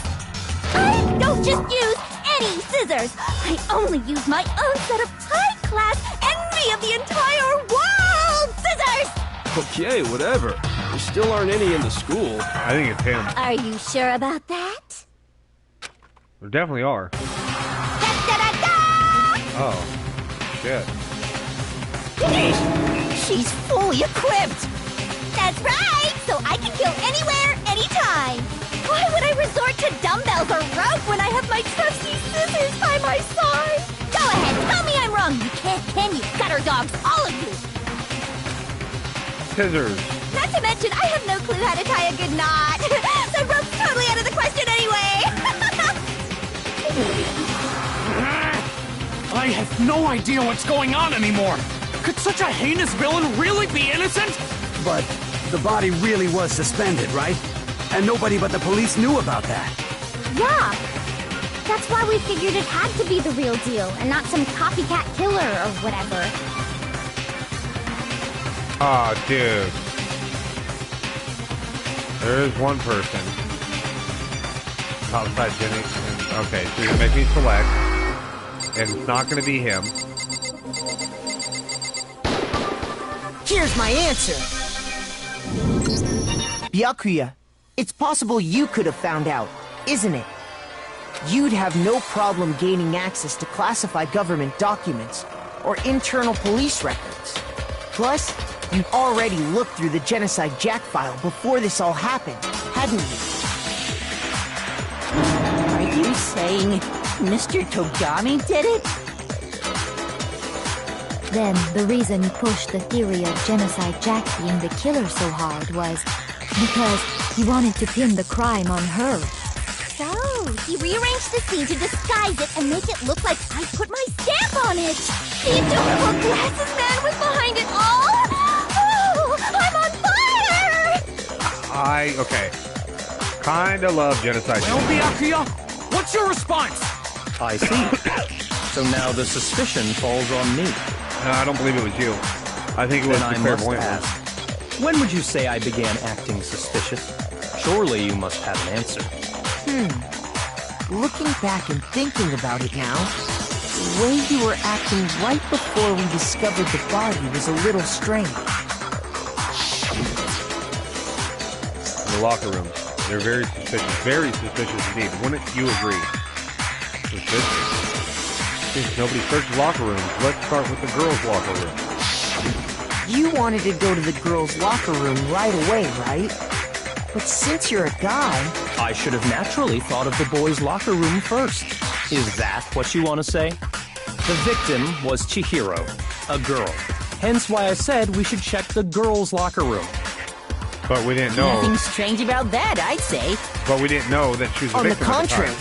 I don't just use any scissors. I only use my own set of high-class, envy of the entire world scissors! Okay, whatever. There still aren't any in the school. I think it's him. Are you sure about that? There definitely are. Oh, shit. She's fully equipped! That's right! So I can kill anywhere, anytime! Why would I resort to dumbbells or rope when I have my trusty scissors by my side? dogs, all of you! Scissors. Not to mention, I have no clue how to tie a good knot. So rope's totally out of the question anyway. I have no idea what's going on anymore. Could such a heinous villain really be innocent? But the body really was suspended, right? And nobody but the police knew about that. Yeah. That's why we figured it had to be the real deal, and not some copycat killer or whatever. Aw, dude. There is one person. Outside Jenny. Okay, so you're gonna make me select. And it's not gonna be him. Here's my answer. Byakuya, it's possible you could have found out, isn't it? You'd have no problem gaining access to classified government documents or internal police records. Plus, you'd already looked through the Genocide Jack file before this all happened, hadn't you? Are you saying Mr. Togami did it? Then, the reason he pushed the theory of Genocide Jack being the killer so hard was because he wanted to pin the crime on her. So, he rearranged the scene to disguise it and make it look like I put my stamp on it. The adorable glasses man was behind it all. Oh, I'm on fire! Okay. Kinda love Genocide Jack. Well, Byakuya, what's your response? I see. So now the suspicion falls on me. No, I don't believe it was you. I think it was Then the I must clairvoyant one. ask, when would you say I began acting suspicious? Surely you must have an answer. Looking back and thinking about it now, the way you were acting right before we discovered the body was a little strange. In the locker rooms. They're very suspicious indeed. Wouldn't you agree? Suspicious. Since nobody searched locker rooms, let's start with the girls' locker room. You wanted to go to the girls' locker room right away, right? But since you're a guy... I should have naturally thought of the boys' locker room first. Is that what you want to say? The victim was Chihiro, a girl. Hence why I said we should check the girls' locker room. But we didn't know. Nothing strange about that, I'd say. But we didn't know that she was a victim. On the contrary,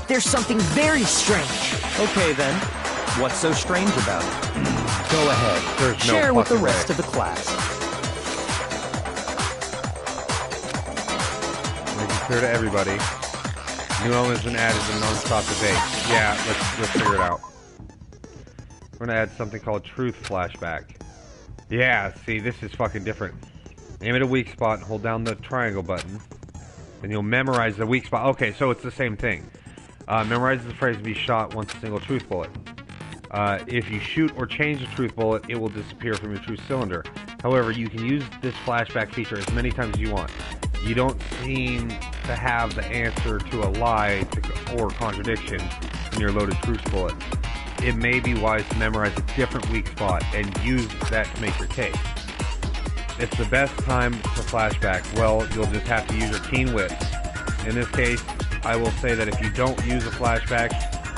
there's something very strange. Okay then, what's so strange about it? Go ahead, share with the rest of the class. Make it clear to everybody. New elements been added to non-stop debate. Yeah, let's figure it out. We're gonna add something called truth flashback. Yeah, see, this is fucking different. Aim at a weak spot and hold down the triangle button. And you'll memorize the weak spot. Okay, so it's the same thing. Memorize the phrase to be shot once a single truth bullet. If you shoot or change the truth bullet, it will disappear from your truth cylinder. However, you can use this flashback feature as many times as you want. You don't seem to have the answer to a lie or contradiction in your loaded truth bullet. It may be wise to memorize a different weak spot and use that to make your case. It's the best time for flashback. Well, you'll just have to use your keen wit. In this case, I will say that if you don't use a flashback,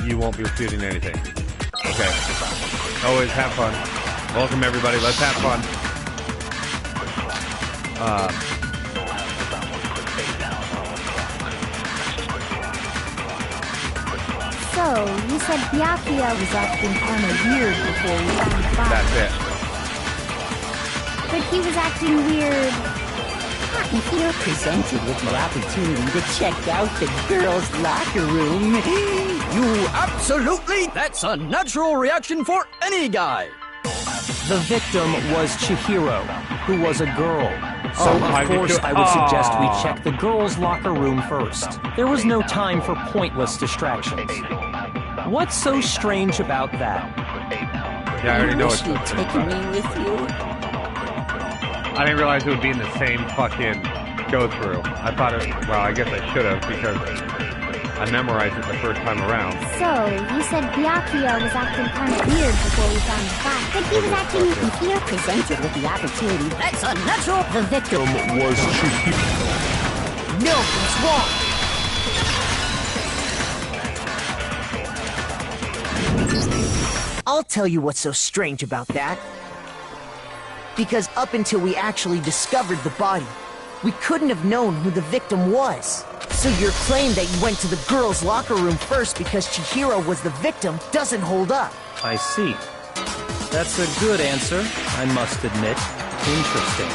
you won't be refuting anything. Okay. Always have fun. Welcome everybody, let's have fun. So, you said Byakuya was acting kind of weird before we found the body. That's it. But he was acting weird. If you're presented with the opportunity to check out the girls' locker room, That's a natural reaction for any guy. The victim was Chihiro, who was a girl. So, of course, I would suggest we check the girls' locker room first. There was no time for pointless distractions. What's so strange about that? Yeah, I already know wish you'd taken me with you. I didn't realize it would be in the same fucking go-through. I thought it... Well, I guess I should have, because I memorized it the first time around. So, you said Byakuya was acting kind of weird before we found the body. But he was acting... If you're presented with the opportunity, that's unnatural. The victim was Chihiro. No, it's wrong. I'll tell you what's so strange about that. Because up until we actually discovered the body, we couldn't have known who the victim was. So your claim that you went to the girls' locker room first because Chihiro was the victim doesn't hold up. I see. That's a good answer, I must admit. Interesting.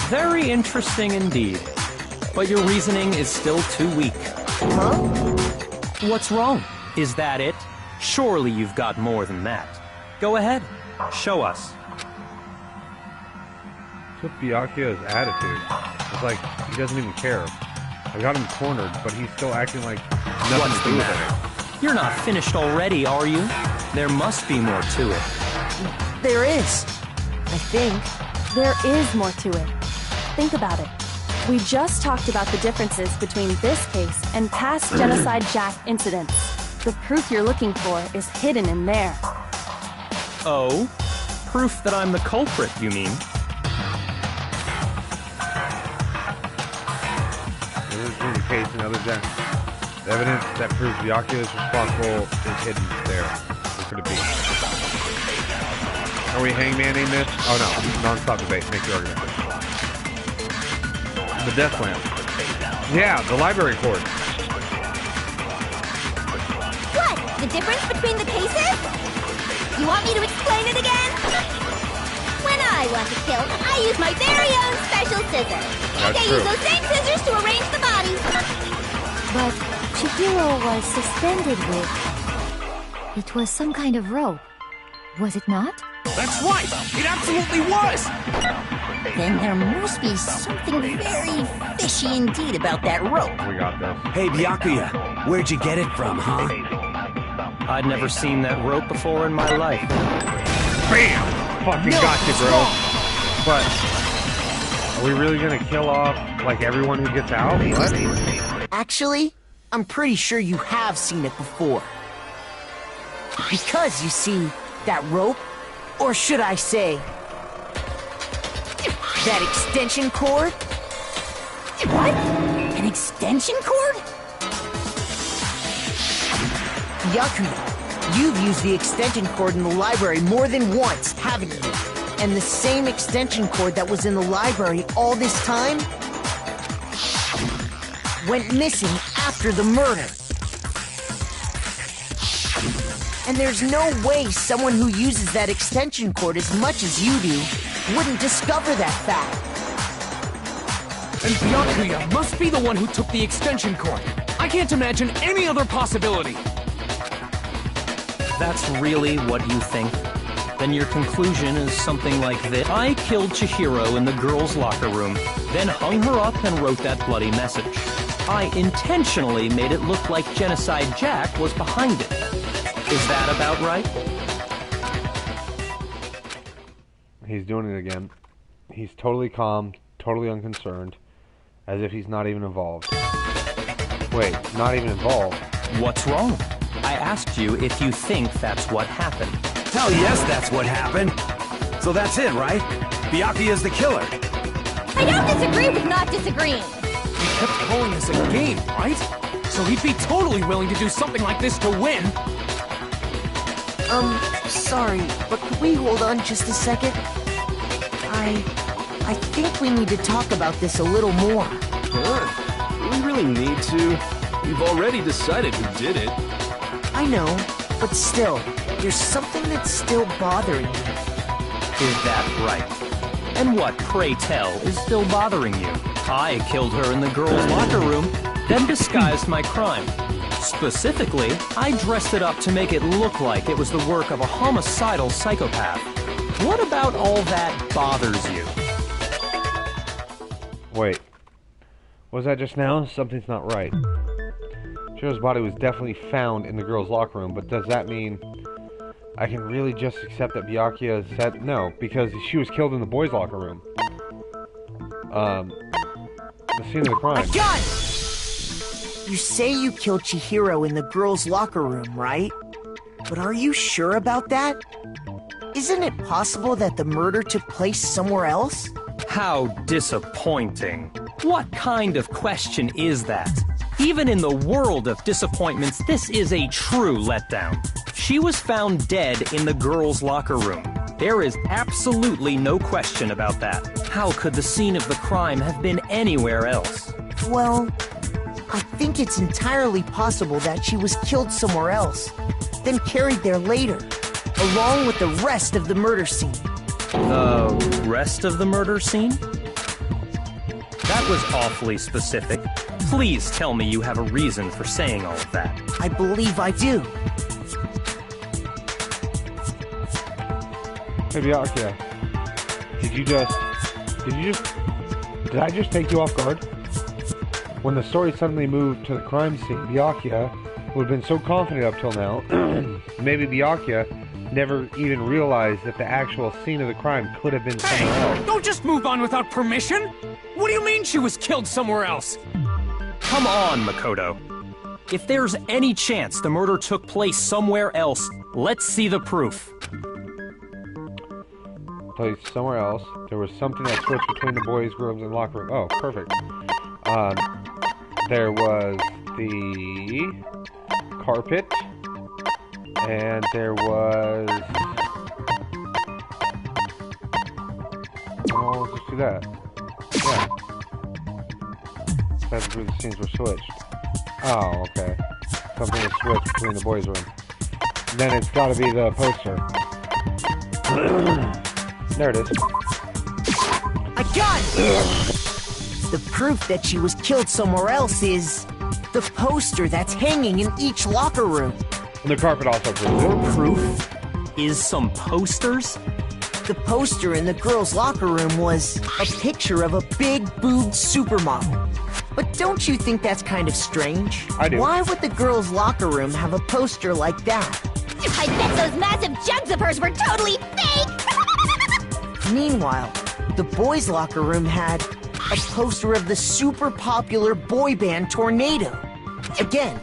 Very interesting indeed. But your reasoning is still too weak. Huh? What's wrong? Is that it? Surely you've got more than that. Go ahead. Show us. What's with Byakuya's attitude? It's like he doesn't even care. I got him cornered, but he's still acting like nothing to do with it. You're not finished already, are you? There must be more to it. There is. I think. There is more to it. Think about it. We just talked about the differences between this case and past Genocide Jack incidents. The proof you're looking for is hidden in there. Oh? Proof that I'm the culprit, you mean? In the case and other Jack. The evidence that proves Byakuya is responsible is hidden there. Where could it be? Are we hangmanning this? Oh no, non-stop debate. Make your argument. The death lamp. Yeah, the library cord. What? The difference between the cases? You want me to explain it again? When I want to kill, I use my very own special scissors. And I use those same scissors to arrange the bodies. But Chihiro was suspended with... It was some kind of rope. Was it not? That's right! It absolutely was! Then there must be something very fishy indeed about that rope. We got this. Hey, Byakuya, where'd you get it from, huh? I'd never seen that rope before in my life. Bam! Fucking got you, bro. But, are we really gonna kill off, like, everyone who gets out? What? Actually, I'm pretty sure you have seen it before. Because, you see, that rope, or should I say, that extension cord? What? An extension cord? Byakuya, you've used the extension cord in the library more than once, haven't you? And the same extension cord that was in the library all this time went missing after the murder. And there's no way someone who uses that extension cord as much as you do wouldn't discover that fact. And Byakuya must be the one who took the extension cord. I can't imagine any other possibility. That's really what you think? Then your conclusion is something like this. I killed Chihiro in the girls' locker room, then hung her up and wrote that bloody message. I intentionally made it look like Genocide Jack was behind it. Is that about right? He's doing it again. He's totally calm, totally unconcerned, as if he's not even involved. Wait, not even involved? What's wrong? I asked you if you think that's what happened. Hell yes, that's what happened. So that's it, right? Byakuya's the killer. I don't disagree with not disagreeing. He kept calling this a game, right? So he'd be totally willing to do something like this to win. Sorry, but could we hold on just a second? I think we need to talk about this a little more. Huh? Do we really need to? We've already decided who did it. I know, but still, there's something that's still bothering me. Is that right? And what, pray tell, is still bothering you? I killed her in the girls' locker room, then disguised my crime. Specifically, I dressed it up to make it look like it was the work of a homicidal psychopath. What about all that bothers you? Wait. Was that just now? Something's not right. Chihiro's body was definitely found in the girls' locker room, but does that mean I can really just accept that Byakuya said no, because she was killed in the boys' locker room. The scene of the crime. A gun! You say you killed Chihiro in the girls' locker room, right? But are you sure about that? Isn't it possible that the murder took place somewhere else? How disappointing. What kind of question is that? Even in the world of disappointments, this is a true letdown. She was found dead in the girls' locker room. There is absolutely no question about that. How could the scene of the crime have been anywhere else? Well, I think it's entirely possible that she was killed somewhere else, then carried there later, along with the rest of the murder scene. The rest of the murder scene? That was awfully specific. Please tell me you have a reason for saying all of that. I believe I do. Hey, Byakuya, did I just take you off guard? When the story suddenly moved to the crime scene, Byakuya, who had been so confident up till now, maybe Byakuya never even realized that the actual scene of the crime could have been somewhere else. Don't just move on without permission! What do you mean she was killed somewhere else? Come on, Makoto. If there's any chance the murder took place somewhere else, let's see the proof. Place somewhere else. There was something that switched between the boys' rooms and locker room. Oh, perfect. There was the carpet, and there was... Oh, let's just do that. Yeah. That's where the scenes were switched. Oh, okay. Something was switched between the boys' room. Then it's gotta be the poster. There it is. I got it! The proof that she was killed somewhere else is the poster that's hanging in each locker room. And the carpet also proves Your proof is some posters? The poster in the girls' locker room was a picture of a big-boobed supermodel. But don't you think that's kind of strange? I do. Why would the girls' locker room have a poster like that? I bet those massive jugs of hers were totally fake! Meanwhile, the boys' locker room had a poster of the super popular boy band Tornado. Again,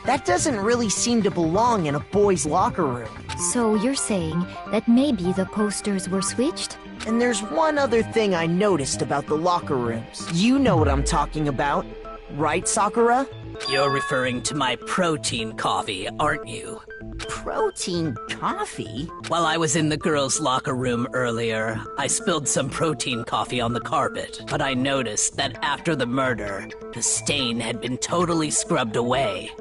that doesn't really seem to belong in a boys' locker room. So you're saying that maybe the posters were switched? And there's one other thing I noticed about the locker rooms. You know what I'm talking about, right, Sakura? You're referring to my protein coffee, aren't you? Protein coffee? While I was in the girls' locker room earlier, I spilled some protein coffee on the carpet, but I noticed that after the murder, the stain had been totally scrubbed away.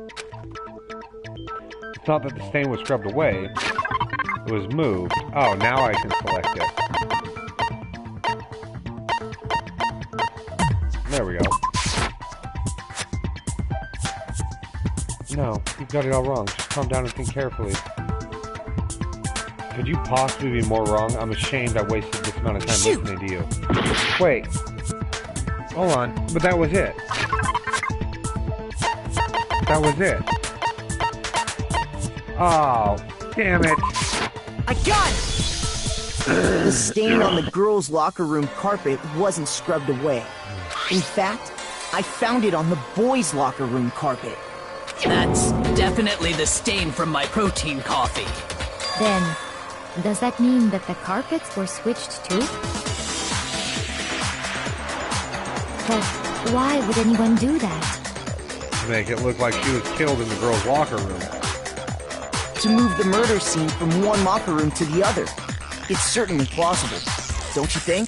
It's not that the stain was scrubbed away. It was moved. Oh, now I can select it. There we go. No, you've got it all wrong. Just calm down and think carefully. Could you possibly be more wrong? I'm ashamed I wasted this amount of time listening to you. Wait. Hold on. But that was it. That was it. Oh, damn it. I got it! The stain on the girls' locker room carpet wasn't scrubbed away. In fact, I found it on the boys' locker room carpet. That's definitely the stain from my protein coffee. Then, does that mean that the carpets were switched too? But why would anyone do that? To make it look like she was killed in the girls' locker room. To move the murder scene from one locker room to the other. It's certainly plausible, don't you think?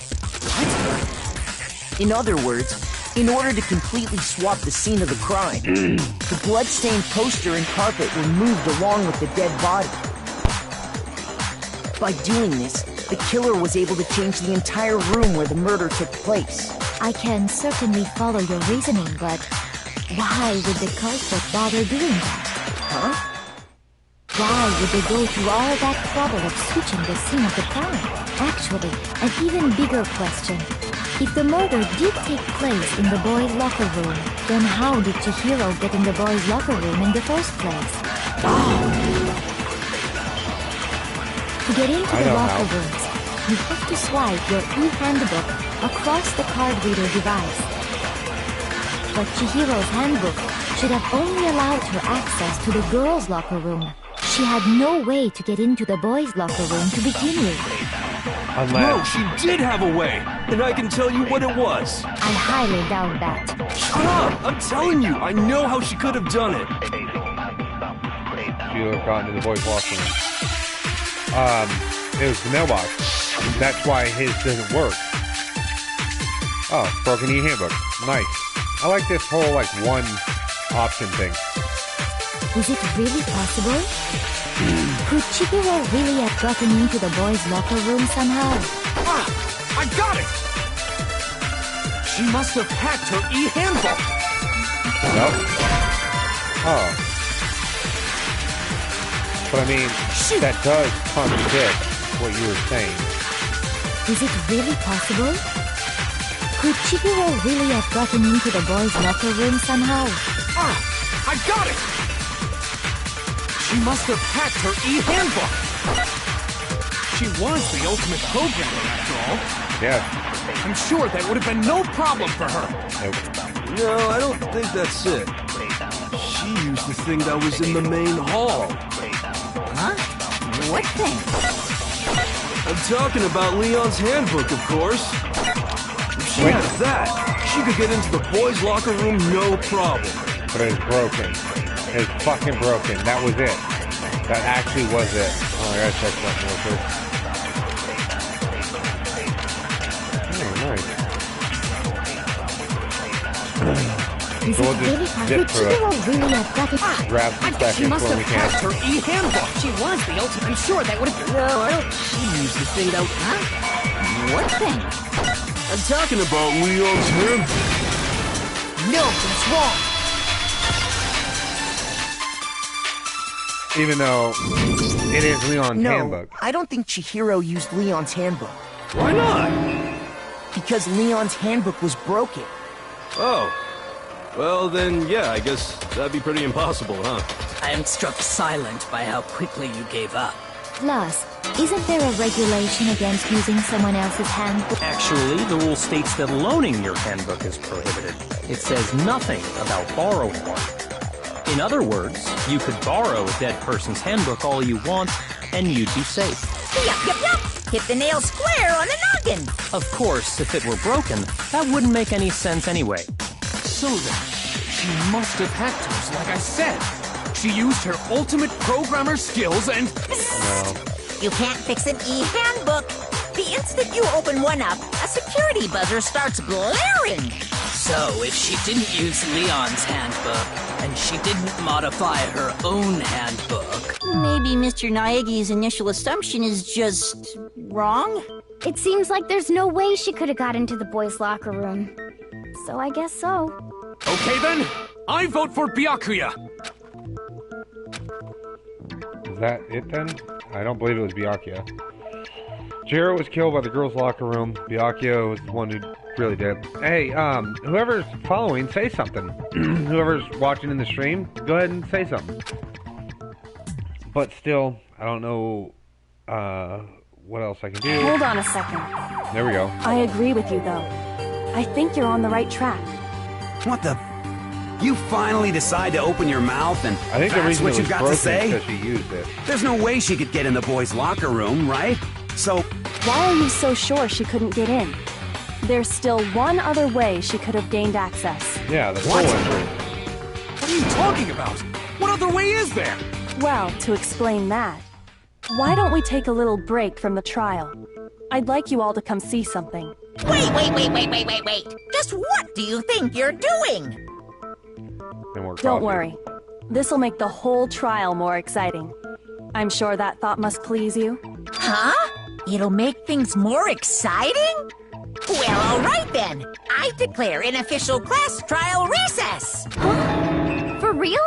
What? In other words, in order to completely swap the scene of the crime, the blood-stained poster and carpet were moved along with the dead body. By doing this, the killer was able to change the entire room where the murder took place. I can certainly follow your reasoning, but why would the culprit bother doing that? Huh? Why would they go through all that trouble of switching the scene of the crime? Actually, an even bigger question. If the murder did take place in the boys' locker room, then how did Chihiro get in the boys' locker room in the first place? To get into the locker rooms, you have to swipe your e-handbook across the card reader device. But Chihiro's handbook should have only allowed her access to the girls' locker room. She had no way to get into the boys' locker room to begin with. No, she did have a way, and I can tell you what it was. I highly doubt that. Shut up! I'm telling you, I know how she could have done it. She would have gotten to the boys' locker room. It was the mailbox. That's why his doesn't work. Oh, broken e-handbook. Nice. I like this whole, like, one option thing. Is it really possible? Could Chihiro really have gotten into the boys' locker room somehow? Ah! I got it! She must have hacked her e-handbook! Nope. Oh. But I mean, that does contradict what you were saying. Is it really possible? Could Chihiro really have gotten into the boys' locker room somehow? Ah! I got it! She must have hacked her e-handbook! She was the ultimate programmer, after all. Yeah. I'm sure that would have been no problem for her. Nope. No, I don't think that's it. She used the thing that was in the main hall. Huh? What thing? I'm talking about Leon's handbook, of course. If she had that, she could get into the boys' locker room no problem. But it's broken. It's fucking broken. That was it. That actually was it. Oh, I gotta check that real quick. Oh, nice. Is So we'll it just really dip possible? through it. Chihiro really have gotten... Grab some She seconds must when have we can. hacked her e-handbook! She was the ultimate... I'm sure that would have... No, I don't... She used the thing that... Huh? What thing? I'm talking about Leon's handbook. No, that's wrong. Even though it is Leon's No, handbook. I don't think Chihiro used Leon's handbook. Why not? Because Leon's handbook was broken. Oh. Well, then, yeah, I guess that'd be pretty impossible, huh? I am struck silent by how quickly you gave up. Plus, isn't there a regulation against using someone else's handbook? Actually, the rule states that loaning your handbook is prohibited. It says nothing about borrowing one. In other words, you could borrow a dead person's handbook all you want, and you'd be safe. Yup. Hit the nail square on the noggin. Of course, if it were broken, that wouldn't make any sense anyway. So then, she must have hacked hers, like I said. She used her ultimate programmer skills and... No. You can't fix an e-handbook. The instant you open one up, a security buzzer starts blaring. So, if she didn't use Leon's handbook, and she didn't modify her own handbook... Maybe Mr. Naegi's initial assumption is just... wrong? It seems like there's no way she could have got into the boys' locker room. So I guess so. Okay then, I vote for Byakuya. Is that it then? I don't believe it was Byakuya. Jiro was killed by the girls' locker room. Byakuya was the one who really did. Hey, whoever's following, say something. Whoever's watching in the stream, go ahead and say something. But still, I don't know what else I can do. Hold on a second. There we go. I agree with you, though. I think you're on the right track. What the... You finally decide to open your mouth and I think the that's reason what it you've was got to broken say? is because she used it. There's no way she could get in the boys' locker room, right? So... Why are you so sure she couldn't get in? There's still one other way she could have gained access. Yeah, the full entry. What are you talking about? What other way is there? Well, to explain that, why don't we take a little break from the trial? I'd like you all to come see something. Wait. Just what do you think you're doing? Don't worry. This'll make the whole trial more exciting. I'm sure that thought must please you. Huh? It'll make things more exciting? Well, all right then. I declare an official class trial recess. For real?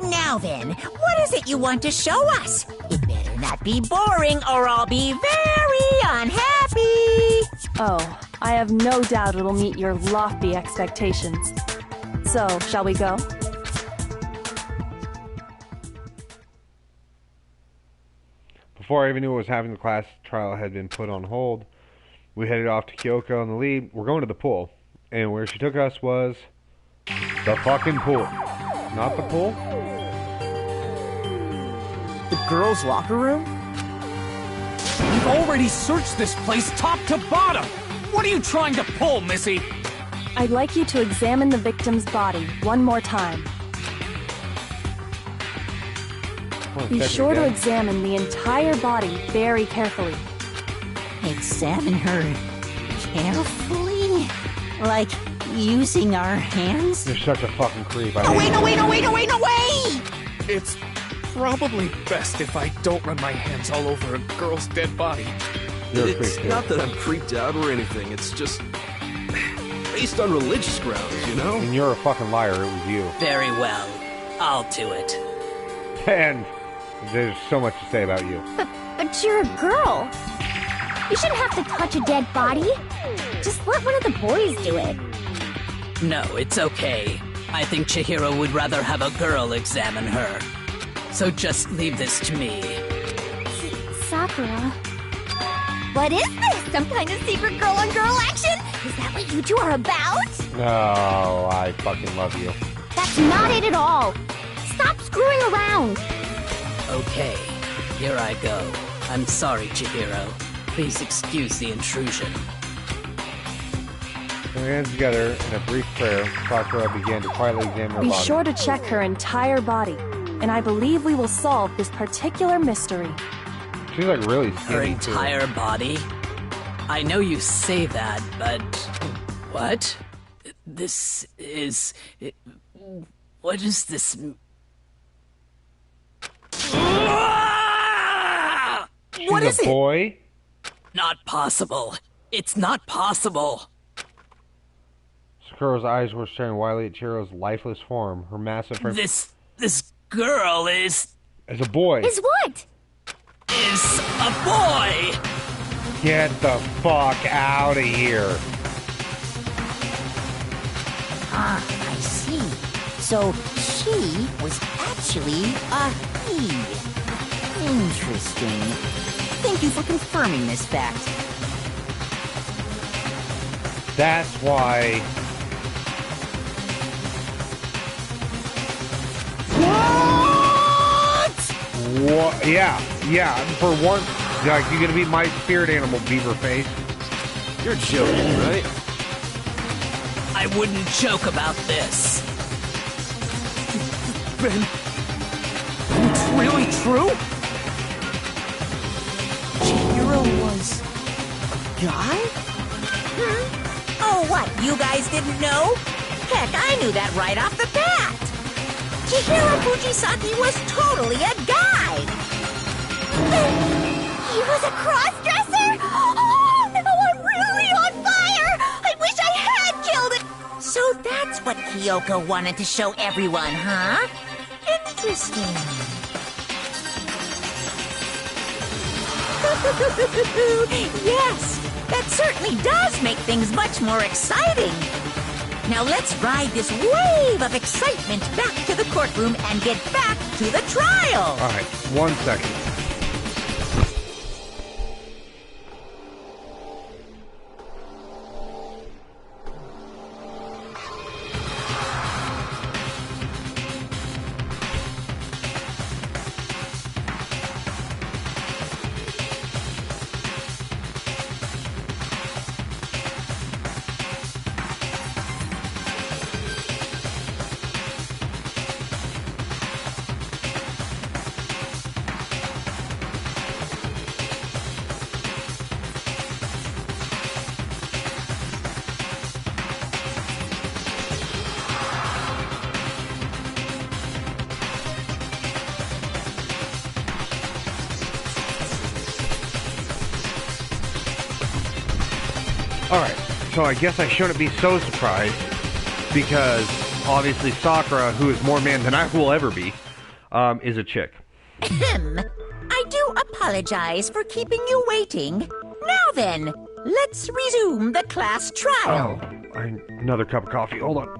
Now then, what is it you want to show us? It better not be boring or I'll be very unhappy. Oh, I have no doubt it'll meet your lofty expectations. So, shall we go? Before I even knew what was happening, the class trial had been put on hold. We headed off to Kyoko on the lead. We're going to the pool. And where she took us was the fucking pool. Not the pool? The girls' locker room? We've already searched this place top to bottom. What are you trying to pull, Missy? I'd like you to examine the victim's body one more time. Be sure to examine the entire body very carefully. Examine her carefully? Like using our hands? You're such a fucking creep. No way, no way, no way, no way, no way! It's probably best if I don't run my hands all over a girl's dead body. It's not that I'm creeped out or anything, it's just based on religious grounds, you know? And you're a fucking liar, it was you. Very well. I'll do it. And there's so much to say about you. But you're a girl. You shouldn't have to touch a dead body. Just let one of the boys do it. No, it's okay. I think Chihiro would rather have a girl examine her. So just leave this to me. Sakura. What is this? Some kind of secret girl-on-girl action? Is that what you two are about? No, I fucking love you. That's not it at all. Stop screwing around. Okay, here I go. I'm sorry, Chihiro. Please excuse the intrusion. Their hands together in a brief prayer, Sakura began to quietly examine her body. Be sure to check her entire body, and I believe we will solve this particular mystery. She's like really skinny. Her entire body? I know you say that, but... What? This is... What is this... What is it? Boy? Not possible. It's not possible. Sakura's eyes were staring wildly at Chihiro's lifeless form. Her massive... This girl is... Is a boy. Is what? Is a boy! Get the fuck out of here. Ah, I see. So she was actually a he. Interesting. Thank you for confirming this fact. That's why... What? Yeah. For one, like, you gonna be my spirit animal, beaver face? You're joking, right? I wouldn't joke about this. Ben, it's really true? Chihiro was a guy? Oh, what? You guys didn't know? Heck, I knew that right off the bat. Chihiro Fujisaki was totally a guy. He was a cross-dresser? Oh, no, I'm really on fire! I wish I had killed it! So that's what Kyoko wanted to show everyone, huh? Interesting. Yes, that certainly does make things much more exciting. Now let's ride this wave of excitement back to the courtroom and get back to the trial. All right, 1 second. Alright, so I guess I shouldn't be so surprised, because obviously Sakura, who is more man than I will ever be, is a chick. I do apologize for keeping you waiting. Now then, let's resume the class trial. Oh, another cup of coffee. Hold on.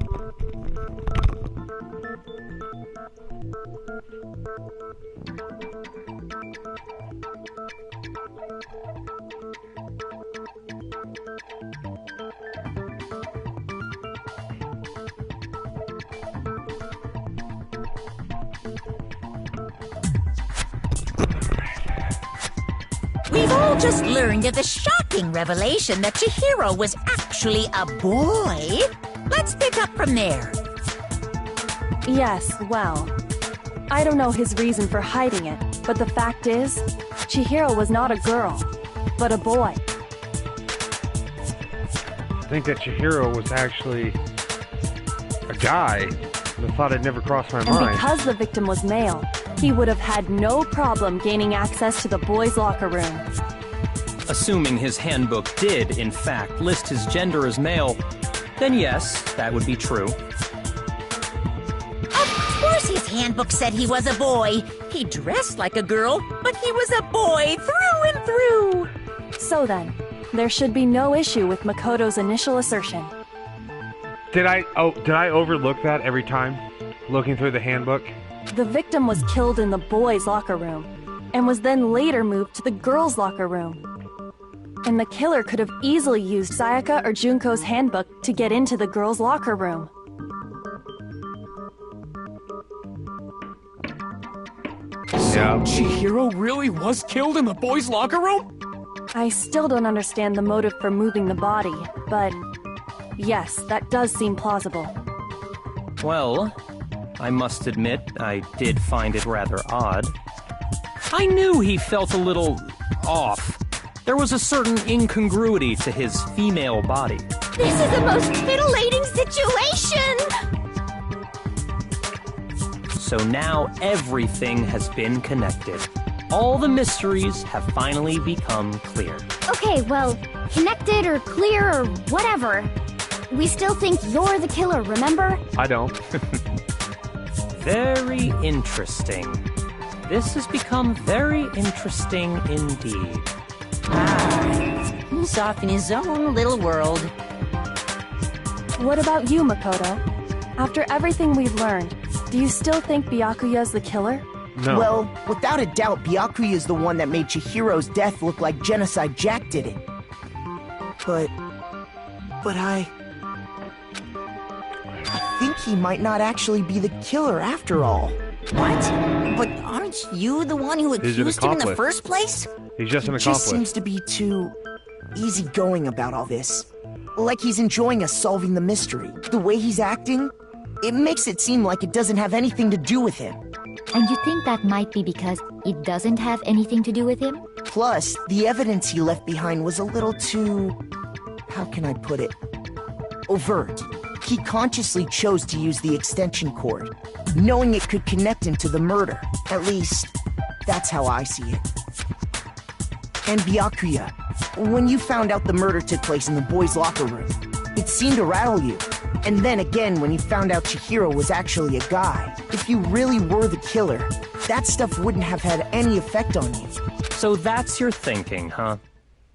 We've all just learned of the shocking revelation that Chihiro was actually a boy. Let's pick up from there. Yes, well, I don't know his reason for hiding it, but the fact is, Chihiro was not a girl, but a boy. I think that Chihiro was actually a guy. The thought had never crossed my mind. And because the victim was male, he would have had no problem gaining access to the boys' locker room. Assuming his handbook did, in fact, list his gender as male, then yes, that would be true. Of course his handbook said he was a boy. He dressed like a girl, but he was a boy through and through. So then, there should be no issue with Makoto's initial assertion. Did I overlook that every time, looking through the handbook? The victim was killed in the boys' locker room, and was then later moved to the girls' locker room. And the killer could have easily used Sayaka or Junko's handbook to get into the girls' locker room. So Chihiro really was killed in the boys' locker room? I still don't understand the motive for moving the body, but yes, that does seem plausible. Well, I must admit, I did find it rather odd. I knew he felt a little off. There was a certain incongruity to his female body. This is the most titillating situation! So now everything has been connected. All the mysteries have finally become clear. Okay, well, connected or clear or whatever. We still think you're the killer, remember? I don't. Very interesting. This has become very interesting indeed. He's off in his own little world. What about you, Makoto? After everything we've learned, do you still think Byakuya's the killer? No. Well, without a doubt, Byakuya is the one that made Chihiro's death look like Genocide Jack did it. But I think he might not actually be the killer after all. What? But aren't you the one who accused him in the first place? He's just an accomplice. He just seems to be too easygoing about all this. Like he's enjoying us solving the mystery. The way he's acting, it makes it seem like it doesn't have anything to do with him. And you think that might be because it doesn't have anything to do with him? Plus, the evidence he left behind was a little too... how can I put it? Overt. He consciously chose to use the extension cord, knowing it could connect him to the murder. At least, that's how I see it. And Byakuya, when you found out the murder took place in the boys' locker room, it seemed to rattle you. And then again, when you found out Chihiro was actually a guy, if you really were the killer, that stuff wouldn't have had any effect on you. So that's your thinking, huh?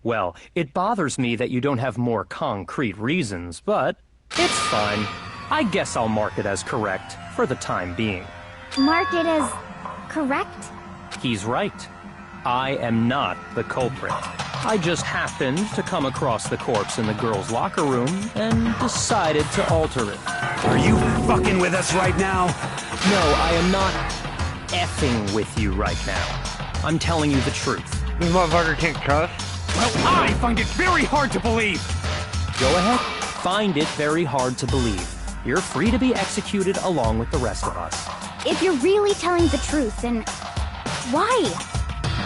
Well, it bothers me that you don't have more concrete reasons, but it's fine. I guess I'll mark it as correct for the time being. Mark it as correct? He's right. I am not the culprit. I just happened to come across the corpse in the girls' locker room and decided to alter it. Are you fucking with us right now? No, I am not effing with you right now. I'm telling you the truth. This motherfucker can't cuss? Well, I find it very hard to believe. Go ahead. Find it very hard to believe. You're free to be executed along with the rest of us. If you're really telling the truth, then why?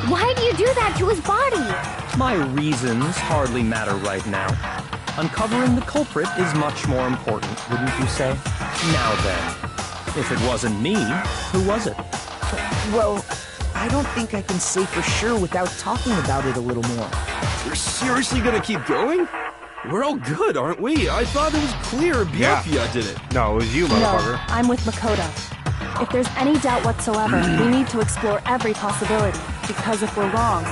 Why do you do that to his body? My reasons hardly matter right now. Uncovering the culprit is much more important, wouldn't you say? Now then, if it wasn't me, who was it? Well, I don't think I can say for sure without talking about it a little more. You're seriously gonna keep going? We're all good, aren't we? I thought it was clear Byakuya did it. No, it was you, motherfucker. No, I'm with Makoto. If there's any doubt whatsoever, we need to explore every possibility, because if we're wrong,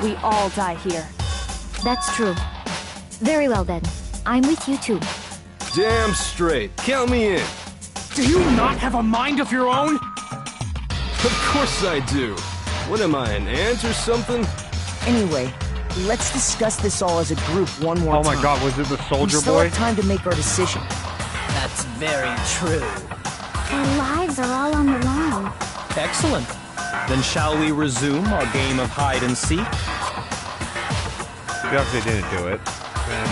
we all die here. That's true. Very well then. I'm with you too. Damn straight. Count me in. Do you not have a mind of your own? Of course I do. What am I, an ant or something? Anyway, let's discuss this all as a group one more time. Oh my god, was it the soldier we still boy? have time to make our decision. That's very true. Our lives are all on the line. Excellent. Then shall we resume our game of hide and seek? If they didn't do it, then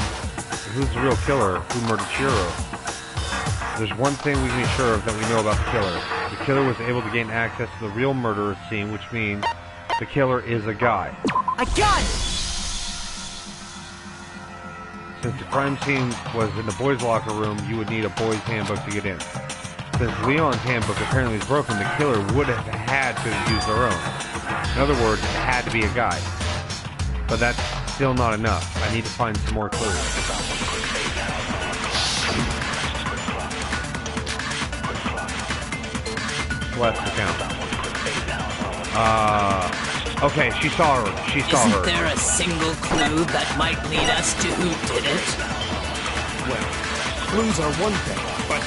who's the real killer? Who murdered Shiro? There's one thing we can be sure of that we know about the killer. The killer was able to gain access to the real murderer scene, which means the killer is a guy. I got it! Since the crime scene was in the boys' locker room, you would need a boys' handbook to get in. Since Leon's handbook apparently is broken, the killer would have had to use their own. In other words, it had to be a guy. But that's still not enough. I need to find some more clues. Left account. Okay, she saw her. She saw her. Isn't there a single clue that might lead us to who did it? Well, clues are one thing, but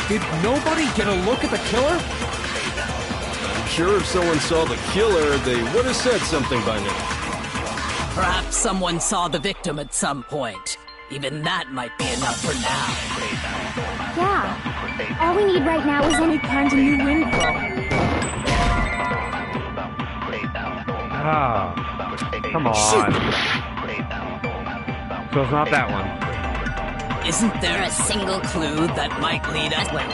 did nobody get a look at the killer? I'm sure if someone saw the killer, they would have said something by now. Perhaps someone saw the victim at some point. Even that might be enough for now. Yeah. All we need right now is any kind of new info. Ah, come on. So it's not that one. Isn't there a single clue that might lead us? Well,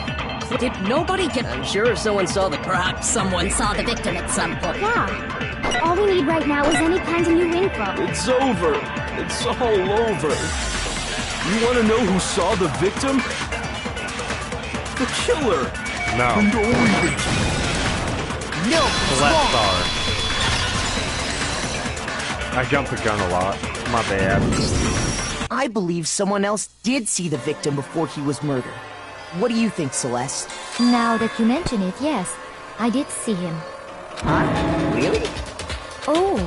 did nobody get... I'm sure if someone saw the... Perhaps someone saw the victim at some point. Yeah. All we need right now is any kind of new info. It's over. It's all over. You want to know who saw the victim? The killer. No. And only the... No, Celeste Star. I jumped the gun a lot. My bad. I believe someone else did see the victim before he was murdered. What do you think, Celeste? Now that you mention it, yes. I did see him. Huh? Really? Oh,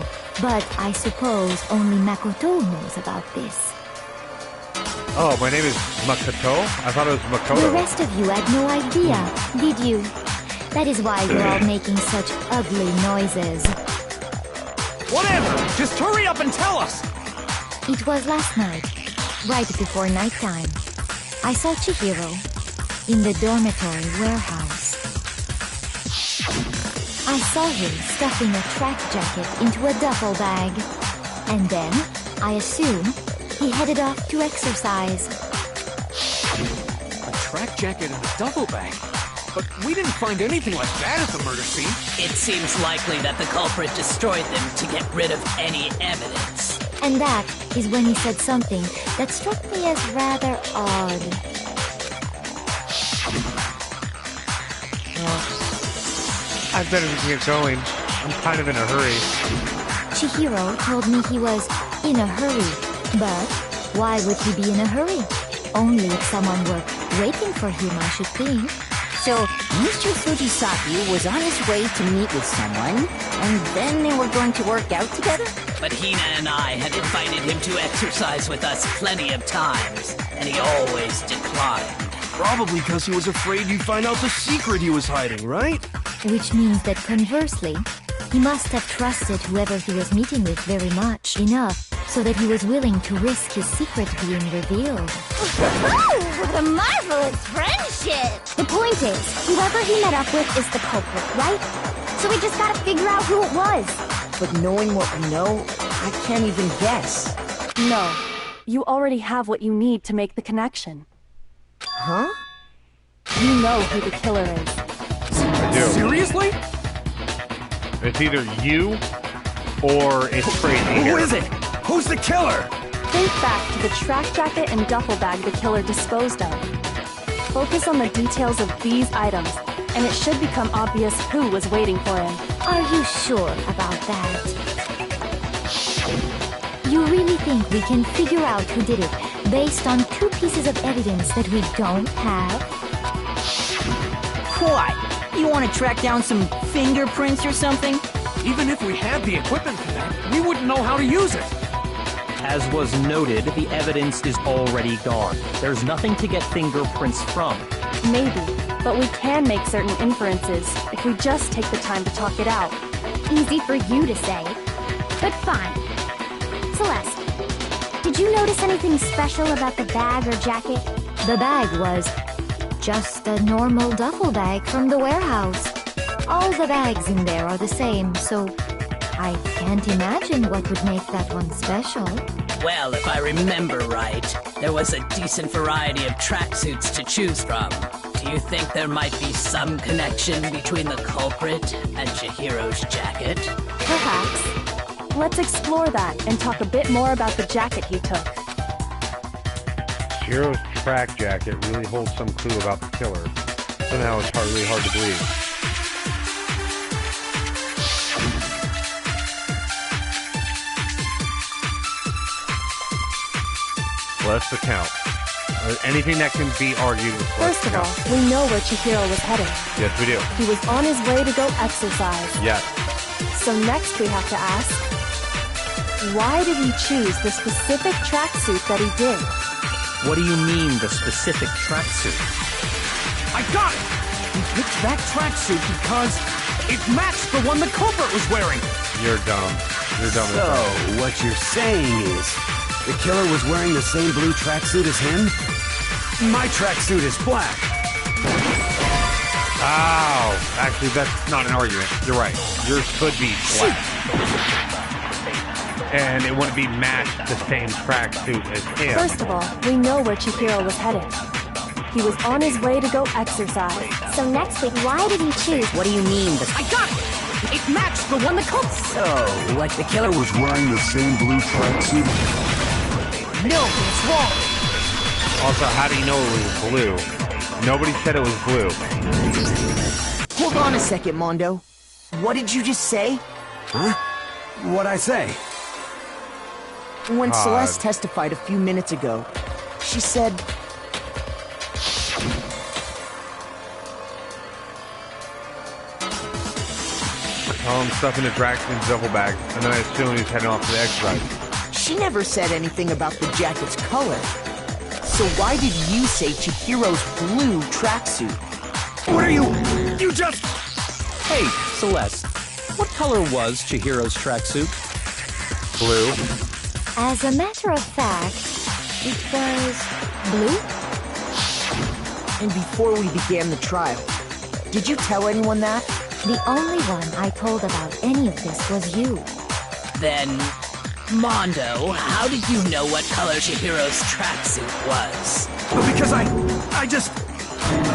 but I suppose only Makoto knows about this. Oh, my name is Makoto? I thought it was Makoto. The rest of you had no idea, did you? That is why you're all making such ugly noises. Whatever! Just hurry up and tell us! It was last night, right before nighttime. I saw Chihiro in the dormitory warehouse. I saw him stuffing a track jacket into a duffel bag. And then, I assume, he headed off to exercise. A track jacket and a duffel bag? But we didn't find anything like that at the murder scene. It seems likely that the culprit destroyed them to get rid of any evidence. And that is when he said something that struck me as rather odd. I better get going. I'm kind of in a hurry. Chihiro told me he was in a hurry. But why would he be in a hurry? Only if someone were waiting for him, I should think. So, Mr. Fujisaki was on his way to meet with someone, and then they were going to work out together? But Hina and I had invited him to exercise with us plenty of times, and he always declined. Probably because he was afraid you'd find out the secret he was hiding, right? Which means that conversely, he must have trusted whoever he was meeting with very much enough so that he was willing to risk his secret being revealed. What a marvelous friendship! The point is, whoever he met up with is the culprit, right? So we just gotta figure out who it was. But knowing what we know, I can't even guess. No. You already have what you need to make the connection. Huh? You know who the killer is. I do. Seriously? It's either you or it's crazy here. Who is it? Who's the killer? Think back to the track jacket and duffel bag the killer disposed of. Focus on the details of these items, and it should become obvious who was waiting for him. Are you sure about that? You really think we can figure out who did it based on 2 pieces of evidence that we don't have? What? You want to track down some fingerprints or something? Even if we had the equipment for that, we wouldn't know how to use it. As was noted, the evidence is already gone. There's nothing to get fingerprints from. Maybe, but we can make certain inferences if we just take the time to talk it out. Easy for you to say, but fine. Celeste, did you notice anything special about the bag or jacket? The bag was just a normal duffel bag from the warehouse. All the bags in there are the same, so I can't imagine what would make that one special. Well, if I remember right, There was a decent variety of tracksuits to choose from. Do you think there might be some connection between the culprit and Chihiro's jacket? Perhaps. Let's explore that and talk a bit more about the jacket he took. Chihiro's track jacket really holds some clue about the killer. Somehow it's really hard to believe. Let's account. Anything that can be argued with. First of all, we know where Chihiro was headed. Yes, we do. He was on his way to go exercise. Yes. So next we have to ask, why did he choose the specific tracksuit that he did? What do you mean, the specific tracksuit? I got it! He picked that tracksuit because it matched the one the culprit was wearing. You're dumb. You're dumb. So, what you're saying is, the killer was wearing the same blue tracksuit as him? My tracksuit is black. Oh, actually, that's not an argument. You're right. Yours could be black. And it wouldn't be matched the same tracksuit as him. First of all, we know where Chihiro was headed. He was on his way to go exercise. So next week, why did he choose? What do you mean? I got it! It matched the one the culprit... So, like the killer was wearing the same blue tracksuit? No, it's wrong. Also, how do you know it was blue? Nobody said it was blue. Hold on a second, Mondo. What did you just say? Huh? What'd I say? When Celeste testified a few minutes ago, she said... Stuffing a Draxton's duffel bag, and then I assume he's heading off to the exercise. She never said anything about the jacket's color. So why did you say Chihiro's blue tracksuit? What are you... You just... Hey, Celeste. What color was Chihiro's tracksuit? Blue. As a matter of fact, it was blue? And before we began the trial, did you tell anyone that? The only one I told about any of this was you. Then, Mondo, how did you know what color Chihiro's tracksuit was? Because I just...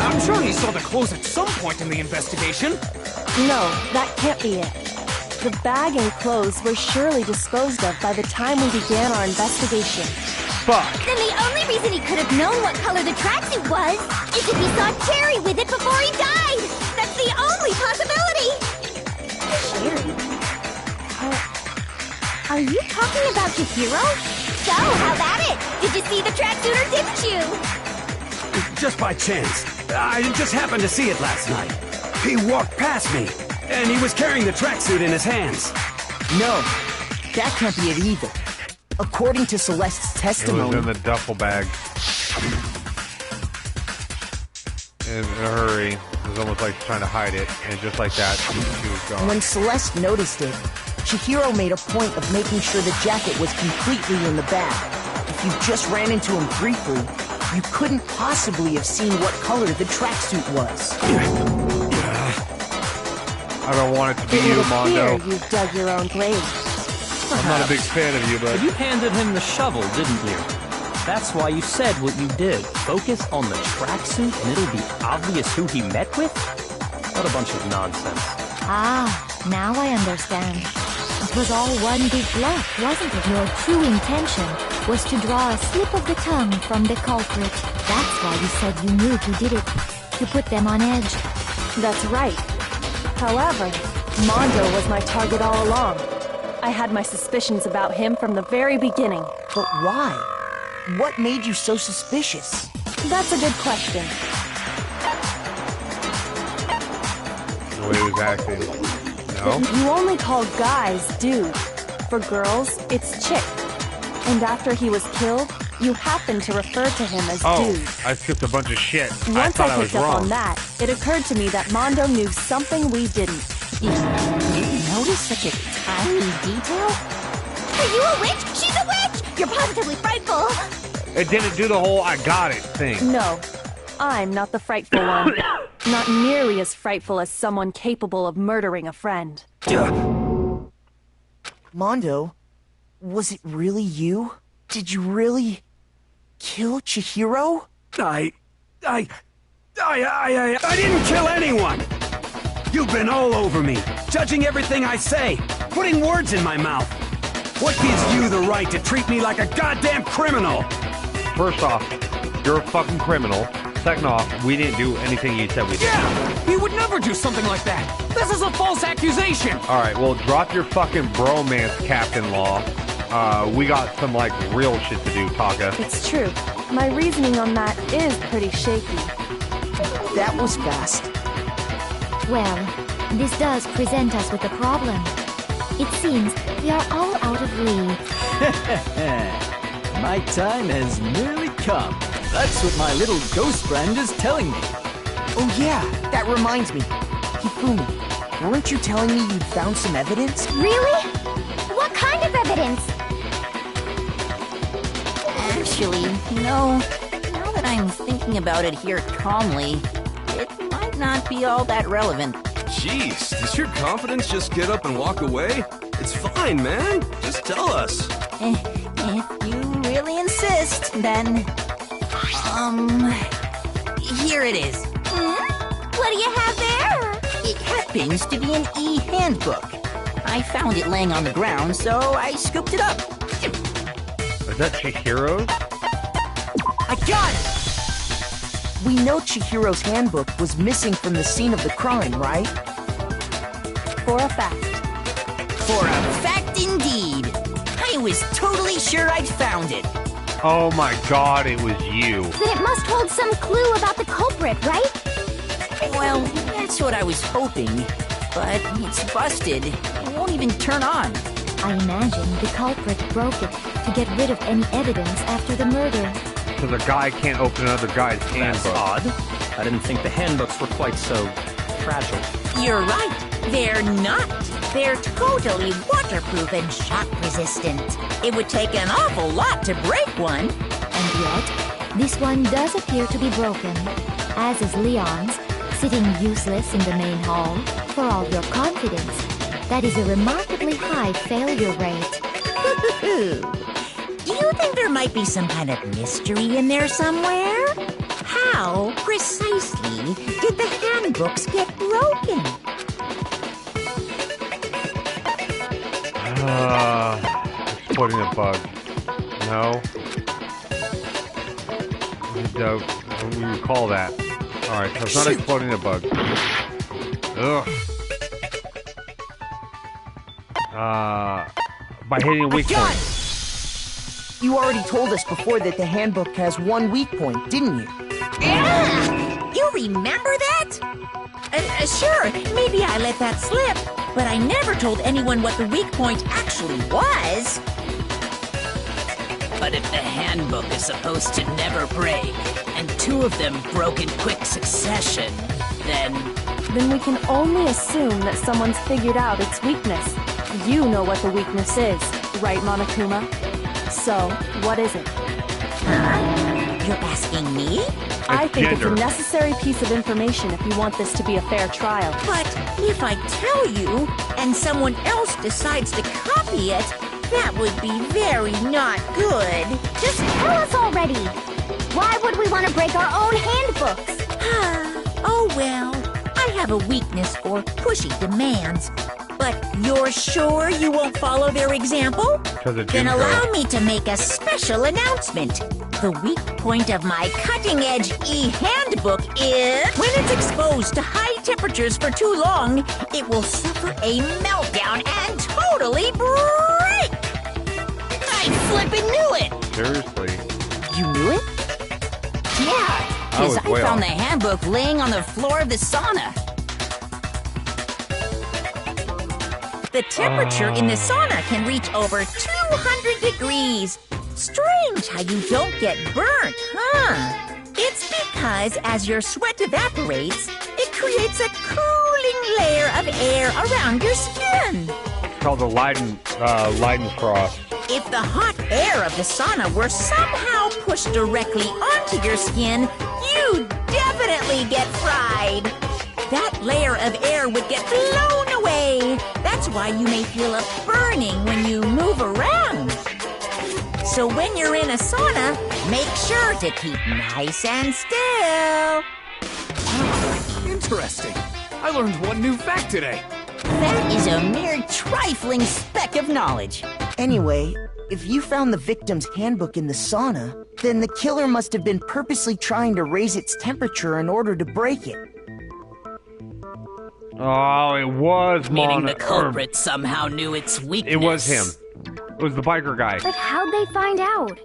I'm sure he saw the clothes at some point in the investigation. No, that can't be it. The bag and clothes were surely disposed of by the time we began our investigation. Fuck. Then the only reason he could have known what color the tracksuit was is if he saw Cherry with it before he died! That's the only possibility! Cherry? Are you talking about Chihiro? So, how about it? Did you see the tracksuit or didn't you? Just by chance. I just happened to see it last night. He walked past me, and he was carrying the tracksuit in his hands. No, that can't be it either. According to Celeste's testimony... It was in the duffel bag. In a hurry. It was almost like trying to hide it, and just like that, she was gone. When Celeste noticed it, Chihiro made a point of making sure the jacket was completely in the bag. If you just ran into him briefly, you couldn't possibly have seen what color the tracksuit was. I don't want it to be you, Mondo. You dug your own grave. I'm not a big fan of you, but... You handed him the shovel, didn't you? That's why you said what you did. Focus on the tracksuit and it'll be obvious who he met with? What a bunch of nonsense. Ah, now I understand. It was all one big bluff, wasn't it? Your true intention was to draw a slip of the tongue from the culprit. That's why you said you knew who did it, to put them on edge. That's right. However, Mondo was my target all along. I had my suspicions about him from the very beginning. But why? What made you so suspicious? That's a good question. The way he was acting. No? You only call guys dude. For girls, it's chick. And after he was killed, you happened to refer to him as dude. I skipped a bunch of shit. Once I picked up on that, it occurred to me that Mondo knew something we didn't. You notice such a tiny detail? Are you a witch? She's a witch! You're positively frightful! It didn't do the whole I got it thing. No, I'm not the frightful one. Not nearly as frightful as someone capable of murdering a friend. Mondo, was it really you? Did you really... kill Chihiro? I didn't kill anyone! You've been all over me, judging everything I say, putting words in my mouth. What gives you the right to treat me like a goddamn criminal? First off, you're a fucking criminal. Second off, we didn't do anything you said we did. Yeah! He would never do something like that! This is a false accusation! Alright, well, drop your fucking bromance, Captain Law. We got some, like, real shit to do, Taka. It's true. My reasoning on that is pretty shaky. That was fast. Well, this does present us with a problem. It seems we are all out of leave. My time has nearly come. That's what my little ghost friend is telling me. Oh yeah, that reminds me. Hifumi, weren't you telling me you'd found some evidence? Really? What kind of evidence? Actually, now that I'm thinking about it here calmly, it might not be all that relevant. Jeez, does your confidence just get up and walk away? It's fine, man. Just tell us. If you really insist, then... here it is. What do you have there? It happens to be an e-handbook. I found it laying on the ground, so I scooped it up. Is that Chihiro's? I got it! We know Chihiro's handbook was missing from the scene of the crime, right? For a fact. For a fact indeed. I was totally sure I'd found it. Oh my god, it was you. Then it must hold some clue about the culprit, right? Well, that's what I was hoping. But it's busted. It won't even turn on. I imagine the culprit broke it to get rid of any evidence after the murder. So the guy can't open another guy's handbook. That's odd. I didn't think the handbooks were quite so fragile. You're right. They're not. They're totally waterproof and shock resistant. It would take an awful lot to break one. And yet, this one does appear to be broken, as is Leon's, sitting useless in the main hall. For all your confidence, that is a remarkably high failure rate. Do you think there might be some kind of mystery in there somewhere? How precisely did the handbooks get broken? Exploiting a bug. No. We recall that. Alright, so it's not exploiting a bug. Ugh. By hitting a weak point. You already told us before that the handbook has one weak point, didn't you? You remember that? Sure, maybe I let that slip, but I never told anyone what the weak point actually was. But if the handbook is supposed to never break, and two of them broke in quick succession, then we can only assume that someone's figured out its weakness. You know what the weakness is, right, Monokuma? So, what is it? You're asking me? I think it's a necessary piece of information if you want this to be a fair trial. But if I tell you, and someone else decides to copy it, that would be very not good. Just tell us already. Why would we want to break our own handbooks? Oh well, I have a weakness for pushy demands. But you're sure you won't follow their example? Then allow me to make a special announcement. The weak point of my cutting-edge e-handbook is... when it's exposed to high temperatures for too long, it will suffer a meltdown and totally break! I flippin' knew it! Seriously? You knew it? Yeah, because I found the handbook laying on the floor of the sauna. The temperature in the sauna can reach over 200 degrees. Strange how you don't get burnt, huh? It's because as your sweat evaporates, it creates a cooling layer of air around your skin. It's called the Leidenfrost. If the hot air of the sauna were somehow pushed directly onto your skin, you'd definitely get fried. That layer of air would get blown away. That's why you may feel a burning when you move around. So when you're in a sauna, make sure to keep nice and still. Interesting. I learned one new fact today. That is a mere trifling speck of knowledge. Anyway, if you found the victim's handbook in the sauna, then the killer must have been purposely trying to raise its temperature in order to break it. Oh, it was Meaning the culprit somehow knew its weakness. It was him. It was the biker guy. But how'd they find out?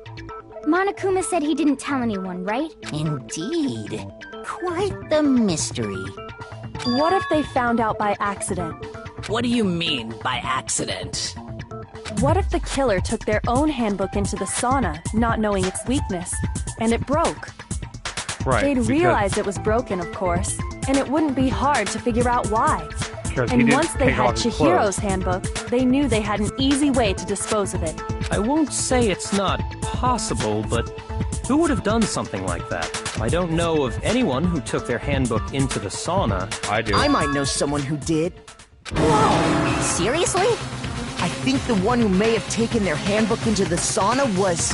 Monokuma said he didn't tell anyone, right? Indeed. Quite the mystery. What if they found out by accident? What do you mean by accident? What if the killer took their own handbook into the sauna, not knowing its weakness, and it broke? Right. They'd realize it was broken, of course, and it wouldn't be hard to figure out why. And once they had Chihiro's handbook, they knew they had an easy way to dispose of it. I won't say it's not possible, but who would have done something like that? I don't know of anyone who took their handbook into the sauna. I do. I might know someone who did. Whoa! Seriously? I think the one who may have taken their handbook into the sauna was...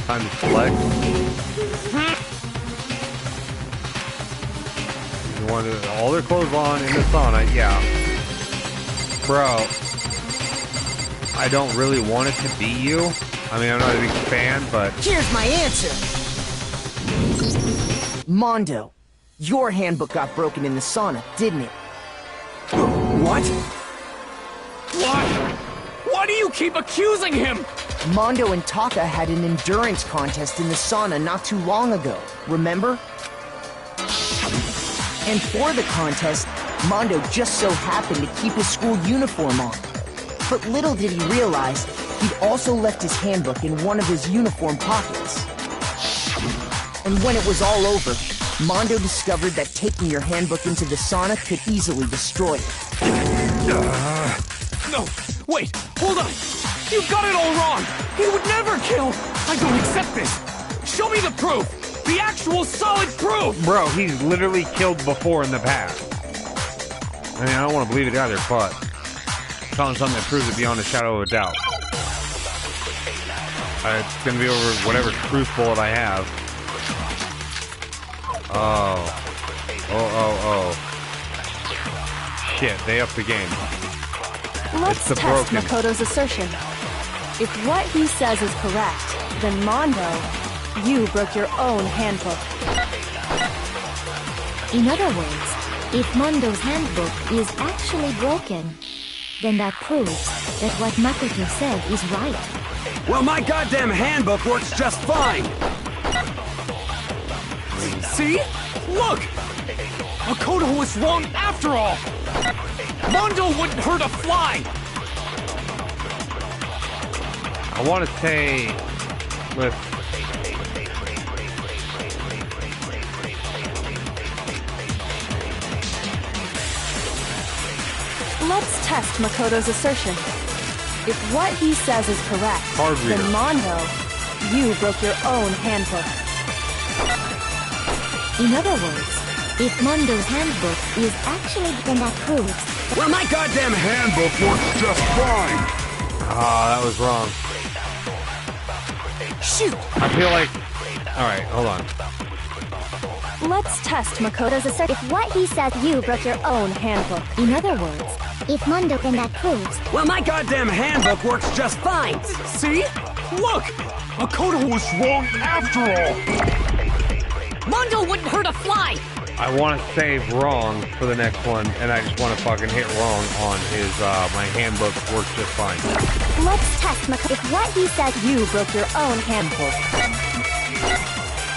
Time to select. You wanted all their clothes on in the sauna, yeah. Bro, I don't really want it to be you. I mean, I'm not a big fan, but... Here's my answer! Mondo, your handbook got broken in the sauna, didn't it? What? Why? Why do you keep accusing him? Mondo and Taka had an endurance contest in the sauna not too long ago, remember? And for the contest, Mondo just so happened to keep his school uniform on. But little did he realize, he'd also left his handbook in one of his uniform pockets. And when it was all over, Mondo discovered that taking your handbook into the sauna could easily destroy it. No, wait, hold on. You got it all wrong. He would never kill. I don't accept this. Show me the proof. The actual solid proof. Bro, he's literally killed before in the past. I mean, I don't want to believe it either, but telling something that proves it beyond a shadow of a doubt. It's going to be over whatever truth bullet I have. Oh. Shit, they upped the game. Let's test broken. Makoto's assertion. If what he says is correct, then Mondo, you broke your own handbook. In other words, if Mondo's handbook is actually broken, then that proves that what Makoto said is right. Well, my goddamn handbook works just fine! See? Look! Makoto was wrong after all! Mondo wouldn't hurt a fly! I want to say... Let's test Makoto's assertion. If what he says is correct, then Mondo, you broke your own handbook. In other words, if Mondo's handbook is actually, then that proves... Well, my goddamn handbook works just fine! Ah, that was wrong. Shoot! I feel like... Alright, hold on. Let's test Makoto's assertion. If what he says, you broke your own handbook. In other words, if Mondo, then that proves... Well, my goddamn handbook works just fine! See? Look! Makoto was wrong after all! Mondo wouldn't hurt a fly! I want to say wrong for the next one, and I just want to fucking hit wrong on his, my handbook works just fine. Let's test Makoto. If what he says, you broke your own handbook.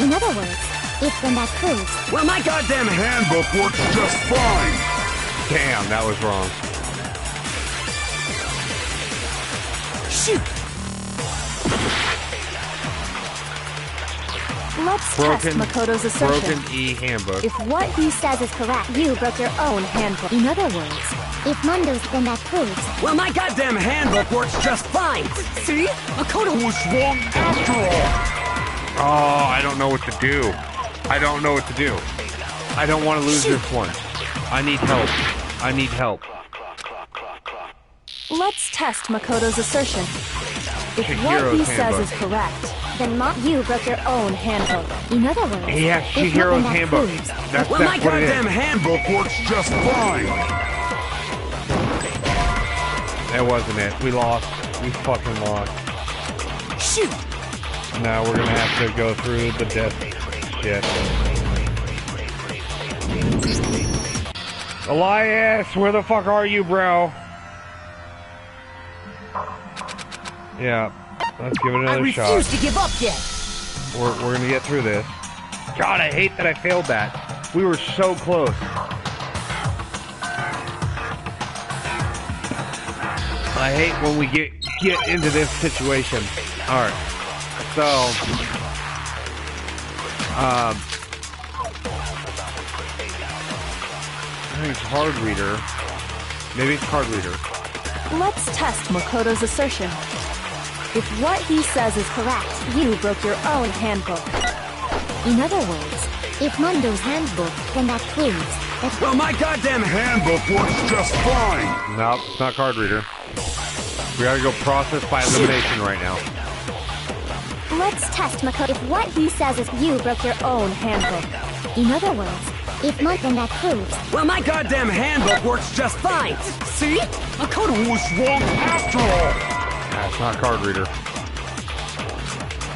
In other words, if then that proves... Well, my goddamn handbook works just fine! Damn, that was wrong. Shoot! Let's test Makoto's assertion. Broken E handbook. If what he says is correct, you broke your own handbook. In other words, if Mondo's, then that proves... Well, my goddamn handbook works just fine! See? Makoto was wrong after all! Oh, I don't know what to do. I don't know what to do. I don't want to lose this one. I need help. I need help. Let's test Makoto's assertion. If what he says is correct, then you broke your own handbook. In other words, he has Chihiro's handbook. That's well, my what it is. goddamn handbook works just fine. That wasn't it. We lost. We fucking lost. Shoot! Now we're gonna have to go through the death shit. Elias, where the fuck are you, bro? Yeah, let's give it another shot. I refuse to give up yet. We're gonna get through this. God, I hate that I failed that. We were so close. I hate when we get into this situation. All right, so I think it's card reader. Maybe it's card reader. Let's test Makoto's assertion. If what he says is correct, you broke your own handbook. In other words, if Mondo's handbook, then that proves that... Well, my goddamn handbook works just fine. Nope, it's not card reader. We gotta go process by elimination right now. Let's test Makoto. If what he says is you broke your own handbook. In other words, if not, then that proves... Well, my goddamn handbook works just fine. See? Makoto was wrong after all. It's not card reader.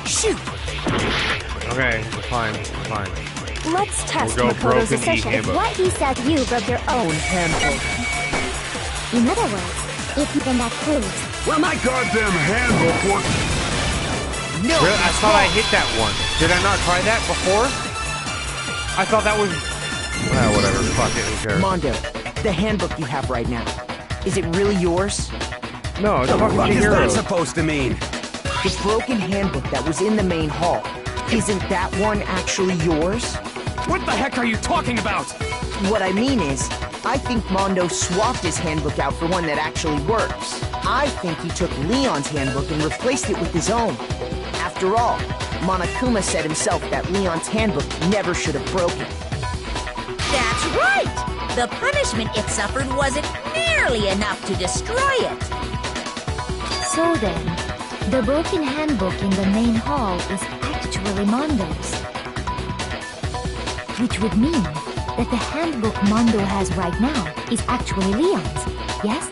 Shoot! Okay, fine. Let's test We'll go Makoto's broken assertion. If what he said, you broke your own handbook. In other words, if then that proves... Well, my goddamn handbook works... No! Really? I thought I hit that one. Did I not try that before? I thought that was... whatever. Fuck it. Who cares? Mondo, the handbook you have right now, is it really yours? No, it's fucking What is that Chihiro's. supposed to mean? The broken handbook that was in the main hall, isn't that one actually yours? What the heck are you talking about? What I mean is, I think Mondo swapped his handbook out for one that actually works. I think he took Leon's handbook and replaced it with his own. After all, Monokuma said himself that Leon's handbook never should have broken. That's right! The punishment it suffered wasn't nearly enough to destroy it. So then, the broken handbook in the main hall is actually Mondo's. Which would mean that the handbook Mondo has right now is actually Leon's, yes?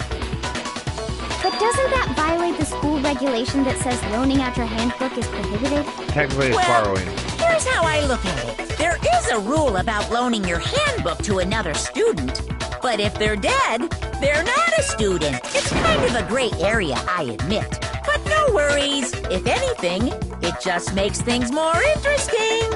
But doesn't that violate the school regulation that says loaning out your handbook is prohibited? Technically, it's borrowing. Here's how I look at it. There is a rule about loaning your handbook to another student. But if they're dead, they're not a student. It's kind of a gray area, I admit. But no worries. If anything, it just makes things more interesting.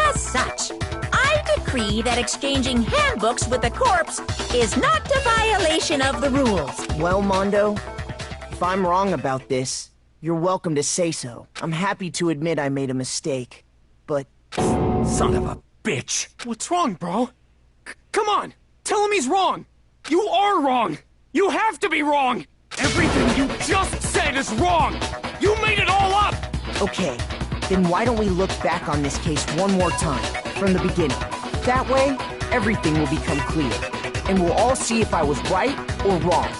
As such, I decree that exchanging handbooks with a corpse is not a violation of the rules. Well, Mondo, if I'm wrong about this, you're welcome to say so. I'm happy to admit I made a mistake, but... Son of a bitch. What's wrong, bro? Come on! Tell him he's wrong! You are wrong! You have to be wrong! Everything you just said is wrong! You made it all up! Okay, then why don't we look back on this case one more time, from the beginning? That way, everything will become clear, and we'll all see if I was right or wrong.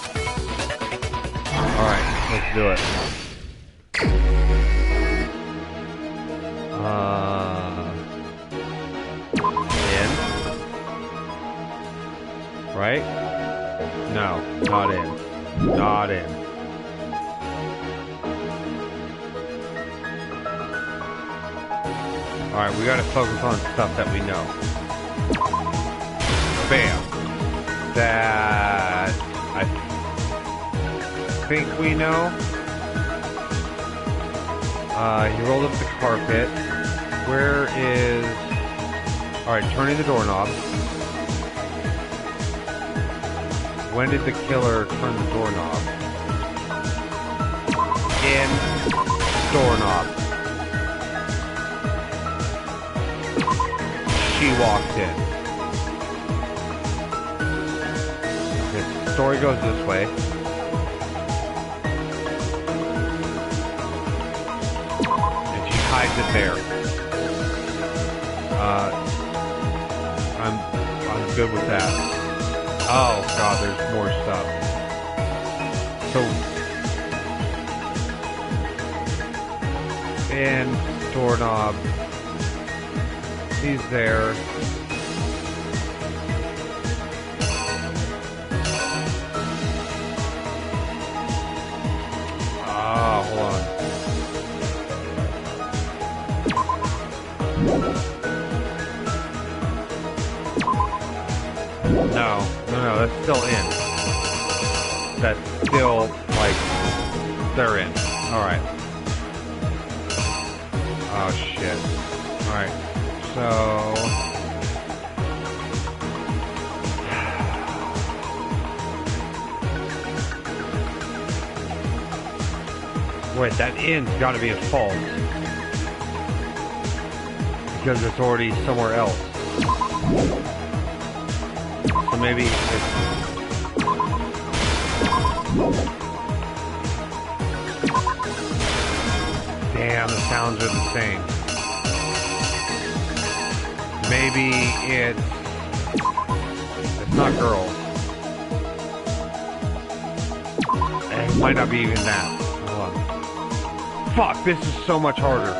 Alright, let's do it. In. Right? No, not in. Not in. Alright, we gotta focus on stuff that we know. Bam. That I think we know. He rolled up the carpet. Where is... Alright, turning the doorknob. When did the killer turn the doorknob? In doorknob. She walked in. Okay, the story goes this way. And she hides it there. I'm good with that. Oh god, there's more stuff. So in, doorknob. He's there. Ah, hold on. No, that's still in. That's still, like, they're in. Alright. Oh, shit. Alright. So... Wait, that in's gotta be a false. Because it's already somewhere else. So maybe it's... Damn, the sounds are the same. Maybe it's not girls. And it might not be even that. Hold on. Fuck, this is so much harder.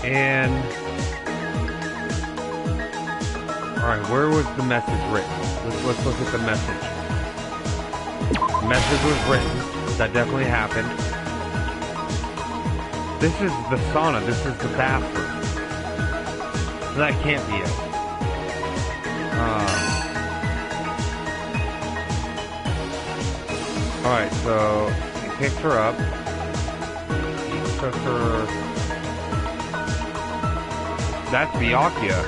And... Alright, where was the message written? Let's look at the message. The message was written. That definitely happened. This is the sauna. This is the bathroom. So that can't be it. Alright, so he picked her up. He took her... That's Byakuya.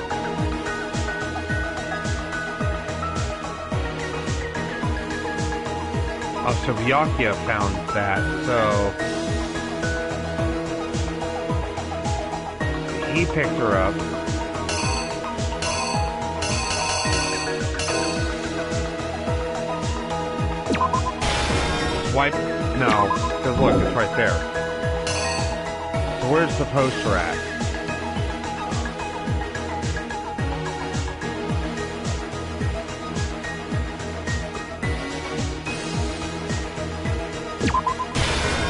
Oh, so Byakuya found that, so... He picked her up. Swipe? No, because look, it's right there. So where's the poster at?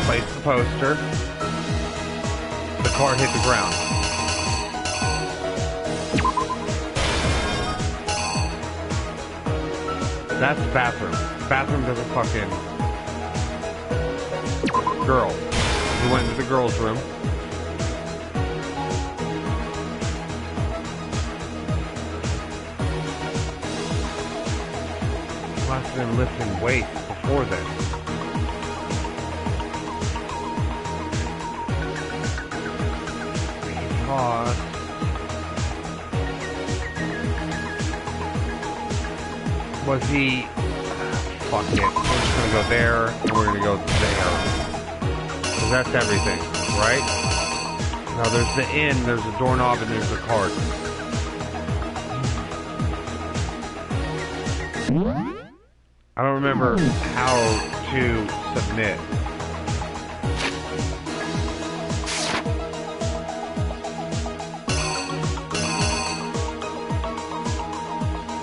Place the poster. The card hit the ground. That's the bathroom. Bathroom does a fucking... Girl. He went into the girl's room. He must have been lifting weights before then. Because... Was he... Fuck it. We're just gonna go there, and we're gonna go there. Because that's everything, right? Now there's the inn, there's the doorknob, and there's the card. I don't remember how to submit.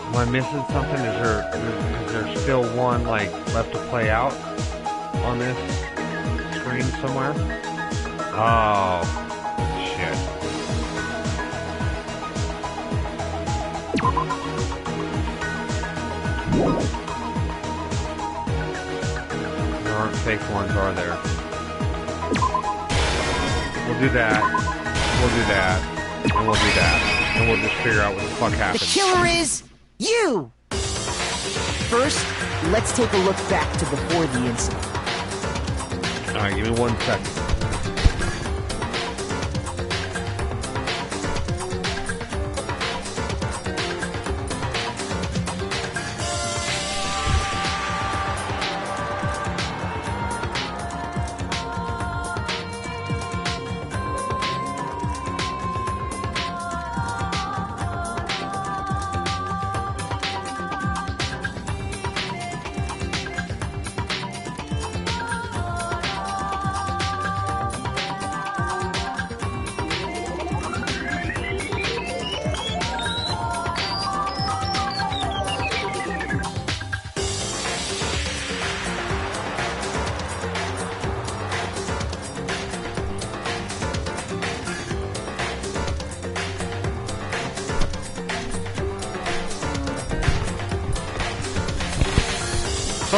Am I missing something? Is there still one like left to play out on this screen somewhere? Oh shit. There aren't fake ones, are there? We'll do that. We'll do that. And we'll do that. And we'll just figure out what the fuck happened. The killer is... you! First, let's take a look back to before the incident. Alright, give me 1 second.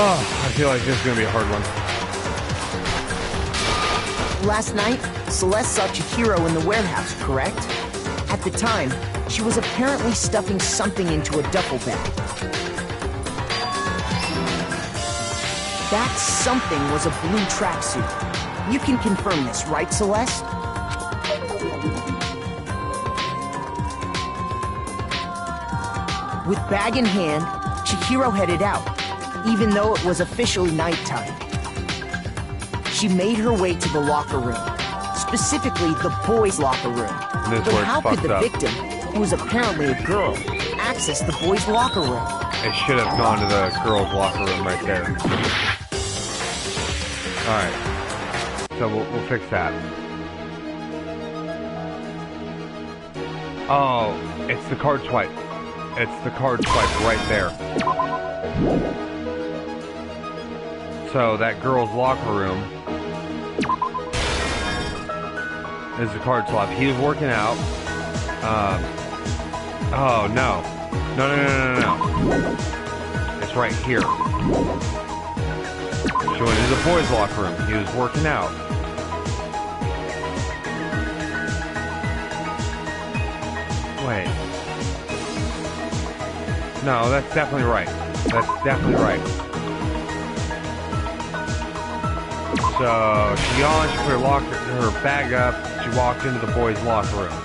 Oh, I feel like this is gonna be a hard one. Last night, Celeste saw Chihiro in the warehouse, correct? At the time, she was apparently stuffing something into a duffel bag. That something was a blue tracksuit. You can confirm this, right, Celeste? With bag in hand, Chihiro headed out, even though it was officially nighttime. She made her way to the locker room, specifically the boys' locker room. But how could the victim, who was apparently a girl, access the boys' locker room? It should have gone to the girls' locker room right there. Alright. So we'll fix that. Oh, it's the card swipe. It's the card swipe right there. So that girl's locker room is the card swap. He was working out. Oh no. No. It's right here. She went into the boys' locker room. He was working out. Wait. No, that's definitely right. That's definitely right. So she yawned, she put her bag up, she walked into the boys' locker room.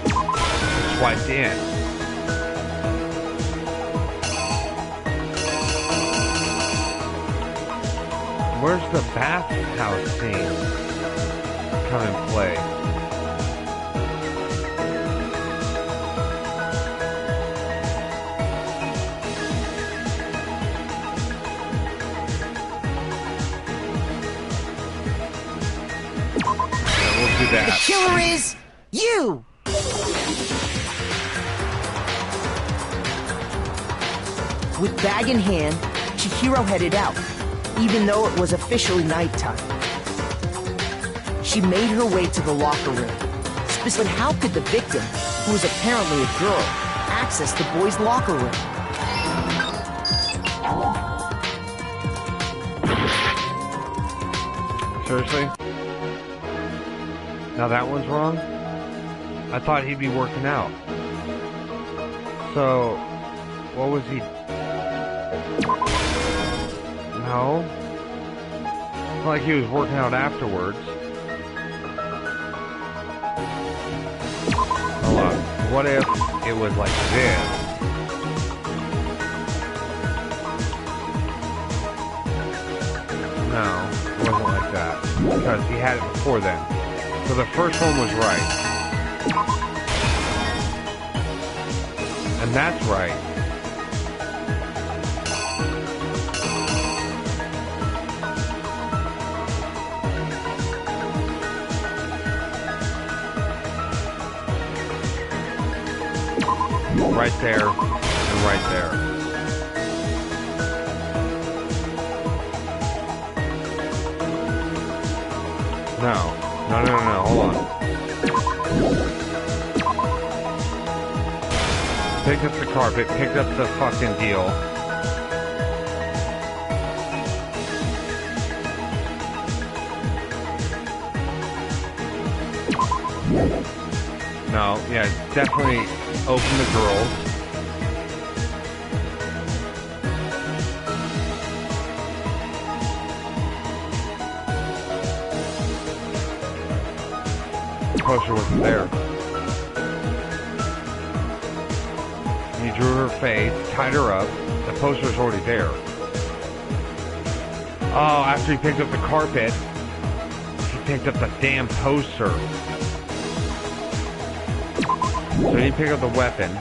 She swiped in. Where's the bathhouse scene come and play? That. The killer is you! With bag in hand, Chihiro headed out, even though it was officially nighttime. She made her way to the locker room. But how could the victim, who was apparently a girl, access the boys' locker room? Seriously? Now that one's wrong? I thought he'd be working out. So, what was he? No. It's not like he was working out afterwards. Hold on. What if it was like this? No, it wasn't like that. Because he had it before then. So the first one was right. And that's right. Right there and right there. No, hold on. Picked up the carpet, picked up the fucking deal. No, yeah, definitely open the girls. The poster wasn't there. He drew her face, tied her up. The poster was already there. Oh, after he picked up the carpet, he picked up the damn poster. So he picked up the weapon.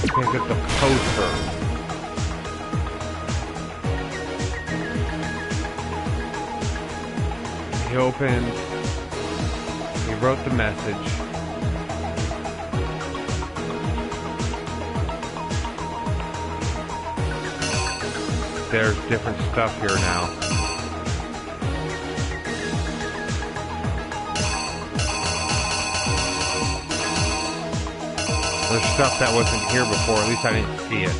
He picked up the poster. He opened. He wrote the message. There's different stuff here now. There's stuff that wasn't here before. At least I didn't see it.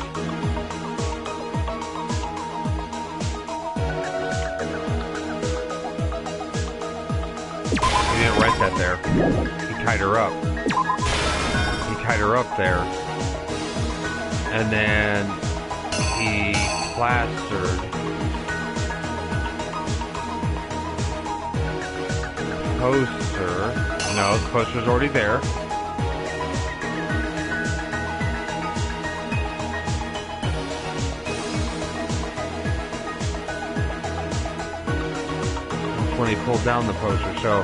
He didn't write that there. He tied her up. He tied her up there. And then he plastered. Poster. No, the poster's already there. That's when he pulled down the poster. So,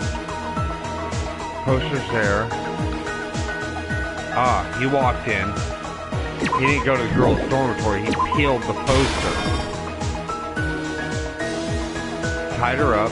poster's there. Ah, he walked in. He didn't go to the girl's dormitory. He peeled the poster. Tied her up.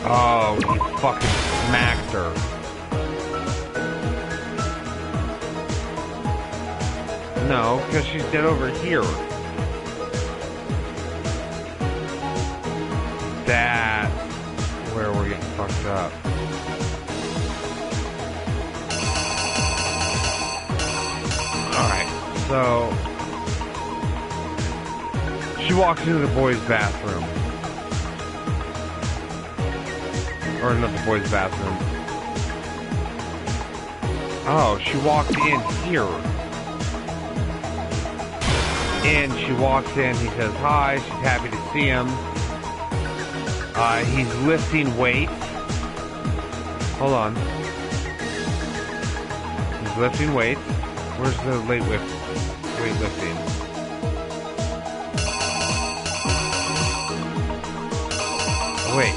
Oh, he fucking smacked her. No, because she's dead over here. That's where we're getting fucked up. Alright, so she walks into the boys' bathroom. Or not the boys' bathroom. Oh, she walked in here. And she walks in, he says hi, she's happy to see him. He's lifting weights. Hold on. He's lifting weights. Where's the weightlifting? Wait.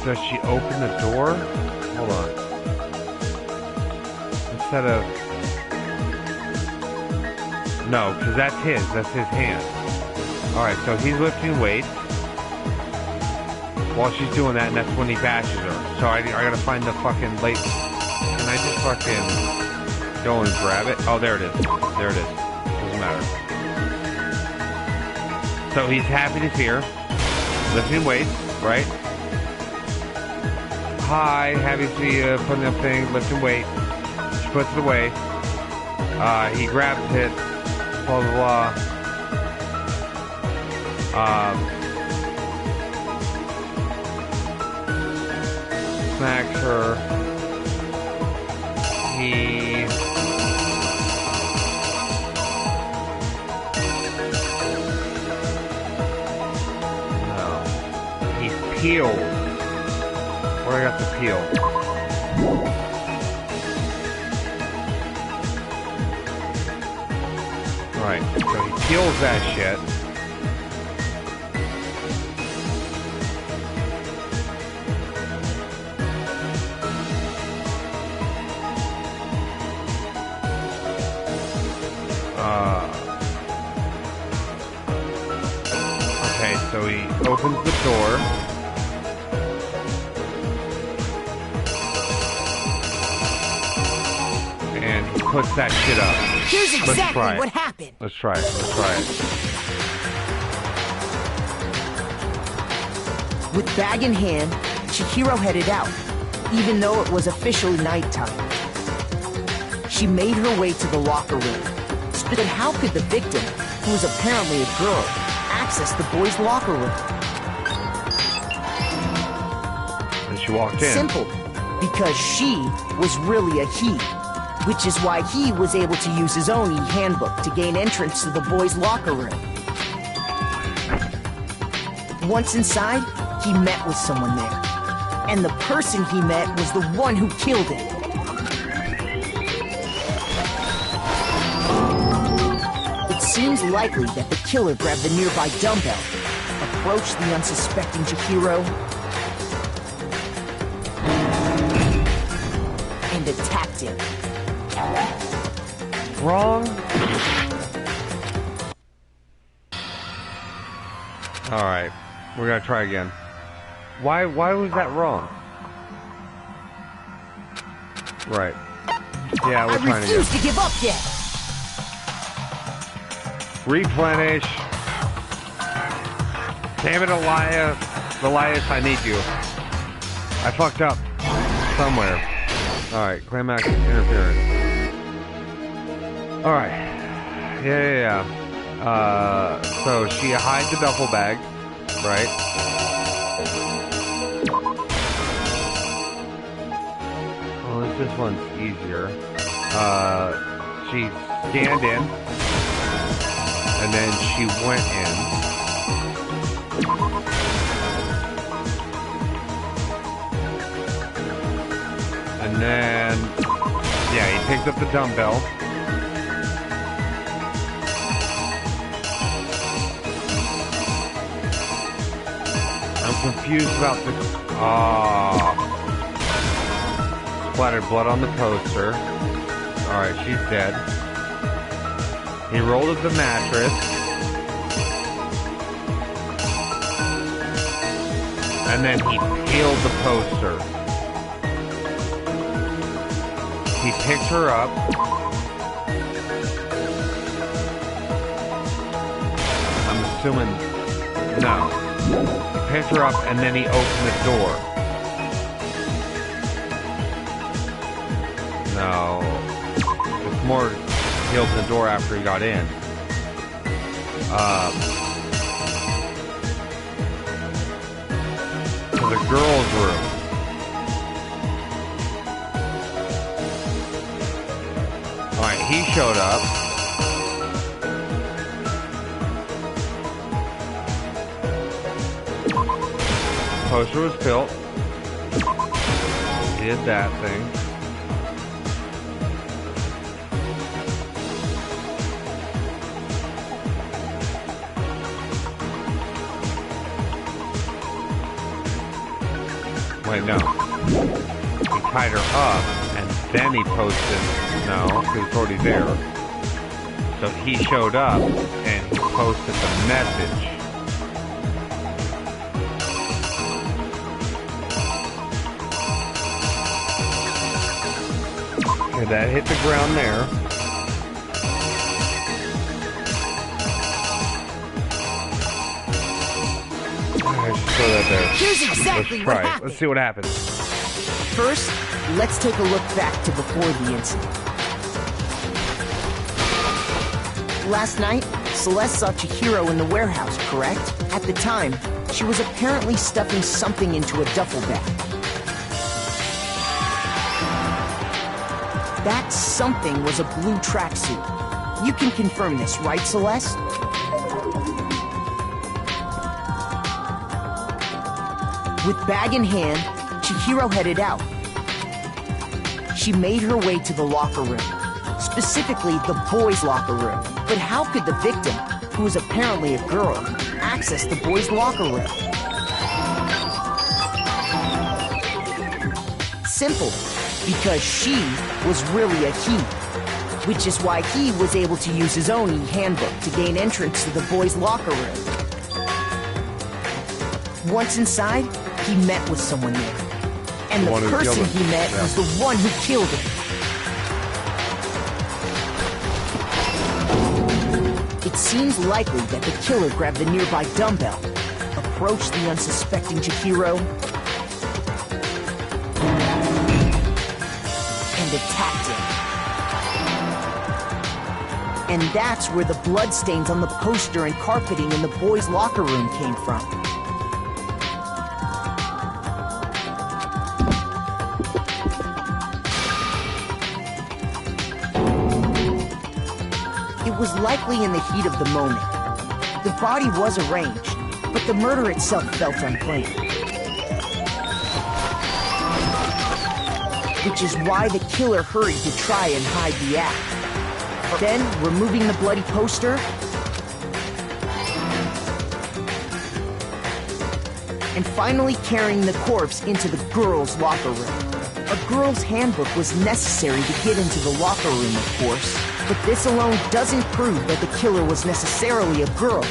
Does she open the door? Hold on. Instead of... No, because that's his hand. Alright, so he's lifting weights while she's doing that, and that's when he bashes her. So I gotta find the fucking late... Can I just fucking go and grab it? Oh, there it is. There it is. Doesn't matter. So he's happy to see her. Lifting weights, right? Hi, happy to see you, putting up things, lifting weight. She puts it away. He grabs it, blah, blah, blah. Smacks her. He... No. He peels. Where I got the peel. Alright, so he peels that shit. Okay, so he opens the door. Puts that shit up. Here's exactly what happened. Let's try it. Let's try it. With bag in hand, Chihiro headed out, even though it was officially nighttime. She made her way to the locker room. But how could the victim, who was apparently a girl, access the boys' locker room? And she walked in. Simple. Because she was really a he. Which is why he was able to use his own e-handbook to gain entrance to the boys' locker room. Once inside, he met with someone there. And the person he met was the one who killed him. It seems likely that the killer grabbed the nearby dumbbell, approached the unsuspecting Chihiro, and attacked him. Wrong? Alright, we're gonna try again. Why was that wrong? Right. Yeah, we're trying again. I refuse to give up yet! Replenish. Damn it, Elias. Elias, I need you. I fucked up. Somewhere. Alright, climax interference. Alright. Yeah. So she hides the duffel bag, right? Well, this one's easier. She scanned in, and then she went in. And then, yeah, he picked up the dumbbell. I'm confused about this. Splattered blood on the poster. Alright, she's dead. He rolled up the mattress. And then he peeled the poster. He picked her up. I'm assuming... No. He picked her up and then he opened the door. No. It's more... He opened the door after he got in. To the girls' room. Alright, he showed up. Poster was built. He did that thing. Wait, no. He tied her up, and then he posted. No, because it's already there. So he showed up, and he posted the message. Okay, that hit the ground there. Throw that there. Here's exactly what happened. Let's see what happens. First, let's take a look back to before the incident. Last night, Celeste saw Chihiro in the warehouse, correct? At the time, she was apparently stuffing something into a duffel bag. That something was a blue tracksuit. You can confirm this, right, Celeste? With bag in hand, Chihiro headed out. She made her way to the locker room, specifically the boys' locker room. But how could the victim, who was apparently a girl, access the boys' locker room? Simple, because she was really a he, which is why he was able to use his own e-handbook to gain entrance to the boys' locker room. Once inside, he met with someone there. And the person he met was the one who killed him. It seems likely that the killer grabbed the nearby dumbbell, approached the unsuspecting Chihiro, and attacked him. And that's where the bloodstains on the poster and carpeting in the boys' locker room came from. It was likely in the heat of the moment. The body was arranged, but the murder itself felt unplanned. Which is why the killer hurried to try and hide the act. Then, removing the bloody poster, and finally carrying the corpse into the girls' locker room. A girl's handbook was necessary to get into the locker room, of course, but this alone doesn't prove that the killer was necessarily a girl.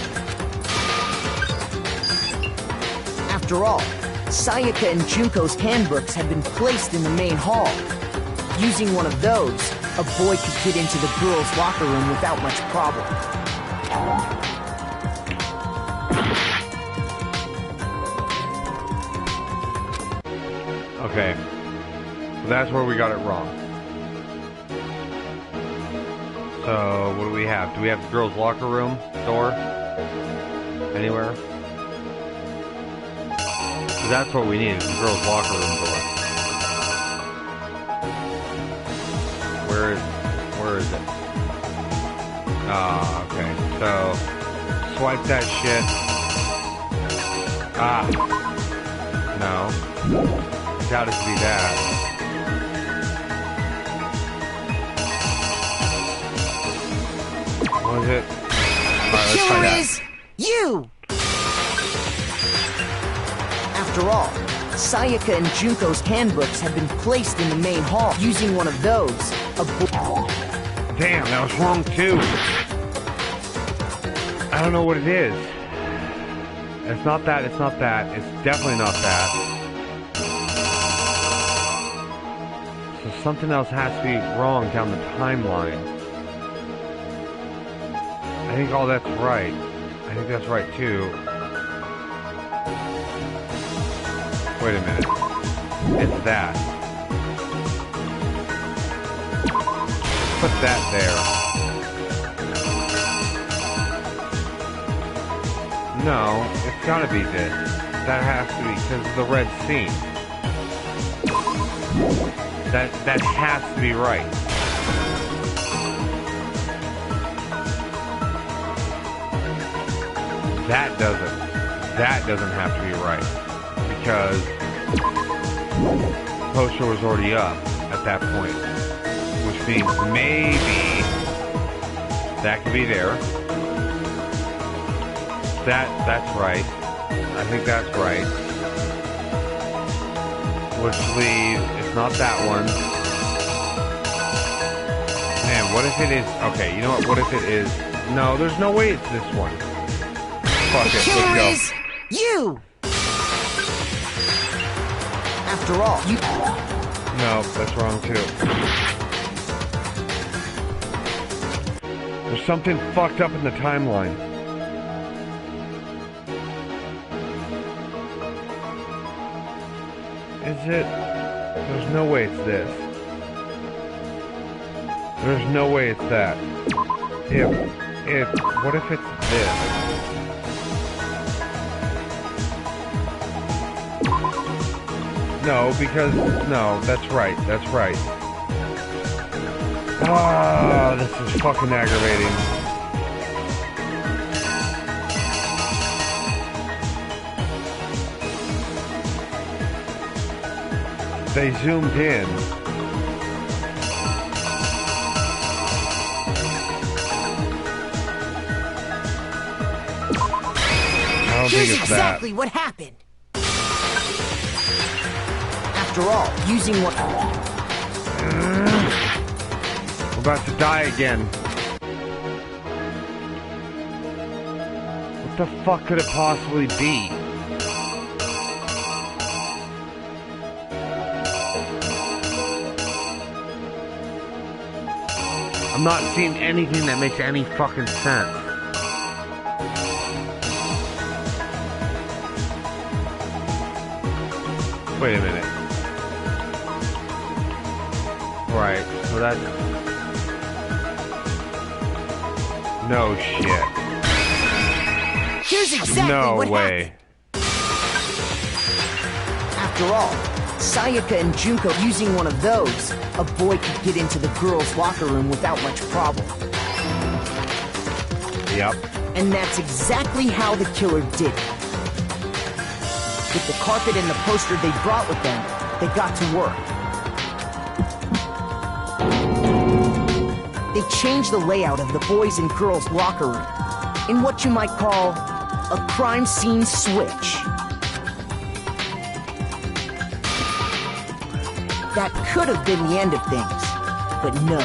After all, Sayaka and Junko's handbooks had been placed in the main hall. Using one of those, a boy could get into the girls' locker room without much problem. Okay. So that's where we got it wrong. So, what do we have? Do we have the girls' locker room door? Anywhere? So that's what we need, is the girls' locker room door. Where is it? Ah, okay. So, swipe that shit. Ah. No. Doubt it to be that. What was it? Alright, let's try that. Is you! After all, Sayaka and Junko's handbooks had been placed in the main hall. Using one of those, Damn, that was wrong too. I don't know what it is. It's not that, it's not that. It's definitely not that. So something else has to be wrong down the timeline. I think all that's right. I think that's right too. Wait a minute. It's that. Put that there. No, it's gotta be this. That has to be because of the red scene. That has to be right. That doesn't have to be right. Because the poster was already up at that point. Which means maybe that could be there. That's right. I think that's right. Which leaves, it's not that one. Man, what if it is, okay, you know what if it is, no, there's no way it's this one. Fuck it, let's go. Is you! After all, you... No, that's wrong too. There's something fucked up in the timeline. Is it? There's no way it's this. There's no way it's that. What if it's this? No, because, no, that's right, that's right. Ah, this is fucking aggravating. They zoomed in. I don't think it's exactly what happened. After all, using what... We're about to die again. What the fuck could it possibly be? I'm not seeing anything that makes any fucking sense. Wait a minute. Right, so that's... No shit. Here's exactly no what way. happened. After all, Sayaka and Junko using one of those, a boy could get into the girls' locker room without much problem. Yep. And that's exactly how the killer did it. With the carpet and the poster they brought with them, they got to work. They changed the layout of the boys' and girls' locker room in what you might call a crime scene switch. That could have been the end of things, but no.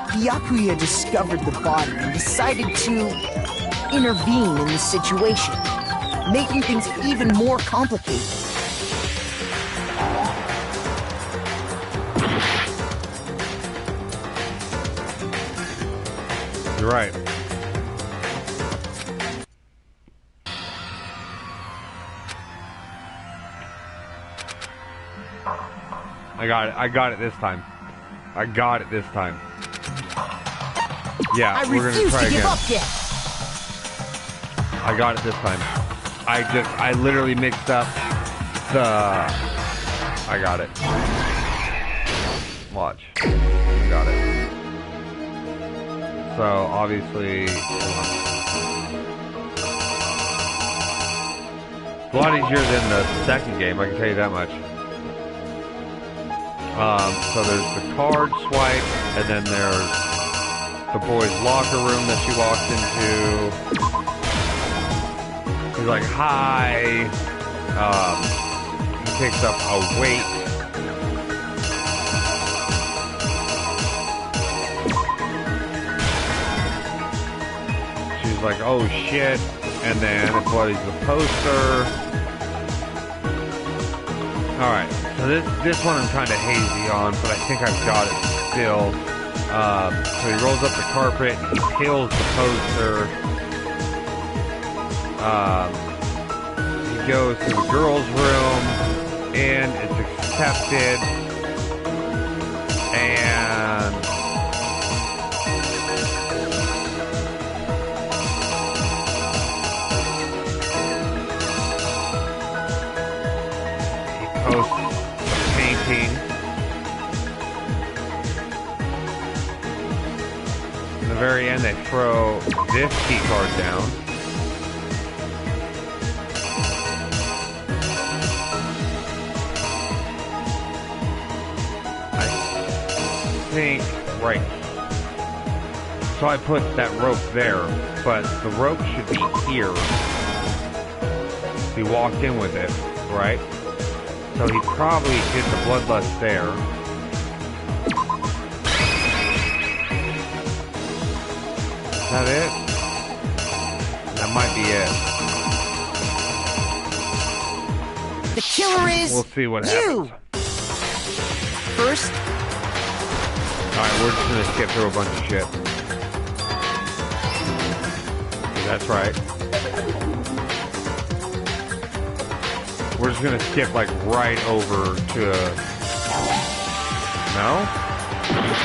Byakuya discovered the body and decided to intervene in the situation, making things even more complicated. You're right. I got it this time. I got it this time. Yeah, we're gonna try again. I got it this time. I literally mixed up the... I got it. Watch. I got it. So, obviously... It's a lot easier than the second game, I can tell you that much. So there's the card swipe, and then there's the boys' locker room that she walks into. He's like, hi. He picks up a weight. She's like, oh shit. And then it's Bloody's the poster. Alright, so this one I'm kind of hazy on, but I think I've got it still. So he rolls up the carpet, he peels the poster. He goes to the girls' room, and it's accepted. And... post the painting. In the very end, they throw this key card down. I think, right. So I put that rope there, but the rope should be here. He walked in with it, right? So he probably did the bloodlust there. Is that it? That might be it. The killer is We'll see what happens. First. Alright, we're just gonna skip through a bunch of shit. That's right. We're just gonna skip like right over to... No?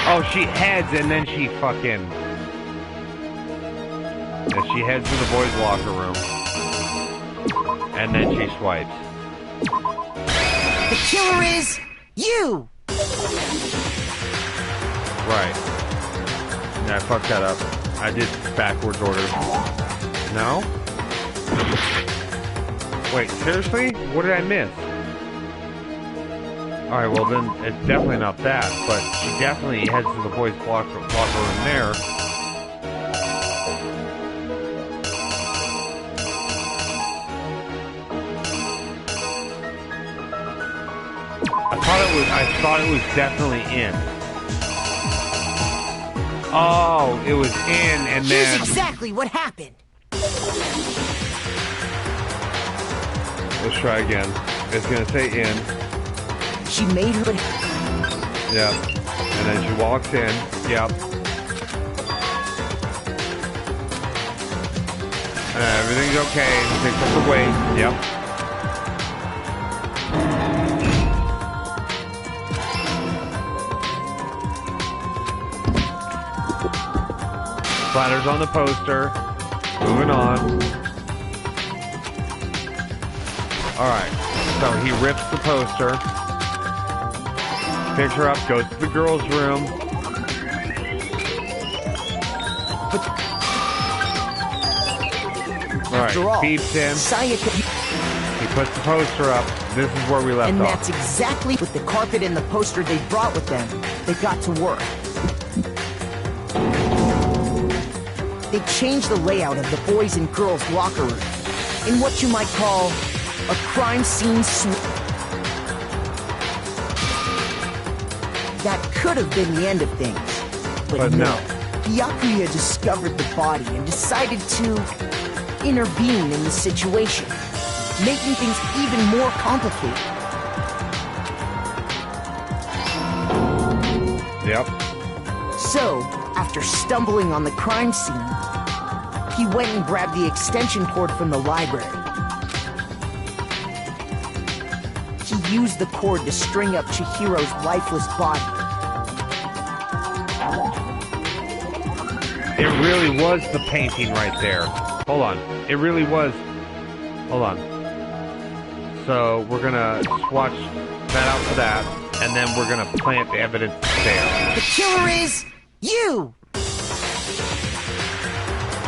Oh, she heads and then she fucking... Yeah, she heads to the boys' locker room. And then she swipes. The killer is you! Right. Yeah, I fucked that up. I did backwards order. No? Wait, seriously? What did I miss? Alright, well then, it's definitely not that, but she definitely heads to the boys' locker room there. I thought it was definitely in. Oh, it was in and then... Here's exactly what happened. Let's try again. It's gonna say in. She made her... Yep. And then she walks in. Yep. Everything's okay. She picks up the weight. Yep. Splatters on the poster. Moving on. Alright. So he rips the poster. Picks her up, goes to the girls' room. Alright, beeps in. He puts the poster up. This is where we left off. And that's exactly with the carpet and the poster they brought with them. They got to work. They changed the layout of the boys' and girls' locker room in what you might call a crime scene could have been the end of things. But no. Byakuya discovered the body and decided to intervene in the situation, making things even more complicated. Yep. So, after stumbling on the crime scene, he went and grabbed the extension cord from the library. He used the cord to string up Chihiro's lifeless body. It really was the painting right there. Hold on. It really was. Hold on. So we're gonna swatch that out for that, and then we're gonna plant the evidence there. The killer is you!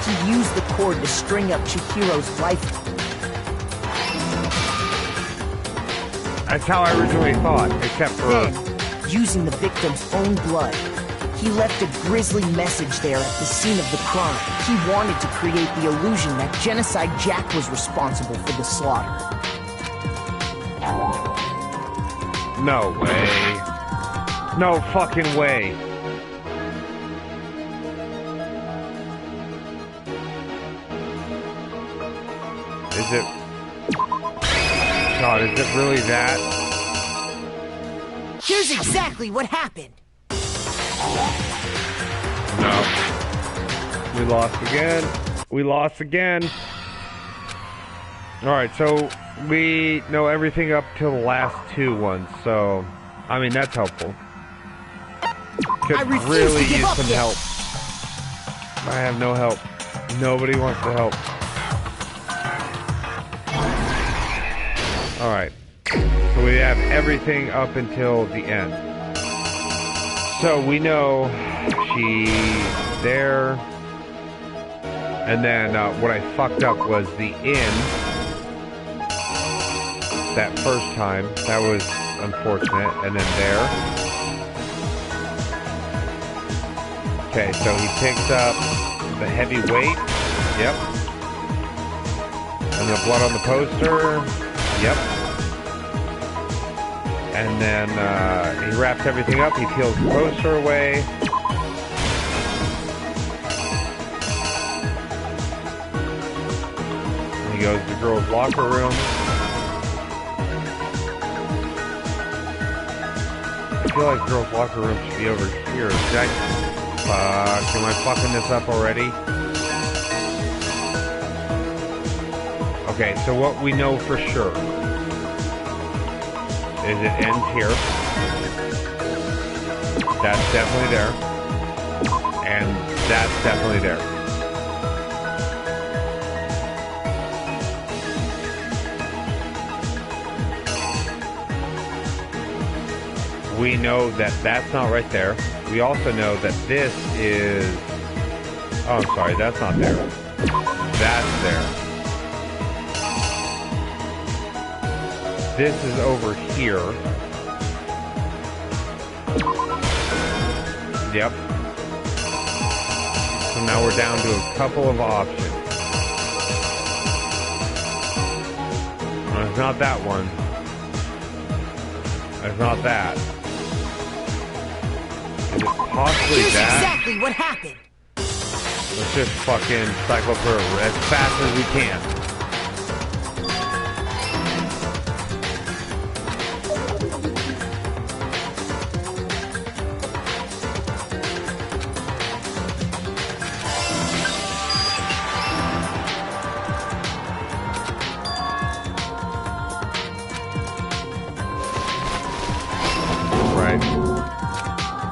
He used the cord to string up Chihiro's life. That's how I originally thought, except for... Then, using the victim's own blood, he left a grisly message there at the scene of the crime. He wanted to create the illusion that Genocide Jack was responsible for the slaughter. No way. No fucking way. Is it... God, is it really that? Here's exactly what happened. No. We lost again. We lost again. Alright, so we know everything up till the last two ones, so... I mean, that's helpful. Could really use some help. I have no help. Nobody wants to help. Alright. So we have everything up until the end. So we know she's there. And then what I fucked up was the inn. That first time. That was unfortunate. And then there. Okay, so he picks up the heavy weight. Yep. And the blood on the poster. Yep. And then he wraps everything up. He peels the poster away. And he goes to the girls' locker room. I feel like the girls' locker room should be over here. Am I fucking this up already? Okay, so what we know for sure is it ends here. That's definitely there. And that's definitely there. We know that that's not right there. We also know that this is... Oh, I'm sorry, that's not there. That's there. This is over here. Yep. So now we're down to a couple of options. Well, it's not that one. It's not that. Is it possibly Here's that? Exactly what happened. Let's just fucking cycle through as fast as we can.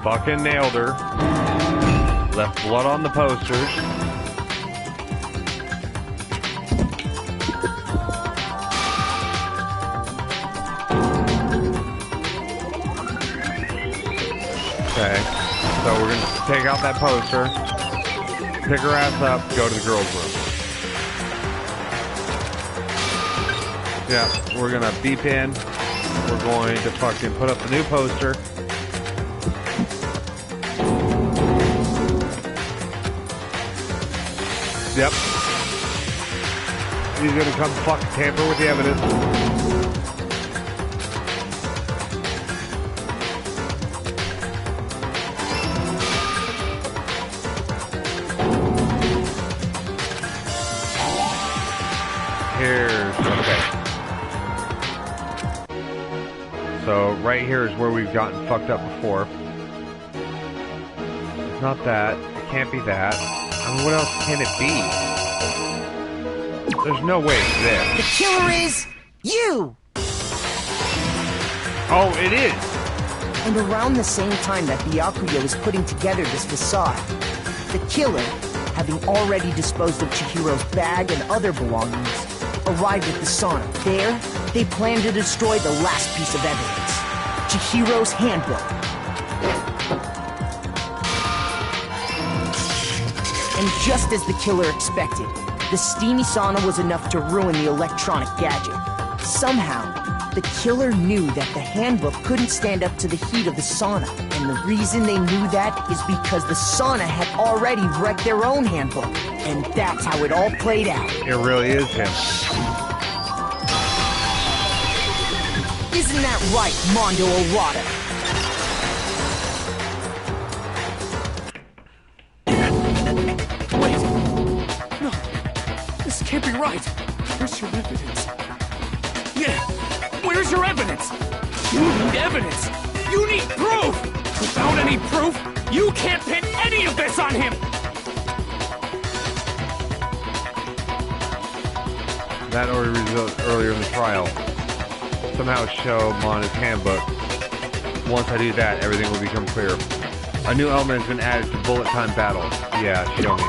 Fucking nailed her. Left blood on the posters. Okay. So we're gonna take out that poster, pick her ass up, go to the girls' room. Yeah, we're gonna beep in. We're going to fucking put up the new poster. Yep. He's gonna come fucking tamper with the evidence. here's... Okay. So, right here is where we've gotten fucked up before. It's not that. It can't be that. I mean, what else can it be? There's no way it's this. The killer is... you! Oh, it is! And around the same time that Byakuya was putting together this facade, the killer, having already disposed of Chihiro's bag and other belongings, arrived at the sauna. There, they planned to destroy the last piece of evidence, Chihiro's handbook. And just as the killer expected, the steamy sauna was enough to ruin the electronic gadget. Somehow, the killer knew that the handbook couldn't stand up to the heat of the sauna. And the reason they knew that is because the sauna had already wrecked their own handbook. And that's how it all played out. It really is him. Isn't that right, Mondo Owada? Wait! No, this can't be right. Where's your evidence? Yeah, where's your evidence? You need evidence! You need proof! Without any proof, you can't pin any of this on him! That already resulted earlier in the trial. Somehow show Mona's handbook. Once I do that, everything will become clear. A new element has been added to bullet time battles. Yeah, show me.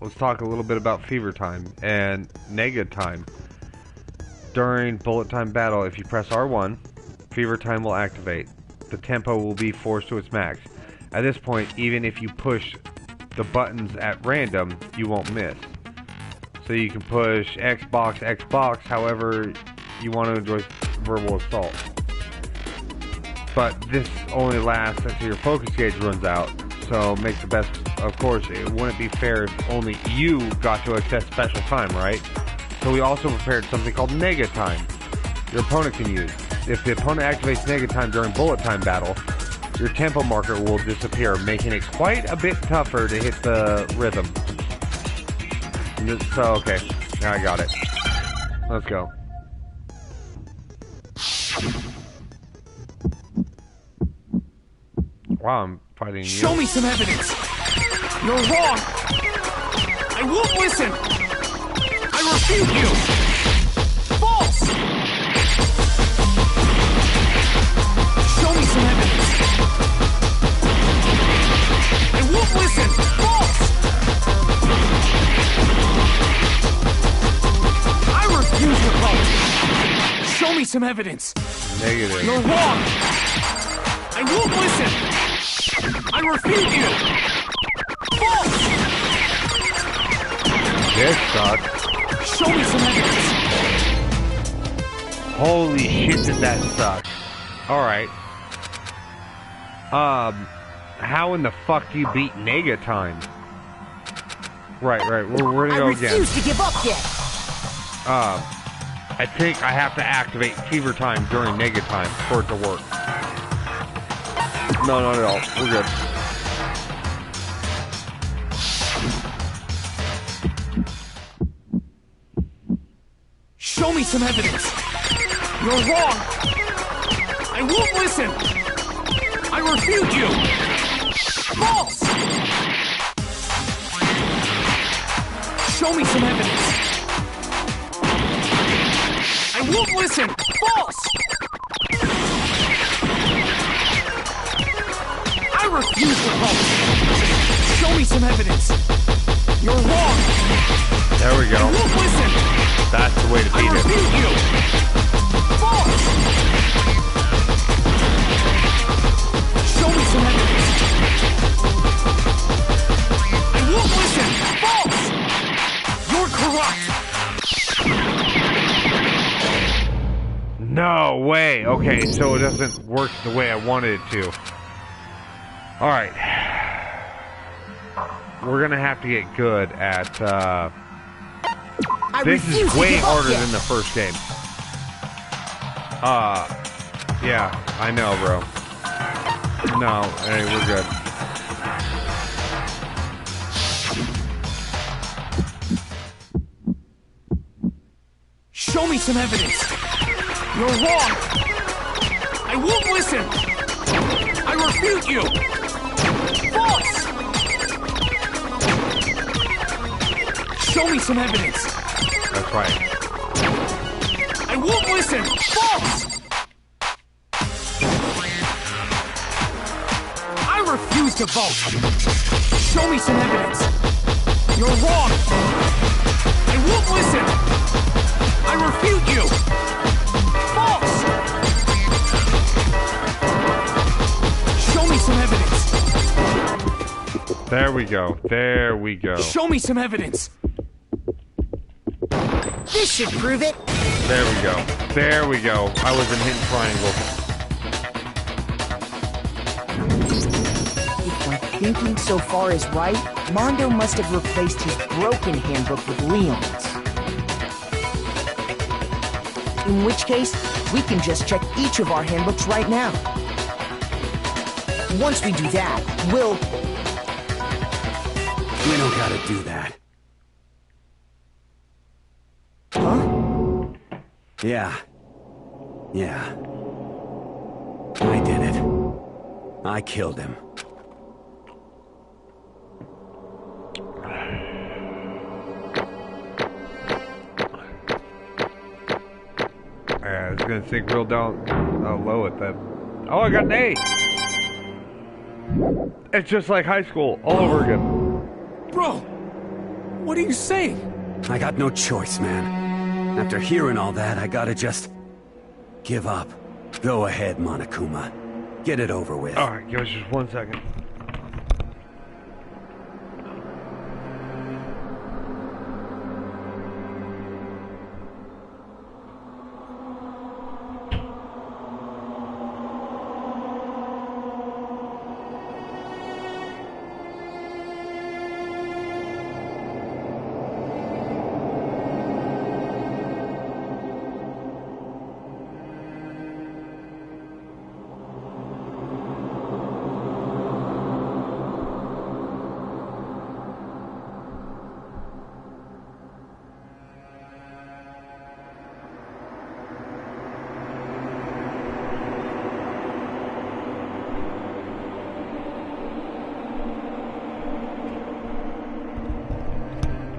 Let's talk a little bit about fever time and nega time. During bullet time battle, if you press R1, fever time will activate. The tempo will be forced to its max. At this point, even if you push the buttons at random, you won't miss. So you can push Xbox, Xbox, however you want to enjoy verbal assault. But this only lasts until your focus gauge runs out. So make the best. Of course, it wouldn't be fair if only you got to access special time, right? So we also prepared something called Nega Time your opponent can use. If the opponent activates Nega Time during bullet time battle, your tempo marker will disappear, making it quite a bit tougher to hit the rhythm. So, okay. Now I got it. Let's go. Wow, I'm fighting you. Show me some evidence! You're wrong! I won't listen! I refute you! False! Show me some evidence! I won't listen! False! I refuse to vote! Show me some evidence! Negative. You're wrong! I won't listen! I refute you! False! This sucks. Show me some evidence! Holy shit, did that suck. Alright. How in the fuck do you beat Nega Time? Right, we're gonna go again. I refuse to give up yet! I think I have to activate Fever Time during Nega Time for it to work. No, not at all. We're good. Show me some evidence! You're wrong! I won't listen! I refute you! False! Show me some evidence! I won't listen! False! I refuse to vote! Show me some evidence! You're wrong! There we go. I won't listen! That's the way to beat I refute you! False! Show me some evidence! I won't listen! False! You're corrupt! No way! Okay, so it doesn't work the way I wanted it to. Alright. We're gonna have to get good at, this is way harder than the first game. Yeah, I know, bro. No, hey, we're good. Show me some evidence. You're wrong. I won't listen. I refute you. False. Show me some evidence. That's right. I won't listen. False. I refuse to vote. Show me some evidence. You're wrong. I won't listen. I refute you. False. Show me some evidence. There we go. There we go. Show me some evidence. This should prove it. There we go. There we go. I was in hidden triangle. If my thinking so far is right, Mondo must have replaced his broken handbook with Leon's. In which case, we can just check each of our handbooks right now. Once we do that, we'll... We don't gotta do that. Huh? Yeah. I did it. I killed him. I was gonna sink real down low at that. Oh, I got an A! It's just like high school, all over again. Bro, what are you saying? I got no choice, man. After hearing all that, I gotta just... give up. Go ahead, Monokuma. Get it over with. Alright, give us just 1 second.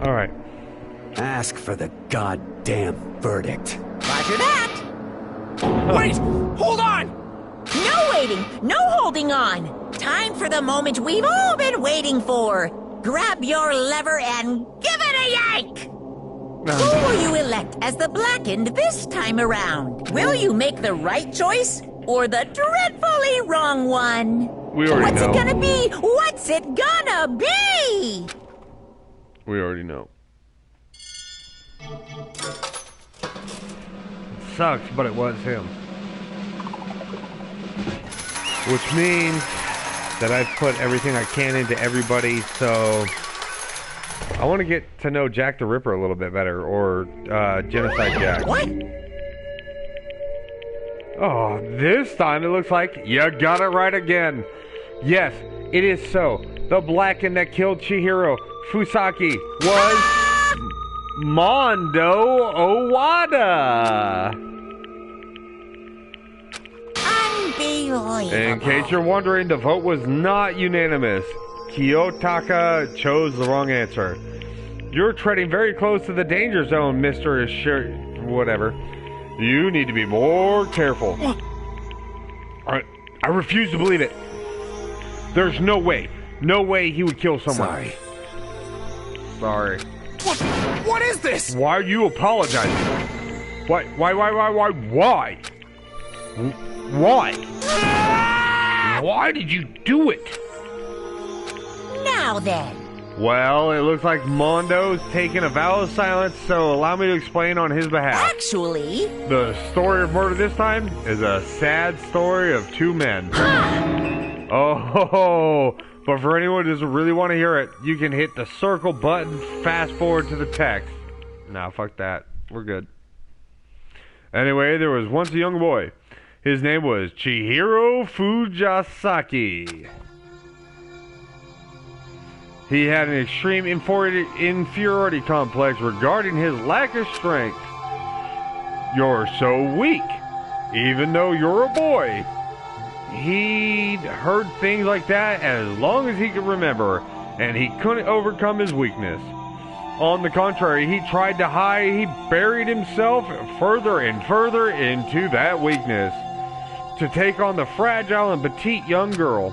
Alright. Ask for the goddamn verdict. Roger that. Wait! Hold on! No waiting! No holding on! Time for the moment we've all been waiting for! Grab your lever and give it a yank! Who will you elect as the Blackened this time around? Will you make the right choice or the dreadfully wrong one? We already know. What's it gonna be? What's it gonna be? We already know. It sucks, but it was him. Which means that I've put everything I can into everybody, so... I want to get to know Jack the Ripper a little bit better, or Genocide Jack. What? Oh, this time it looks like you got it right again. Yes, it is so. The Blackened that killed Chihiro Fusaki was Mondo Owada. Unbelievable. In case you're wondering, the vote was not unanimous. Kiyotaka chose the wrong answer. You're treading very close to the danger zone, Mr. Whatever. You need to be more careful. I refuse to believe it. There's no way. No way he would kill someone. Sorry. What is this? Why are you apologizing? Why? Why did you do it? Now then. Well, it looks like Mondo's taking a vow of silence, so allow me to explain on his behalf. Actually... The story of murder this time is a sad story of two men. Oh, but for anyone who doesn't really want to hear it, you can hit the circle button, fast forward to the text. Nah, fuck that. We're good. Anyway, there was once a young boy. His name was Chihiro Fujisaki. He had an extreme inferiority complex regarding his lack of strength. You're so weak. Even though you're a boy. He'd heard things like that as long as he could remember, and he couldn't overcome his weakness. On the contrary, he tried to hide, he buried himself further and further into that weakness to take on the fragile and petite young girl.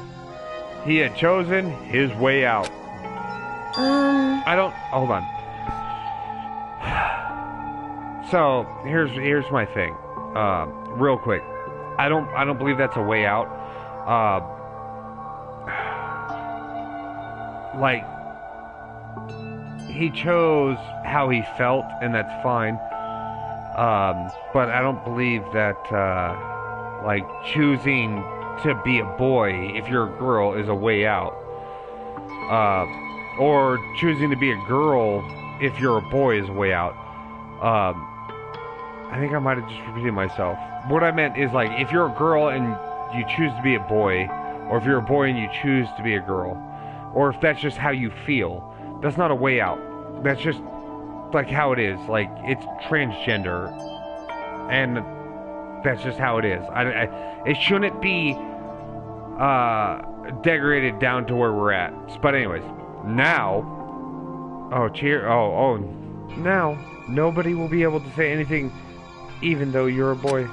He had chosen his way out. Hold on. So, here's my thing. Real quick. I don't believe that's a way out. Like, he chose how he felt, and that's fine. But I don't believe that, like, choosing to be a boy if you're a girl is a way out. Or choosing to be a girl if you're a boy is a way out. I think I might have just repeated myself. What I meant is, like, if you're a girl and you choose to be a boy, or if you're a boy and you choose to be a girl, or if that's just how you feel, that's not a way out. That's just, like, how it is. Like, it's transgender, and that's just how it is. It shouldn't be degraded down to where we're at. But anyways, now, now nobody will be able to say anything even though you're a boy.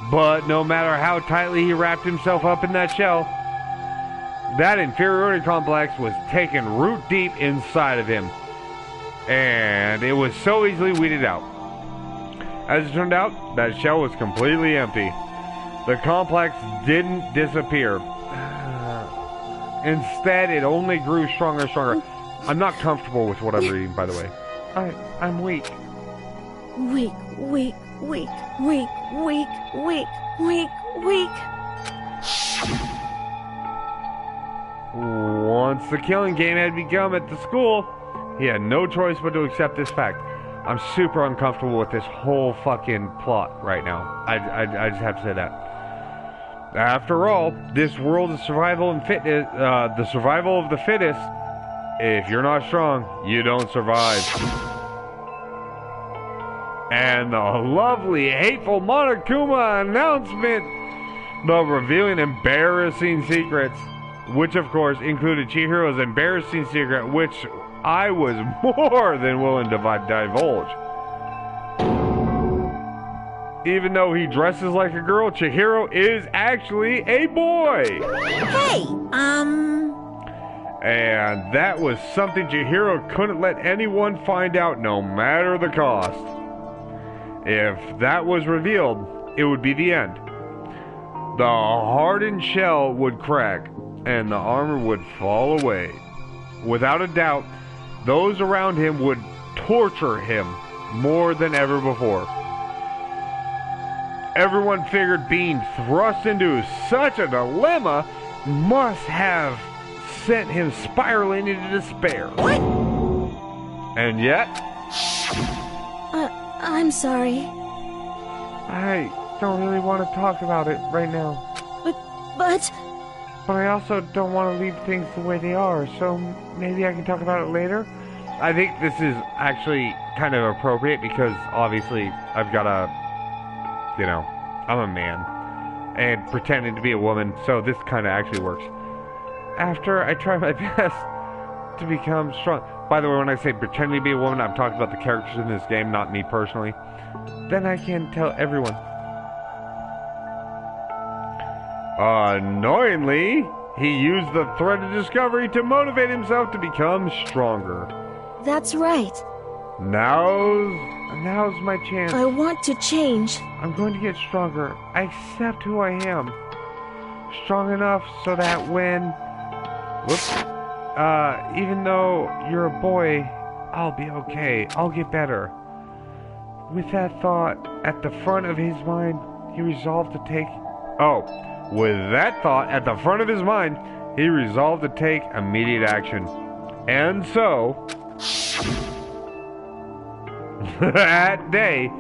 But no matter how tightly he wrapped himself up in that shell, that inferiority complex was taking root deep inside of him. And it was so easily weeded out. As it turned out, that shell was completely empty. The complex didn't disappear. Instead, it only grew stronger and stronger. I'm not comfortable with what I'm reading, by the way. I'm weak. Weak. Once the killing game had begun at the school, he had no choice but to accept this fact. I'm super uncomfortable with this whole fucking plot right now. I just have to say that. After all, this world is survival and fitness, the survival of the fittest. If you're not strong, you don't survive. And the lovely, hateful Monokuma announcement, the revealing embarrassing secrets, which of course included Chihiro's embarrassing secret, which I was more than willing to divulge. Even though he dresses like a girl, Chihiro is actually a boy. Hey, And that was something Chihiro couldn't let anyone find out, no matter the cost. If that was revealed, it would be the end. The hardened shell would crack, and the armor would fall away. Without a doubt, those around him would torture him more than ever before. Everyone figured being thrust into such a dilemma must have sent him spiraling into despair. What? And yet... I'm sorry. I don't really want to talk about it right now. But I also don't want to leave things the way they are, so maybe I can talk about it later? I think this is actually kind of appropriate because obviously I've got I'm a man and pretending to be a woman, so this kind of actually works. After I try my best to become strong. By the way, when I say pretending to be a woman, I'm talking about the characters in this game, not me personally. Then I can tell everyone. Annoyingly, he used the thread of discovery to motivate himself to become stronger. that's right. Now's my chance. I want to change. I'm going to get stronger. I accept who I am. Strong enough so that when... even though you're a boy, I'll be okay. I'll get better. With that thought at the front of his mind, he resolved to take... With that thought at the front of his mind, he resolved to take immediate action. And so... that day,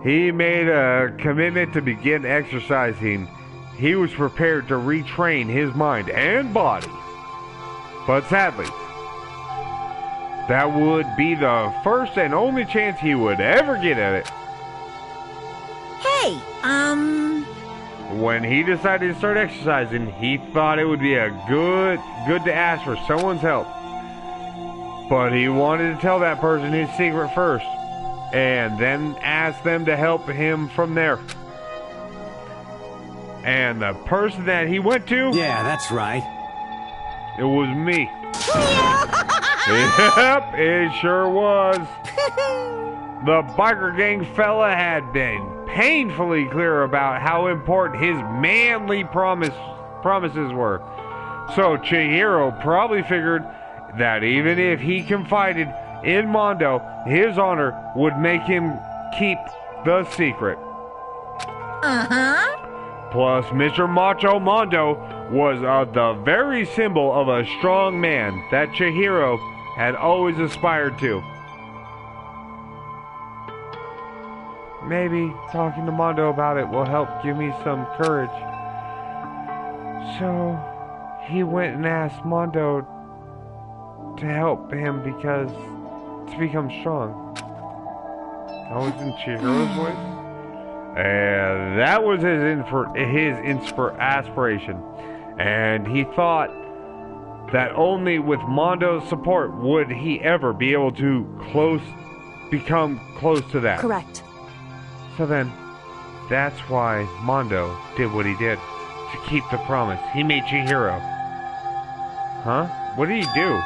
he made a commitment to begin exercising. He was prepared to retrain his mind and body. But sadly, that would be the first and only chance he would ever get at it. Hey, When he decided to start exercising, he thought it would be a good to ask for someone's help. But he wanted to tell that person his secret first, and then ask them to help him from there. And the person that he went to... Yeah, that's right. It was me. Yep, it sure was. The biker gang fella had been painfully clear about how important his manly promises were. So Chihiro probably figured that even if he confided in Mondo, his honor would make him keep the secret. Uh-huh. Plus, Mr. Macho Mondo was the very symbol of a strong man that Chihiro had always aspired to. Maybe talking to Mondo about it will help give me some courage. So, he went and asked Mondo to help him to become strong. That was in Chihiro's voice? And that was his aspiration. And he thought that only with Mondo's support would he ever be able to become close to that. Correct. So then, that's why Mondo did what he did. To keep the promise. He made Chihiro. Huh? What did he do?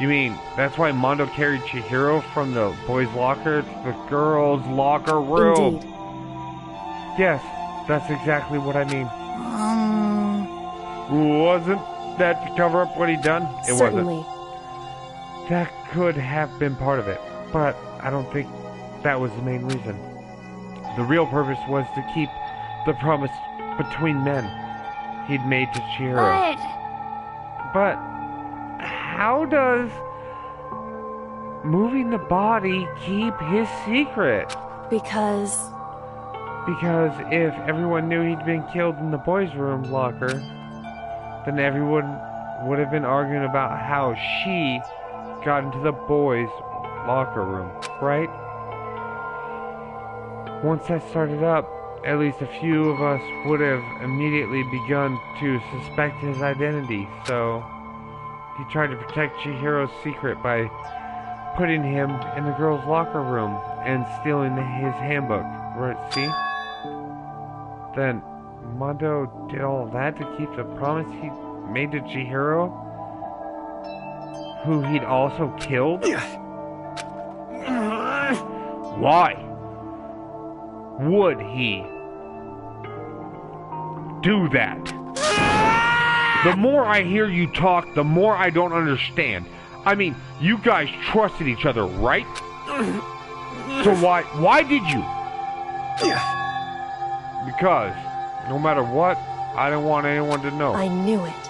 You mean, that's why Mondo carried Chihiro from the boys' locker to the girls' locker room? Indeed. Yes, that's exactly what I mean. Wasn't that to cover up what he'd done? It certainly. Wasn't. That could have been part of it, but I don't think that was the main reason. The real purpose was to keep the promise between men he'd made to Chihiro. But how does moving the body keep his secret? Because if everyone knew he'd been killed in the boys' room locker, then everyone would have been arguing about how she got into the boys' locker room, right? Once that started up, at least a few of us would have immediately begun to suspect his identity, so he tried to protect Chihiro's secret by putting him in the girls' locker room and stealing his handbook, right, see? Then Mondo did all of that to keep the promise he made to Chihiro, who he'd also killed? Why would he do that? The more I hear you talk, the more I don't understand. I mean, you guys trusted each other, right? So why did you? Because no matter what, I didn't want anyone to know. I knew it.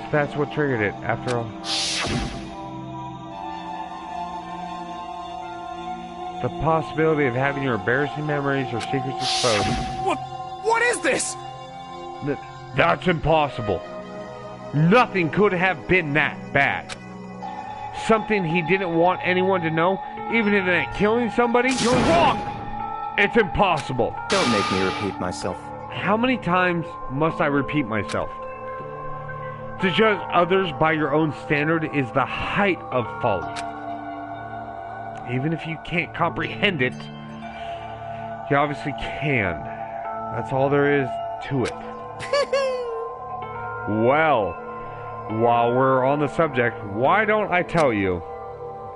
So that's what triggered it, after all. The possibility of having your embarrassing memories or secrets exposed. What is this? That's impossible. Nothing could have been that bad. Something he didn't want anyone to know, even if it meant killing somebody? You're wrong! It's impossible. Don't make me repeat myself. How many times must I repeat myself? To judge others by your own standard is the height of folly. Even if you can't comprehend it, you obviously can. That's all there is to it. Well, while we're on the subject, why don't I tell you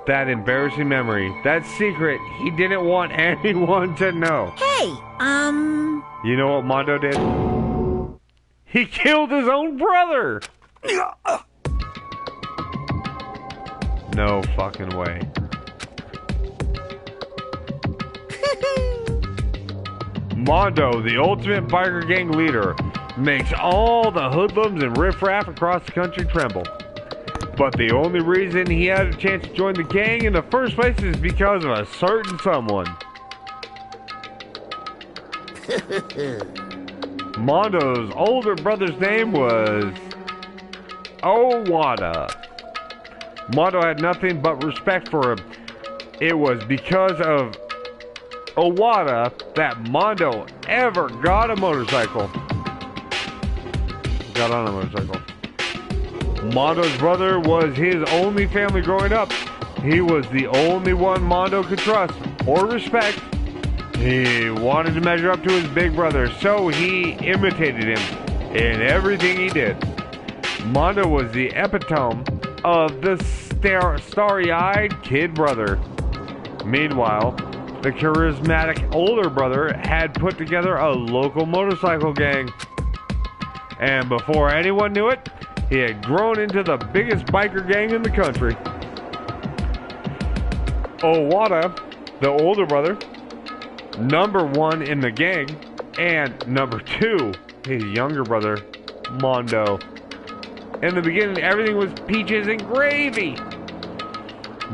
that embarrassing memory, that secret he didn't want anyone to know? Hey, You know what Mondo did? He killed his own brother! No fucking way. Mondo, the ultimate biker gang leader, makes all the hoodlums and riffraff across the country tremble. But the only reason he had a chance to join the gang in the first place is because of a certain someone. Mondo's older brother's name was Owada. Mondo had nothing but respect for him. It was because of Owada that Mondo ever got a motorcycle. Got on a motorcycle. Mondo's brother was his only family growing up. He was the only one Mondo could trust or respect. He wanted to measure up to his big brother, so he imitated him in everything he did. Mondo was the epitome of the starry-eyed kid brother. Meanwhile, the charismatic older brother had put together a local motorcycle gang. And before anyone knew it, he had grown into the biggest biker gang in the country. Owada, the older brother, #1 in the gang, and #2, his younger brother, Mondo. In the beginning, everything was peaches and gravy.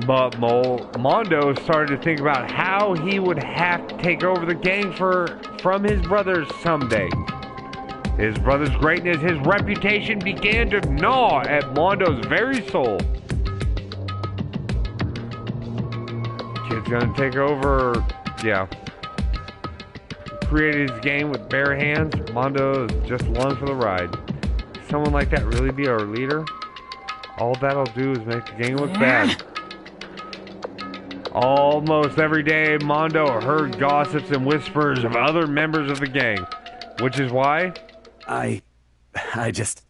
But Mondo started to think about how he would have to take over the gang from his brothers someday. His brother's greatness, his reputation began to gnaw at Mondo's very soul. Kid's gonna take over, yeah. Created his game with bare hands. Mondo is just along for the ride. Can someone like that really be our leader? All that'll do is make the gang look bad. Almost every day, Mondo heard gossips and whispers of other members of the gang, which is why I get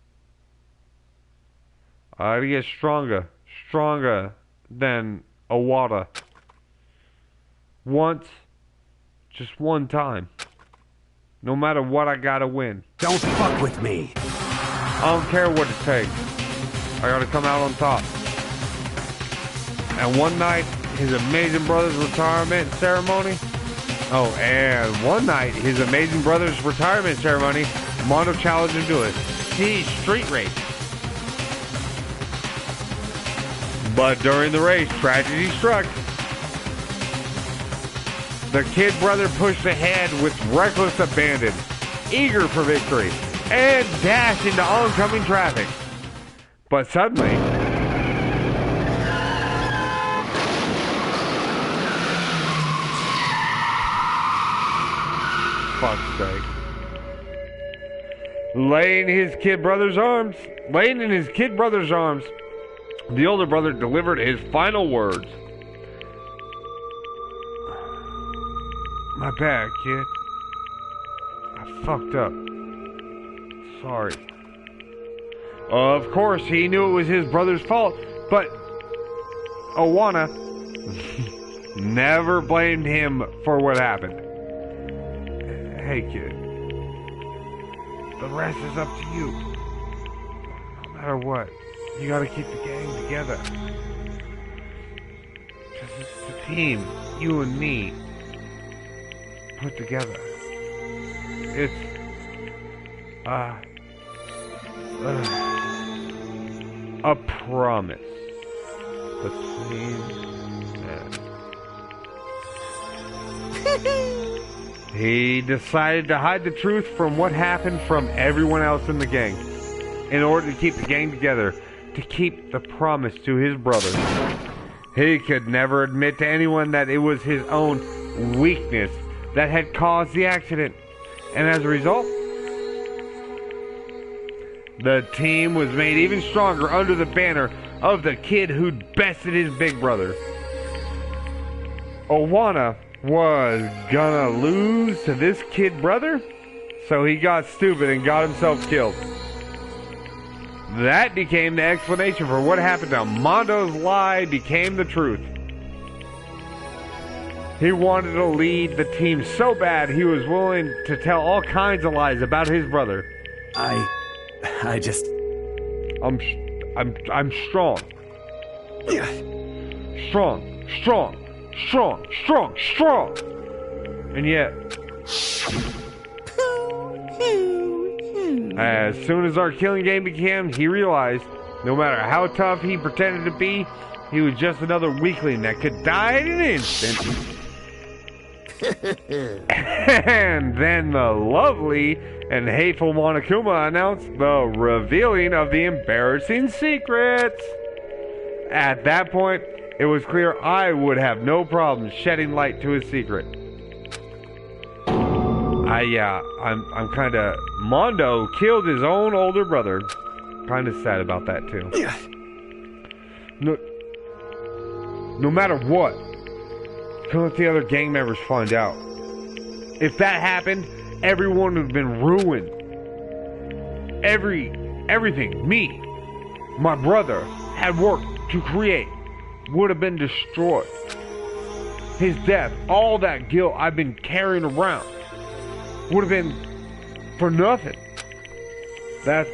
stronger than Owada. Once, just one time. No matter what, I gotta win. Don't fuck with me. I don't care what it takes. I gotta come out on top. And one night, his amazing brother's retirement ceremony. Oh, and one night, his amazing brother's retirement ceremony, Mondo challenged him to a street race. But during the race, tragedy struck. The kid brother pushed ahead with reckless abandon, eager for victory, and dashed into oncoming traffic. But suddenly, fuck's sake. Laying in his kid brother's arms, the older brother delivered his final words. My bad, kid. I fucked up. Sorry. Of course, he knew it was his brother's fault, but Owada never blamed him for what happened. Hey, kid. The rest is up to you. No matter what, you gotta keep the gang together. Because it's the team, you and me, put together. It's, a promise between men. He decided to hide the truth from what happened from everyone else in the gang in order to keep the gang together, to keep the promise to his brother. He could never admit to anyone that it was his own weakness that had caused the accident. And as a result, the team was made even stronger under the banner of the kid who'd bested his big brother. Owada was gonna lose to this kid brother, so he got stupid and got himself killed. That became the explanation for what happened to Mondo's lie became the truth. He wanted to lead the team so bad he was willing to tell all kinds of lies about his brother. I'm strong. Strong. And yet, as soon as our killing game began, he realized no matter how tough he pretended to be, he was just another weakling that could die in an instant. And then the lovely and hateful Monokuma announced the revealing of the embarrassing secret. At that point, it was clear I would have no problem shedding light to his secret. I'm kind of... Mondo killed his own older brother. Kind of sad about that, too. No matter what, couldn't let the other gang members find out. If that happened, everyone would have been ruined. Everything, me, my brother, had worked to create, would have been destroyed. His death, all that guilt I've been carrying around, would have been for nothing. That's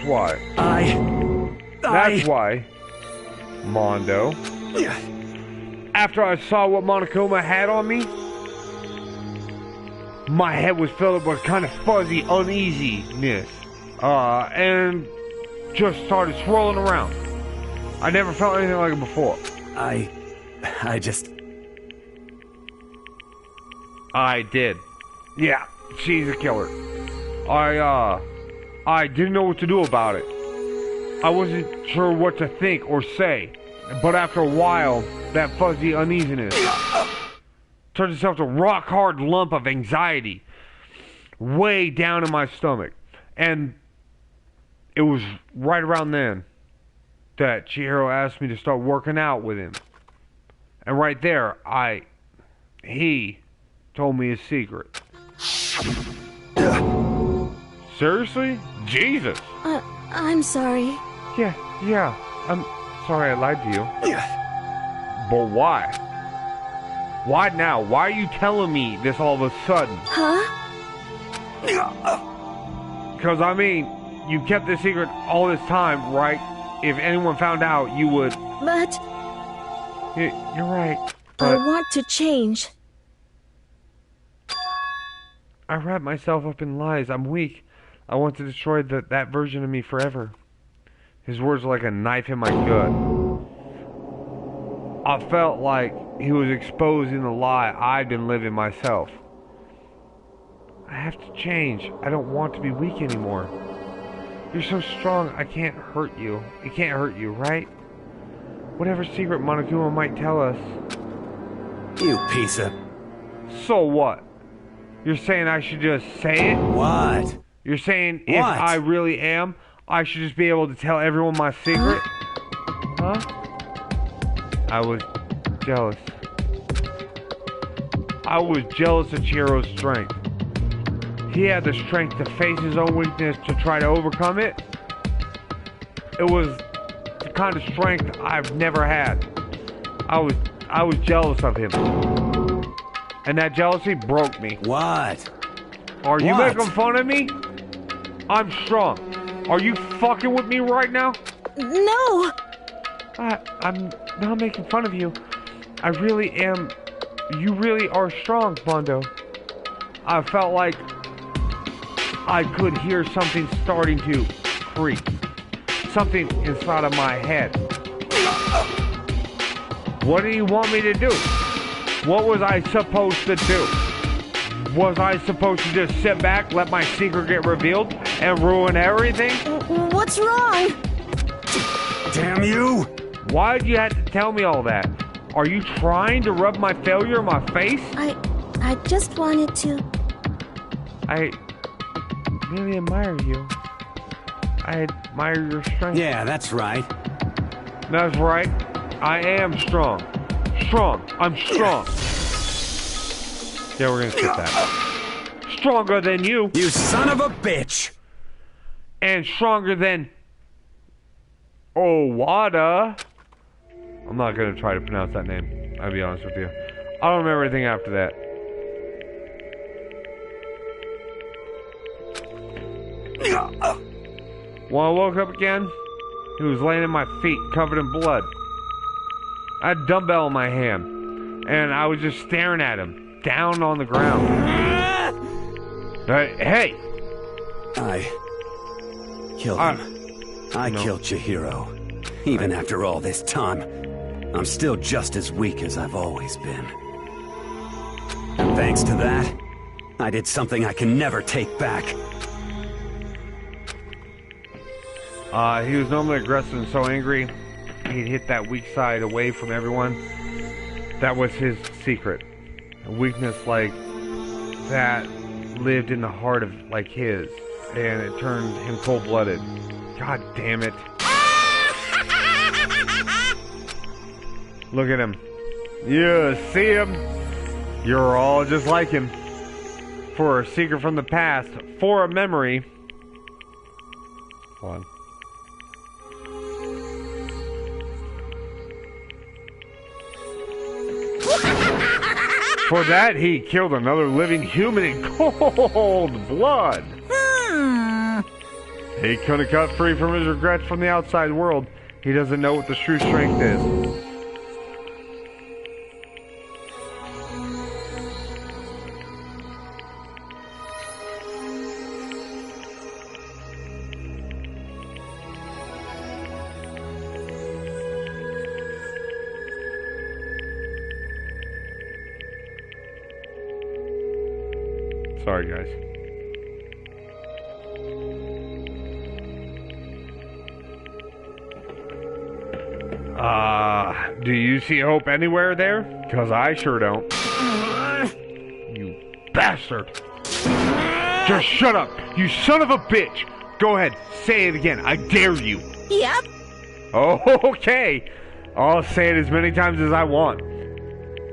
why. That's why, Mondo. After I saw what Monokuma had on me, my head was filled up with kind of fuzzy uneasiness, and just started swirling around. I never felt anything like it before. I did. Yeah, she's a killer. I didn't know what to do about it. I wasn't sure what to think or say. But after a while, that fuzzy uneasiness turned itself to a rock-hard lump of anxiety way down in my stomach. And it was right around then that Chihiro asked me to start working out with him. And right there, he told me his secret. Seriously? Jesus. I'm sorry. Yeah. I'm sorry I lied to you. But why? Why now? Why are you telling me this all of a sudden? Huh? Because, I mean, you kept this secret all this time, right? If anyone found out, you would... But... You're right. I want to change. I wrap myself up in lies. I'm weak. I want to destroy that version of me forever. His words were like a knife in my gut. I felt like he was exposing the lie I'd been living myself. I have to change. I don't want to be weak anymore. You're so strong, I can't hurt you. It can't hurt you, right? Whatever secret Monokuma might tell us. You piece of... So what? You're saying I should just say it? What? You're saying if I really am, I should just be able to tell everyone my secret? Huh? I was jealous. I was jealous of Chihiro's strength. He had the strength to face his own weakness to try to overcome it. It was the kind of strength I've never had. I was jealous of him. And that jealousy broke me. What? Are you making fun of me? I'm strong. Are you fucking with me right now? No! I'm not making fun of you. I really am. You really are strong, Mondo. I felt like I could hear something starting to creak. Something inside of my head. What do you want me to do? What was I supposed to do? Was I supposed to just sit back, let my secret get revealed, and ruin everything? What's wrong? Damn you! Why'd you have to tell me all that? Are you trying to rub my failure in my face? I just wanted to... I really admire you. I admire your strength. Yeah, that's right. That's right. I am strong. Strong. I'm strong. Yeah, we're gonna skip that. Stronger than you. You son of a bitch! And stronger than... Owada. I'm not gonna try to pronounce that name. I'll be honest with you. I don't remember anything after that. When I woke up again, he was laying at my feet, covered in blood. I had a dumbbell in my hand, and I was just staring at him, down on the ground. Hey! I killed him. I killed Chihiro. Even after all this time, I'm still just as weak as I've always been. And thanks to that, I did something I can never take back. He was normally aggressive and so angry, he'd hit that weak side away from everyone. That was his secret. A weakness like that lived in the heart of, like, his. And it turned him cold-blooded. God damn it. Look at him. You see him? You're all just like him. For a secret from the past, for a memory. Hold on. For that, he killed another living human in cold blood. He couldn't cut free from his regrets from the outside world. He doesn't know what the true strength is. Sorry, guys. Do you see hope anywhere there? Because I sure don't. You bastard! Just shut up, you son of a bitch! Go ahead, say it again, I dare you! Yep. Okay, I'll say it as many times as I want.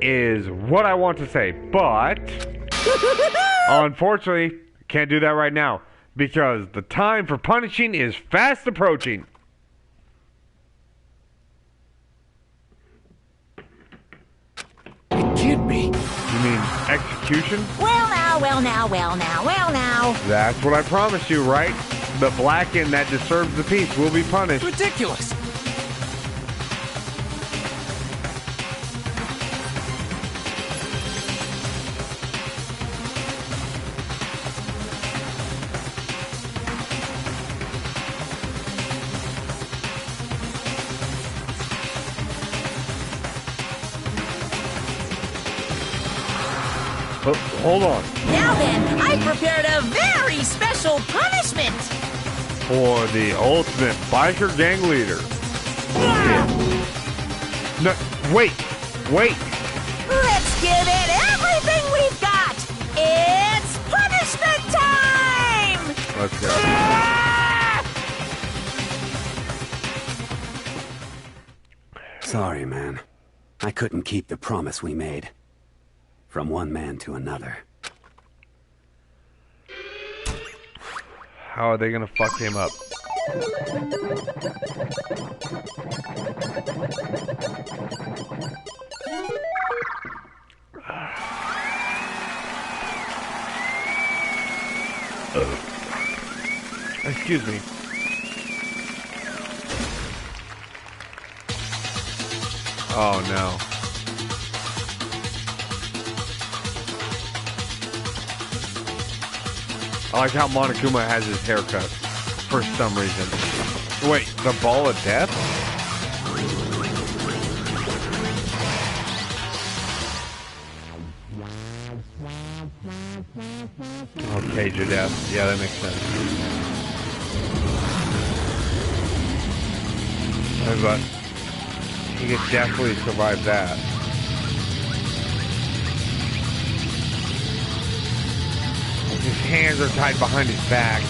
Is what I want to say, but... unfortunately, can't do that right now. Because the time for punishing is fast approaching. Can't be. You mean execution? Well now, well now, well now, well now. That's what I promised you, right? The blacken that disturbs the peace will be punished. Ridiculous. Oh, hold on. Now then, I prepared a very special punishment. For the ultimate biker gang leader. No, wait. Let's give it everything we've got. It's punishment time. Let's go. Sorry, man. I couldn't keep the promise we made. From one man to another. How are they gonna fuck him up? Excuse me. Oh no. I like how Monokuma has his haircut for some reason. Wait, the ball of death? Oh, cage of death. Yeah, that makes sense. But he could definitely survive that. His hands are tied behind his back.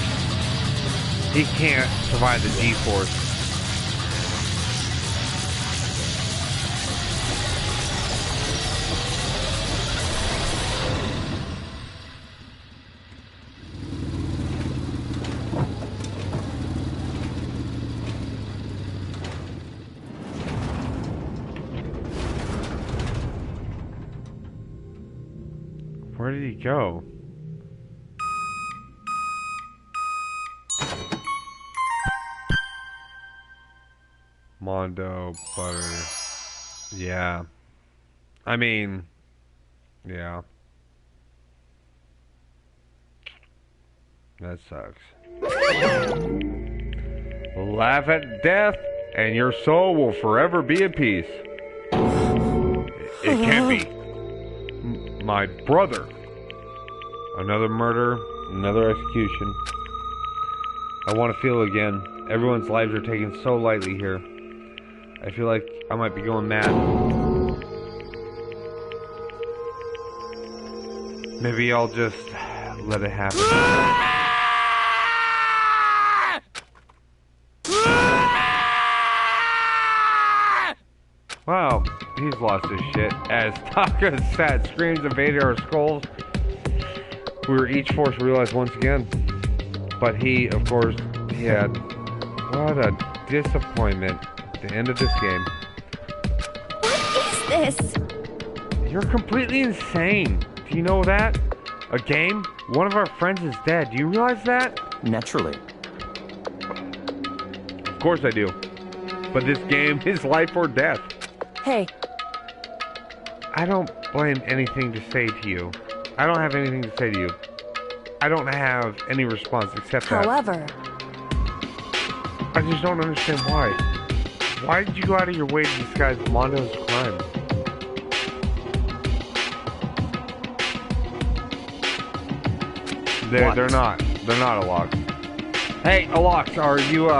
He can't survive the G-force. Where did he go? Mondo, butter. Yeah. I mean, yeah. That sucks. Laugh at death, and your soul will forever be at peace. It can't be. My brother. Another murder, another execution. I want to feel again. Everyone's lives are taken so lightly here. I feel like I might be going mad. Maybe I'll just let it happen. Wow, he's lost his shit. As Taka's sad screams invaded our skulls, we were each forced to realize once again. But he, of course, he had... What a disappointment at the end of this game. What is this? You're completely insane. Do you know that? A game? One of our friends is dead. Do you realize that? Naturally. Of course I do. But this game is life or death. Hey. I don't blame anything to say to you. I don't have anything to say to you. I don't have any response except that. However... I just don't understand why. Why did you go out of your way to disguise Mondo's crime? They're not Alox. Hey, Alox, are you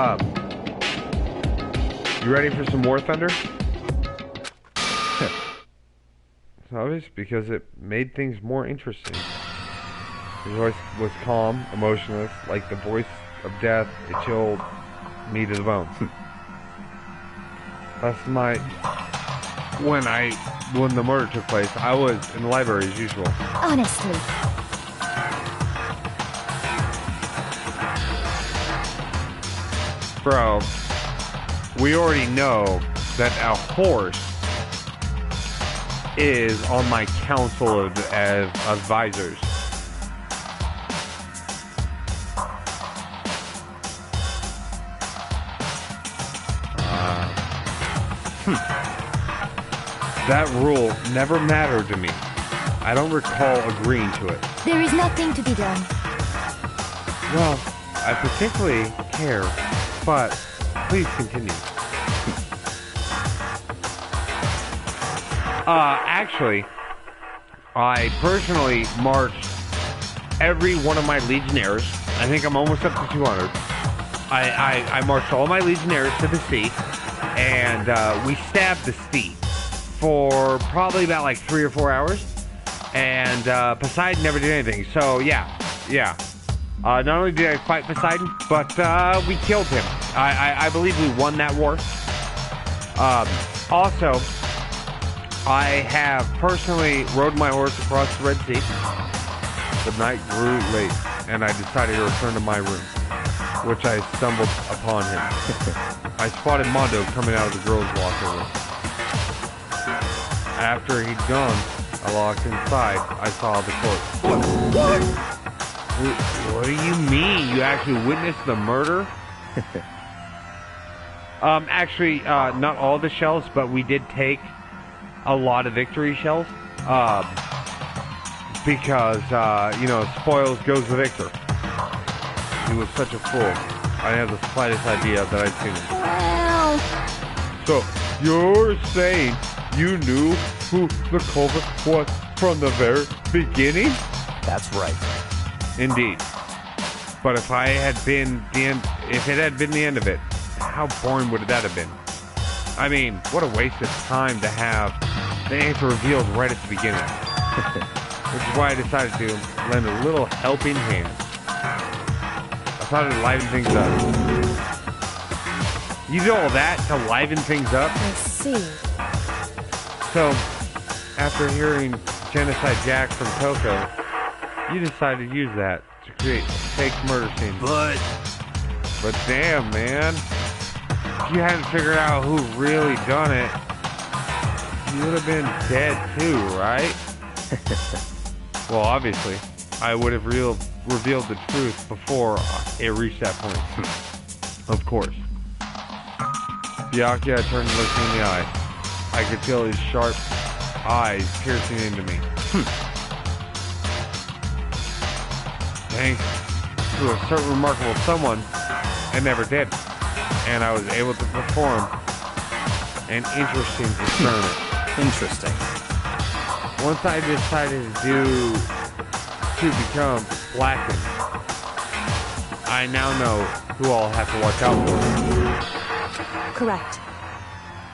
you ready for some more thunder? It's obvious because it made things more interesting. His voice was calm, emotionless, like the voice of death. It chilled me to the bone. Last night, when the murder took place, I was in the library as usual. Honestly. Bro, we already know that a horse is on my council of advisors. That rule never mattered to me. I don't recall agreeing to it. There is nothing to be done. Well, I particularly care, but please continue. Actually, I personally marched every one of my legionnaires. I think I'm almost up to 200. I marched all my legionnaires to the sea, and we stabbed the sea for probably about like 3 or 4 hours, and Poseidon never did anything. So yeah. Not only did I fight Poseidon, but we killed him. I believe we won that war. Also, I have personally rode my horse across the Red Sea. The night grew late, and I decided to return to my room, which I stumbled upon him. I spotted Mondo coming out of the girls' locker room. After he'd gone, I walked inside. I saw the corpse. What do you mean? You actually witnessed the murder? Actually, not all the shells, but we did take a lot of victory shells. Because, spoils goes the victor. He was such a fool. I didn't have the slightest idea that I'd seen him. Well... So, you're saying you knew who the culprit was from the very beginning? That's right. Indeed. But if it had been the end of it, how boring would that have been? I mean, what a waste of time to have the answer revealed right at the beginning. Which is why I decided to lend a little helping hand. I thought it'd liven things up. You did all that to liven things up? I see. So, after hearing Genocide Jack from Toko, you decided to use that to create fake murder scenes. But damn, man. If you hadn't figured out who really done it, you would have been dead too, right? Well, obviously, I would have revealed the truth before it reached that point. Of course. Byakuya turned and looked me in the eye. I could feel his sharp eyes piercing into me. Thanks to a certain remarkable someone, I never did. And I was able to perform an interesting experiment. Interesting. Once I decided to become blackened, I now know who I'll have to watch out for. Correct.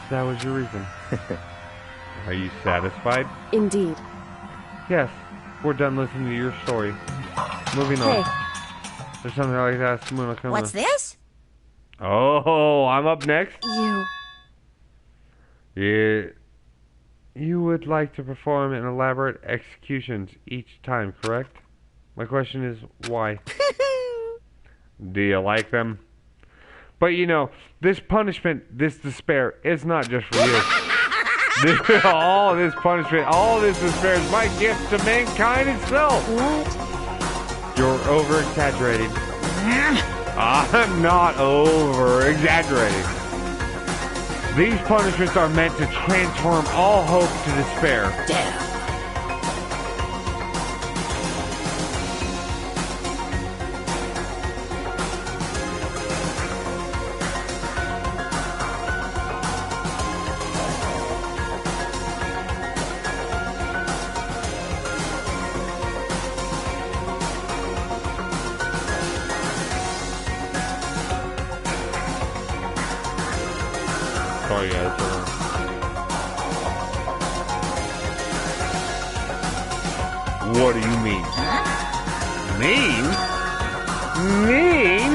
So that was your reason. Are you satisfied? Indeed. Yes. We're done listening to your story. Moving on. There's something like that. What's this? Oh, I'm up next? You. Yeah. You would like to perform an elaborate executions each time, correct? My question is, why? Do you like them? But you know, this punishment, this despair, it's not just for you. All this punishment, all this despair is my gift to mankind itself. What? You're over-exaggerating. I'm not over-exaggerating. These punishments are meant to transform all hope to despair. Damn. Sorry, guys. What do you mean? Mean? Mean?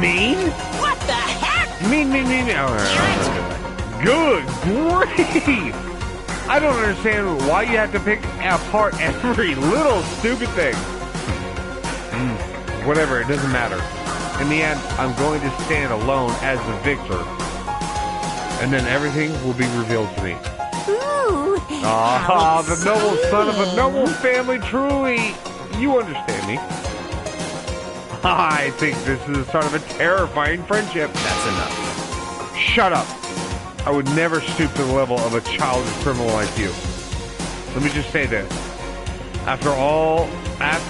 Mean? What the heck? Mean. Oh, good grief! I don't understand why you have to pick apart every little stupid thing. Whatever, it doesn't matter. In the end, I'm going to stand alone as the victor. And then everything will be revealed to me. Ooh, the noble son of a noble family, truly. You understand me. I think this is the start of a terrifying friendship. That's enough. Shut up. I would never stoop to the level of a childish criminal like you. Let me just say this. After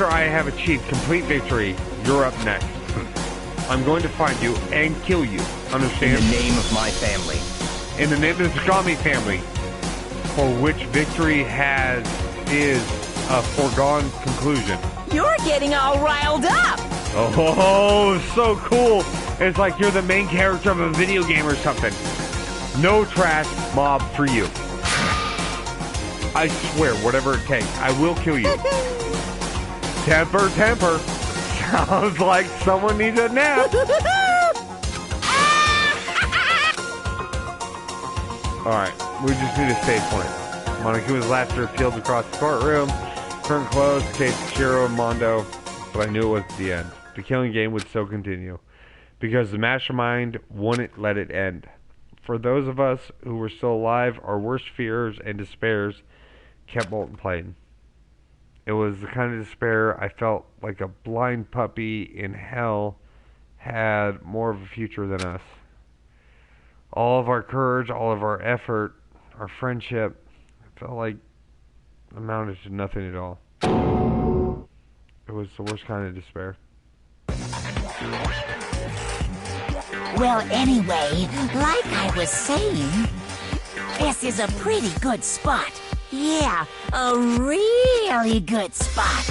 I have achieved complete victory, you're up next. I'm going to find you and kill you. Understand? In the name of my family. In the name of the Sakami family, for which victory is a foregone conclusion. You're getting all riled up. Oh, so cool. It's like you're the main character of a video game or something. No trash mob for you. I swear, whatever it takes, I will kill you. Temper. Sounds like someone needs a nap. Alright, we just need a save point. Monokuma's laughter peeled across the courtroom. Curtain closed, the case of Shiro and Mondo. But I knew it was the end. The killing game would still continue. Because the mastermind wouldn't let it end. For those of us who were still alive, our worst fears and despairs kept multiplying. It was the kind of despair I felt like a blind puppy in hell had more of a future than us. All of our courage, all of our effort, our friendship, felt like amounted to nothing at all. It was the worst kind of despair. Well, anyway, like I was saying, this is a pretty good spot. Yeah, a really good spot.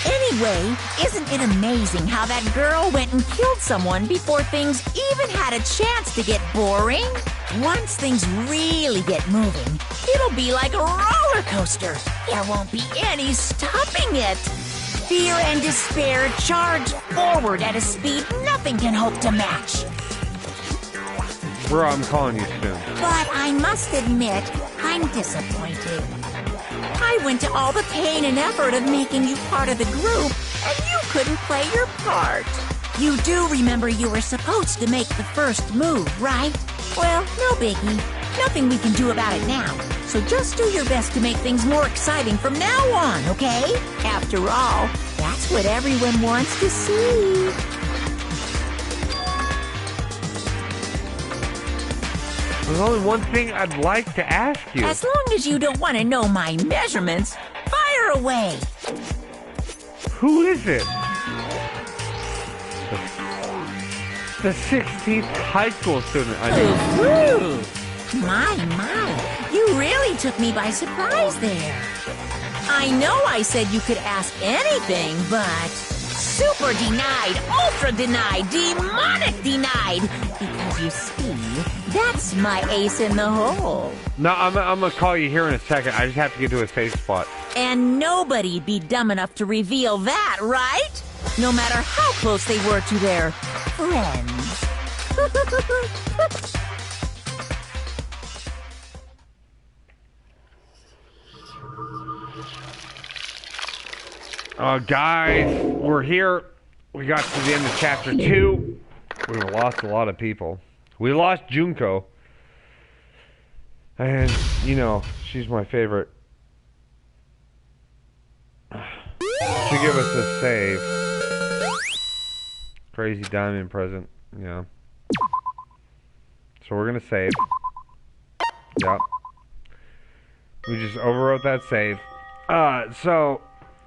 Anyway, isn't it amazing how that girl went and killed someone before things even had a chance to get boring? Once things really get moving, it'll be like a roller coaster. There won't be any stopping it. Fear and despair charge forward at a speed nothing can hope to match. Bro, I'm calling you soon. But I must admit, I'm disappointed. I went to all the pain and effort of making you part of the group, and you couldn't play your part. You do remember you were supposed to make the first move, right? Well, no biggie. Nothing we can do about it now. So just do your best to make things more exciting from now on, okay? After all, that's what everyone wants to see. There's only one thing I'd like to ask you. As long as you don't want to know my measurements, fire away. Who is it? The 16th high school student. My, you really took me by surprise there. I know I said you could ask anything, but super denied, ultra denied, demonic denied. Because you see, that's my ace in the hole. No, I'm gonna call you here in a second. I just have to get to a safe spot. And nobody be dumb enough to reveal that, right? No matter how close they were to their friends. Guys, we're here. We got to the end of chapter 2. We lost a lot of people. We lost Junko. And, you know, she's my favorite. Should give us a save. Crazy diamond present. Yeah. So we're going to save. Yep. We just overwrote that save. So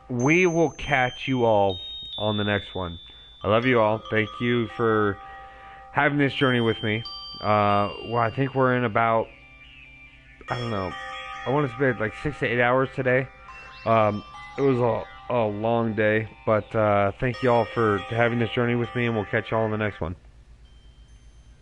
we will catch you all on the next one. I love you all. Thank you for having this journey with me. Well, I think we're in about, I don't know, I want to spend like 6 to 8 hours today. It was a long day, but thank you all for having this journey with me, and we'll catch you all in the next one.